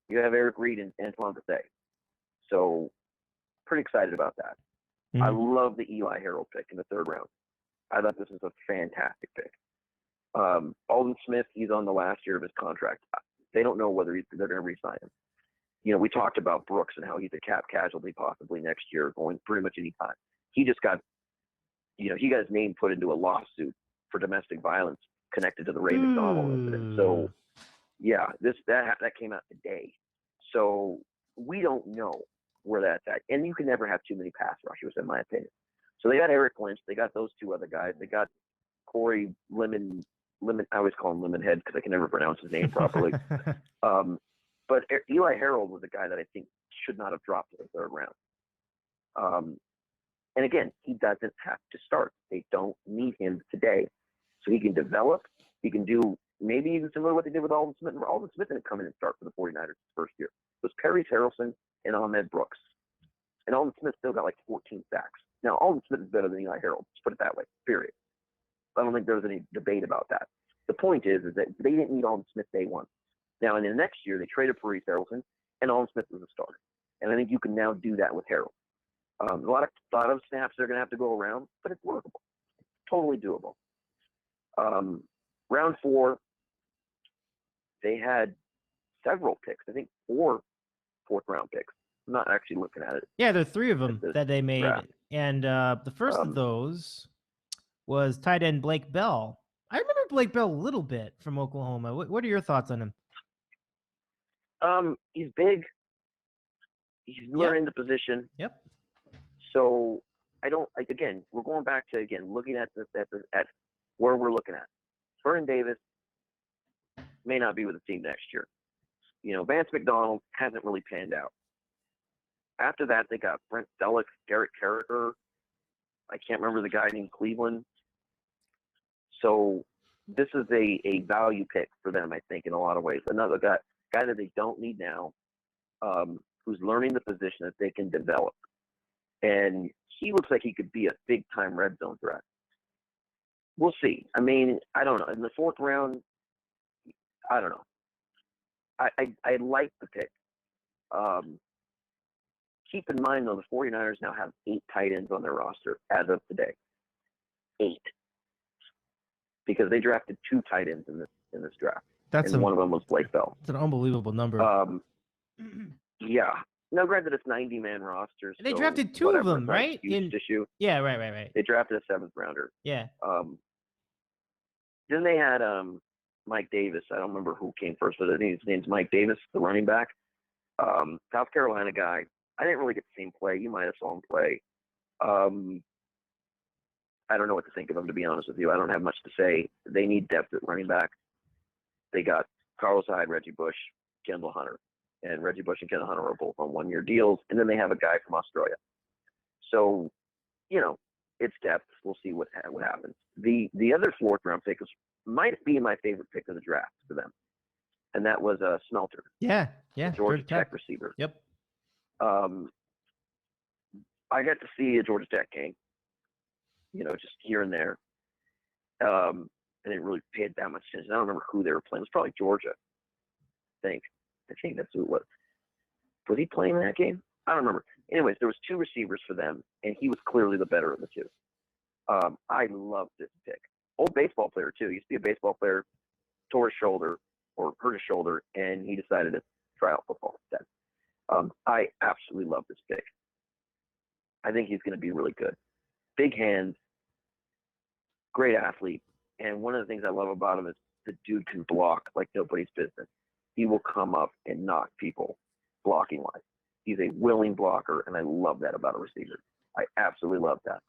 You have Eric Reed and Antoine Bethea. So pretty excited about that. Mm-hmm. I love the Eli Harold pick in the third round. I thought this was a fantastic pick. Alden Smith, he's on the last year of his contract. They don't know whether they're going to re-sign him. You know, we talked about Brooks and how he's a cap casualty possibly next year, going pretty much any time. He just got, he got his name put into a lawsuit for domestic violence connected to the Ray McDonald incident. So, yeah, that came out today. So we don't know where that's at. And you can never have too many pass rushers, in my opinion. So they got Eric Lynch. They got those two other guys. They got Corey Lemon. I always call him Lemonhead because I can never pronounce his name properly. But Eli Harold was a guy that I think should not have dropped to the third round. And again, he doesn't have to start. They don't need him today. So he can develop. He can do maybe even similar to what they did with Alden Smith. Alden Smith didn't come in and start for the 49ers his first year. It was Perry Harrelson and Ahmed Brooks. And Alden Smith still got like 14 sacks. Now, Alden Smith is better than Eli Harold. Let's put it that way, period. I don't think there was any debate about that. The point is that they didn't need Alden Smith day one. Now, in the next year, they traded for Reese Harrelson, and Alden Smith was a starter. And I think you can now do that with Harold. A lot of snaps are going to have to go around, but it's workable. Totally doable. Round 4, they had several picks. I think 4 fourth-round picks. I'm not actually looking at it. Yeah, there are 3 of them that they made. Draft. And the first of those was tight end Blake Bell. I remember Blake Bell a little bit from Oklahoma. What are your thoughts on him? He's big. He's learning the position. Yep. So again, we're going back to looking at where we're looking at. Vernon Davis may not be with the team next year. Vance McDonald hasn't really panned out. After that, they got Brent Selleck, Derek Carricker. I can't remember the guy named Cleveland. So this is a value pick for them, I think, in a lot of ways. Another guy that they don't need now, who's learning the position that they can develop. And he looks like he could be a big-time red zone threat. We'll see. I mean, I don't know. In the 4th round, I don't know. I like the pick. Keep in mind, though, the 49ers now have 8 tight ends on their roster as of today. 8. Because they drafted 2 tight ends in this draft. One of them was Blake Bell. It's an unbelievable number. Yeah. Now, granted, it's 90-man roster. They drafted 2 of them, right? Issue. Yeah, right. They drafted a 7th rounder. Yeah. Then they had Mike Davis. I don't remember who came first, but I think his name's Mike Davis, the running back. South Carolina guy. I didn't really get to see him play. You might have saw him play. I don't know what to think of him, to be honest with you. I don't have much to say. They need depth at running back. They got Carlos Hyde, Reggie Bush, Kendall Hunter. And Reggie Bush and Kendall Hunter are both on 1-year deals. And then they have a guy from Australia. So, it's depth. We'll see what happens. The other 4th-round pick might be my favorite pick of the draft for them. And that was Smelter. Yeah. Georgia Tech receiver. Yep. I got to see a Georgia Tech game, just here and there. I didn't really pay it that much attention. I don't remember who they were playing. It was probably Georgia, I think. I think that's who it was. Was he playing in that game? I don't remember. Anyways, there was 2 receivers for them, and he was clearly the better of the 2. I love this pick. Old baseball player, too. He used to be a baseball player, tore his shoulder or hurt his shoulder, and he decided to try out football instead. I absolutely love this pick. I think he's going to be really good. Big hands, great athlete. And one of the things I love about him is the dude can block like nobody's business. He will come up and knock people blocking-wise. He's a willing blocker, and I love that about a receiver. I absolutely love that.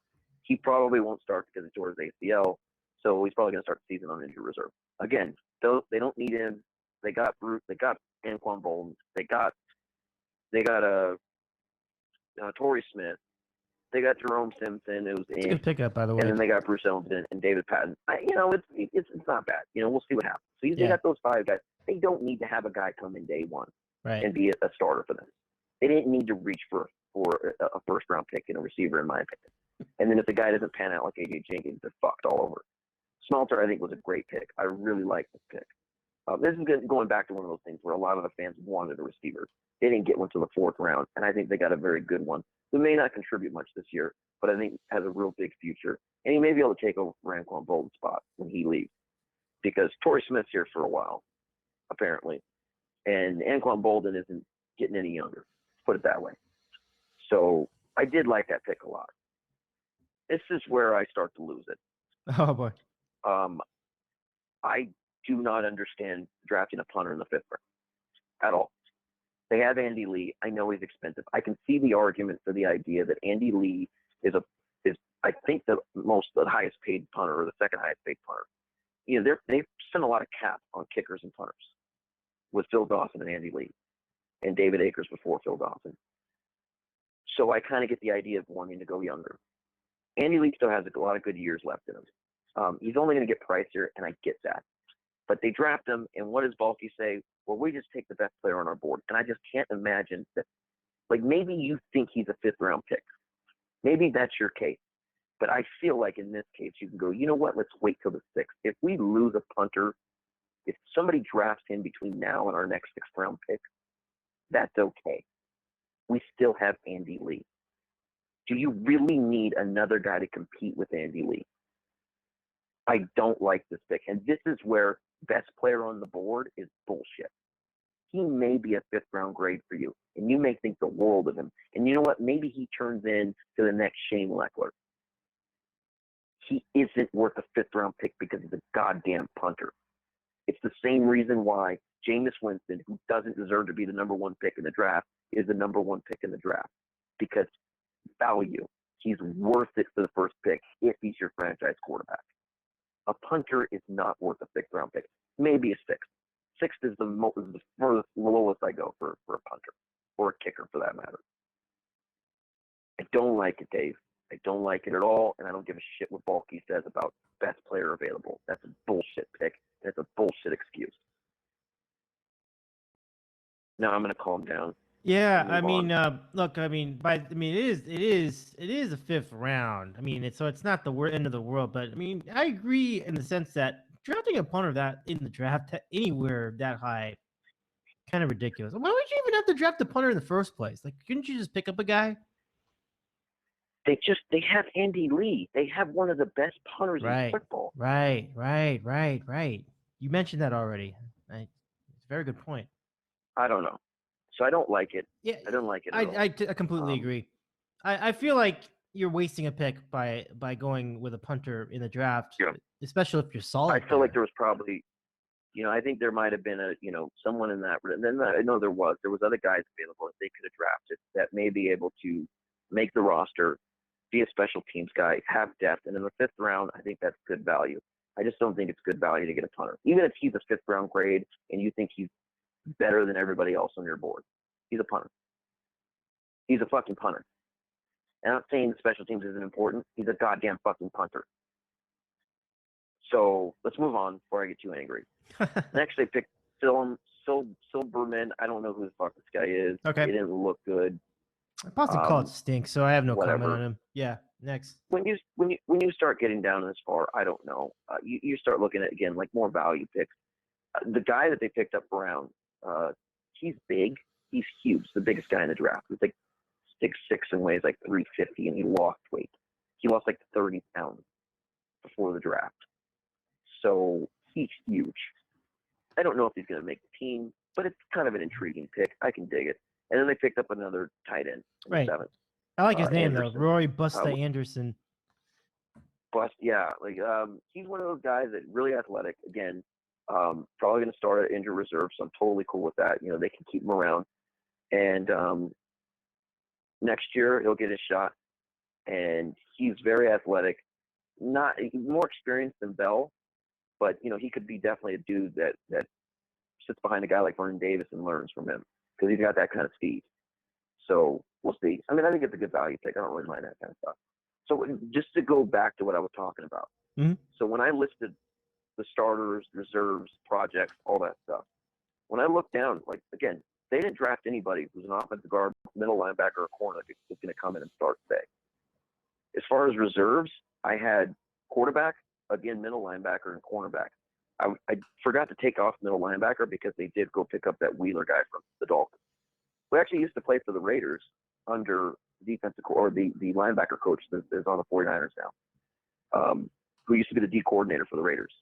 He probably won't start because he tore his ACL, so he's probably going to start the season on injury reserve. Again, they don't need him. They got Anquan Bolden. They got Torrey Smith. They got Jerome Simpson, who's It's a good pickup, by the way. and then they got Bruce Owens and David Patton. It's not bad. We'll see what happens. So they got those 5 guys. They don't need to have a guy come in day one and be a starter for them. They didn't need to reach for a first-round pick in a receiver, in my opinion. And then if the guy doesn't pan out like A.J. Jenkins, they're fucked all over. Smelter, I think, was a great pick. I really like this pick. This is going back to one of those things where a lot of the fans wanted a receiver. They didn't get one to the 4th round, and I think they got a very good one who may not contribute much this year, but I think has a real big future. And he may be able to take over Anquan Bolden's spot when he leaves, because Torrey Smith's here for a while, apparently, and Anquan Bolden isn't getting any younger. Put it that way. So I did like that pick a lot. This is where I start to lose it. Oh, boy. I do not understand drafting a punter in the 5th round at all. They have Andy Lee. I know he's expensive. I can see the argument for the idea that Andy Lee is I think the highest paid punter or the 2nd highest paid punter. They've spent a lot of cap on kickers and punters with Phil Dawson and Andy Lee and David Akers before Phil Dawson. So I kind of get the idea of wanting to go younger. Andy Lee still has a lot of good years left in him. He's only going to get pricier, and I get that. But they draft him, and what does Balky say? Well, we just take the best player on our board. And I just can't imagine that. Like, maybe you think he's a 5th-round pick. Maybe that's your case. But I feel like in this case, you can go, you know what? Let's wait till the 6th. If we lose a punter, if somebody drafts him between now and our next 6th-round pick, that's okay. We still have Andy Lee. Do you really need another guy to compete with Andy Lee? I don't like this pick. And this is where best player on the board is bullshit. He may be a 5th-round grade for you, and you may think the world of him. And you know what? Maybe he turns into the next Shane Leckler. He isn't worth a 5th-round pick because he's a goddamn punter. It's the same reason why Jameis Winston, who doesn't deserve to be the number 1 pick in the draft, is the number 1 pick in the draft. Because value. He's worth it for the first pick if he's your franchise quarterback. A punter is not worth a 6th-round pick. Maybe a 6th. 6th is the furthest lowest I go for a punter or a kicker for that matter. I don't like it, Dave. I don't like it at all, and I don't give a shit what Balky says about best player available. That's a bullshit pick. That's a bullshit excuse. Now I'm going to calm down. Yeah, I mean, look, I mean, it is a 5th round. I mean, it's not the end of the world, but I mean, I agree in the sense that drafting a punter that in the draft anywhere that high, kind of ridiculous. Why would you even have to draft a punter in the first place? Like, couldn't you just pick up a guy? They have Andy Lee. They have one of the best punters in football. Right. You mentioned that already. It's a very good point. I don't know. So I don't like it. Yeah, I don't like it at all. I completely agree. I feel like you're wasting a pick by going with a punter in the draft, especially if you're solid. I feel like there was probably, I think there might have been someone in that. And then I know there was other guys available that they could have drafted that may be able to make the roster, be a special teams guy, have depth. And in the 5th round, I think that's good value. I just don't think it's good value to get a punter. Even if he's a 5th-round grade and you think he's better than everybody else on your board, he's a punter. He's a fucking punter. And I'm not saying the special teams isn't important. He's a goddamn fucking punter. So let's move on before I get too angry. Next, they picked Silberman. I don't know who the fuck this guy is. Okay. He didn't look good. Boston College stinks, so I have no whatever. comment on him. Yeah, next. When you start getting down this far, I don't know. You start looking at, again, like more value picks. The guy that they picked up Brown, he's big. He's huge. The biggest guy in the draft. He's like 6'6" and weighs like 350, and he lost weight. He lost like 30 pounds before the draft. So he's huge. I don't know if he's going to make the team, but it's kind of an intriguing pick. I can dig it. And then they picked up another tight end in the Right. seventh. I like his name Anderson. though, Roy Busta Anderson. Yeah, he's one of those guys that really athletic. Again, probably going to start at injured reserve, so I'm totally cool with that. You know, they can keep him around, and next year he'll get his shot. And he's very athletic, not more experienced than Bell, but you know he could be definitely a dude that sits behind a guy like Vernon Davis and learns from him because he's got that kind of speed. So we'll see. I mean, I think it's a good value pick. I don't really mind that kind of stuff. So just to go back to what I was talking about. Mm-hmm. So when I listed the starters, reserves, projects, all that stuff, when I looked down, like, again, they didn't draft anybody who's an offensive guard, middle linebacker, or corner that's going to come in and start today. As far as reserves, I had quarterback, again, middle linebacker, and cornerback. I forgot to take off middle linebacker because they did go pick up that Wheeler guy from the Dolphins, who actually used to play for the Raiders under defensive or the linebacker coach that is on the 49ers now, who used to be the D coordinator for the Raiders.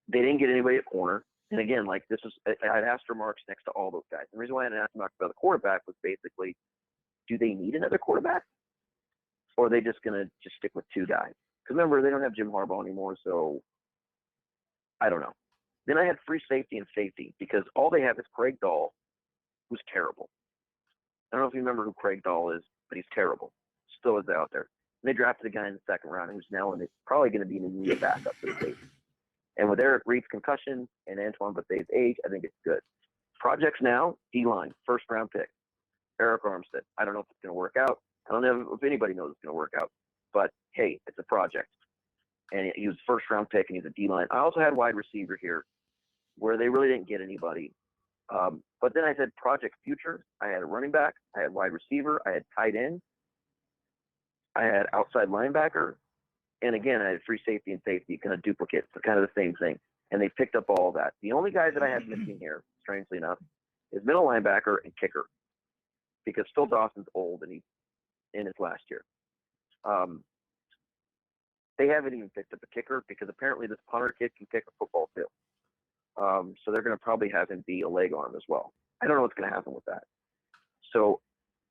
They didn't get anybody at corner. And again, like this was, I had asterisk marks next to all those guys. The reason why I didn't ask about the quarterback was basically, do they need another quarterback? Or are they just going to just stick with two guys? Because remember, they don't have Jim Harbaugh anymore, so I don't know. Then I had free safety and safety because all they have is Craig Dahl, who's terrible. I don't know if you remember who Craig Dahl is, but he's terrible. Still is out there. And they drafted a guy in the second round who's now probably going to be an immediate backup for the safety. And with Eric Reed's concussion and Antoine Bethay's age, I think it's good. Projects now, D-line, first-round pick. Eric Armstead. I don't know if it's going to work out. I don't know if anybody knows it's going to work out. But, hey, it's a project. And he was first-round pick, and he's a D-line. I also had wide receiver here where they really didn't get anybody. But then I said project future. I had a running back. I had wide receiver. I had tight end. I had outside linebacker. And again, I had free safety and safety, kind of duplicates, so kind of the same thing. And they picked up all of that. The only guys that I had missing here, strangely enough, is middle linebacker and kicker. Because Phil Dawson's old and he's in his last year. They haven't even picked up a kicker because apparently this punter kid can kick a football too. So they're going to probably have him be a leg arm as well. I don't know what's going to happen with that. So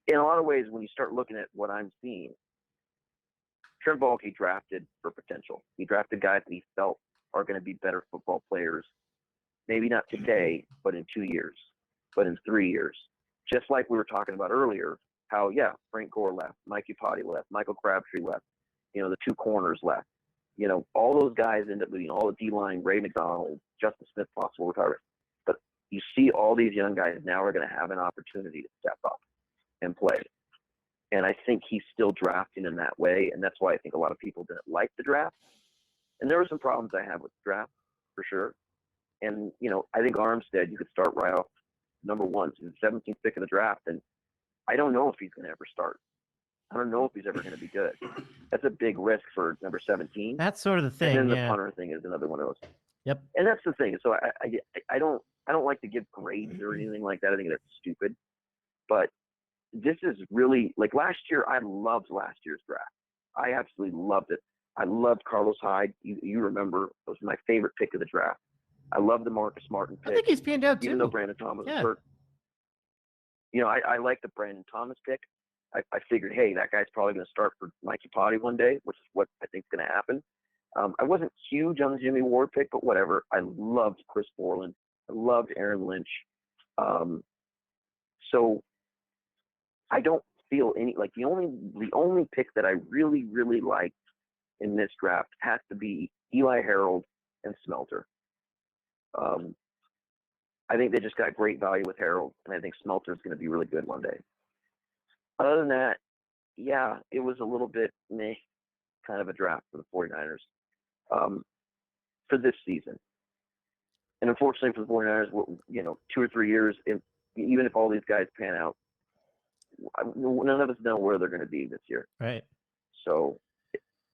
in a lot of ways, when you start looking at what I'm seeing, Trent Baalke drafted for potential. He drafted guys that he felt are going to be better football players, maybe not today, but in 2 years, but in 3 years. Just like we were talking about earlier, how, yeah, Frank Gore left, Mike Iupati left, Michael Crabtree left, the two corners left. All those guys end up leading, all the D-line, Ray McDonald, Justin Smith, possible retirement. But you see all these young guys now are going to have an opportunity to step up and play. And I think he's still drafting in that way, and that's why I think a lot of people didn't like the draft. And there were some problems I had with the draft, for sure. And, I think Armstead, you could start right off number one. So he's the 17th pick of the draft, and I don't know if he's going to ever start. I don't know if he's ever going to be good. That's a big risk for number 17. That's sort of the thing. And then yeah. the punter thing is another one of those. Yep. And that's the thing. So I don't like to give grades or anything like that. I think that's stupid. But this is really, like last year, I loved last year's draft. I absolutely loved it. I loved Carlos Hyde. You remember, it was my favorite pick of the draft. I love the Marcus Martin pick. I think he's panned out too. Even though Brandon Thomas was hurt. I like the Brandon Thomas pick. I figured, hey, that guy's probably going to start for Mike Iupati one day, which is what I think is going to happen. I wasn't huge on the Jimmy Ward pick, but whatever. I loved Chris Borland. I loved Aaron Lynch. So I don't feel any, like the only pick that I really, really liked in this draft has to be Eli Harold and Smelter. I think they just got great value with Harold, and I think Smelter is going to be really good one day. Other than that, yeah, it was a little bit meh kind of a draft for the 49ers for this season. And unfortunately for the 49ers, 2 or 3 years, even if all these guys pan out, none of us know where they're going to be this year. Right. So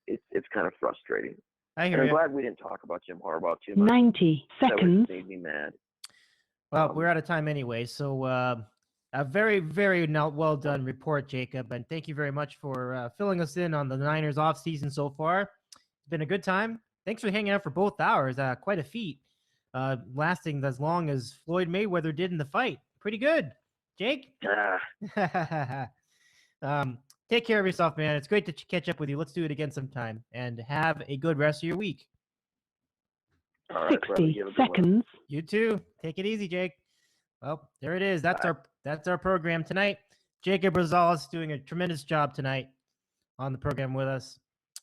it's kind of frustrating. I And hear I'm you. glad we didn't talk about Jim Harbaugh too much. 90 That would seconds. have made me mad. Well, we're out of time anyway. So a very, very well done report, Jacob. And thank you very much for filling us in on the Niners offseason so far. It's been a good time. Thanks for hanging out for both hours. Quite a feat. Lasting as long as Floyd Mayweather did in the fight. Pretty good. Jake? Take care of yourself, man. It's great to catch up with you. Let's do it again sometime. And have a good rest of your week. All right, brother, 60 you have a good one. seconds. You too. Take it easy, Jake. Well, there it is. That's our program tonight. Jacob Rosales doing a tremendous job tonight on the program with us.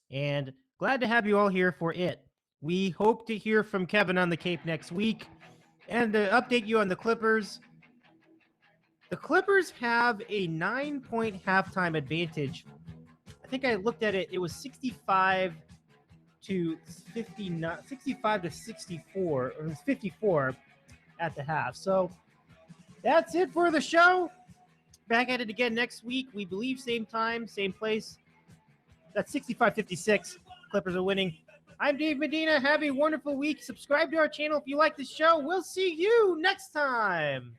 And glad to have you all here for it. We hope to hear from Kevin on the Cape next week. And to update you on the Clippers, the Clippers have a 9-point halftime advantage. I think I looked at it. It was 65 to 59, 65 to 64, or it was 54 at the half. So that's it for the show. Back at it again next week. We believe same time, same place. That's 65-56. Clippers are winning. I'm Dave Medina. Have a wonderful week. Subscribe to our channel if you like the show. We'll see you next time.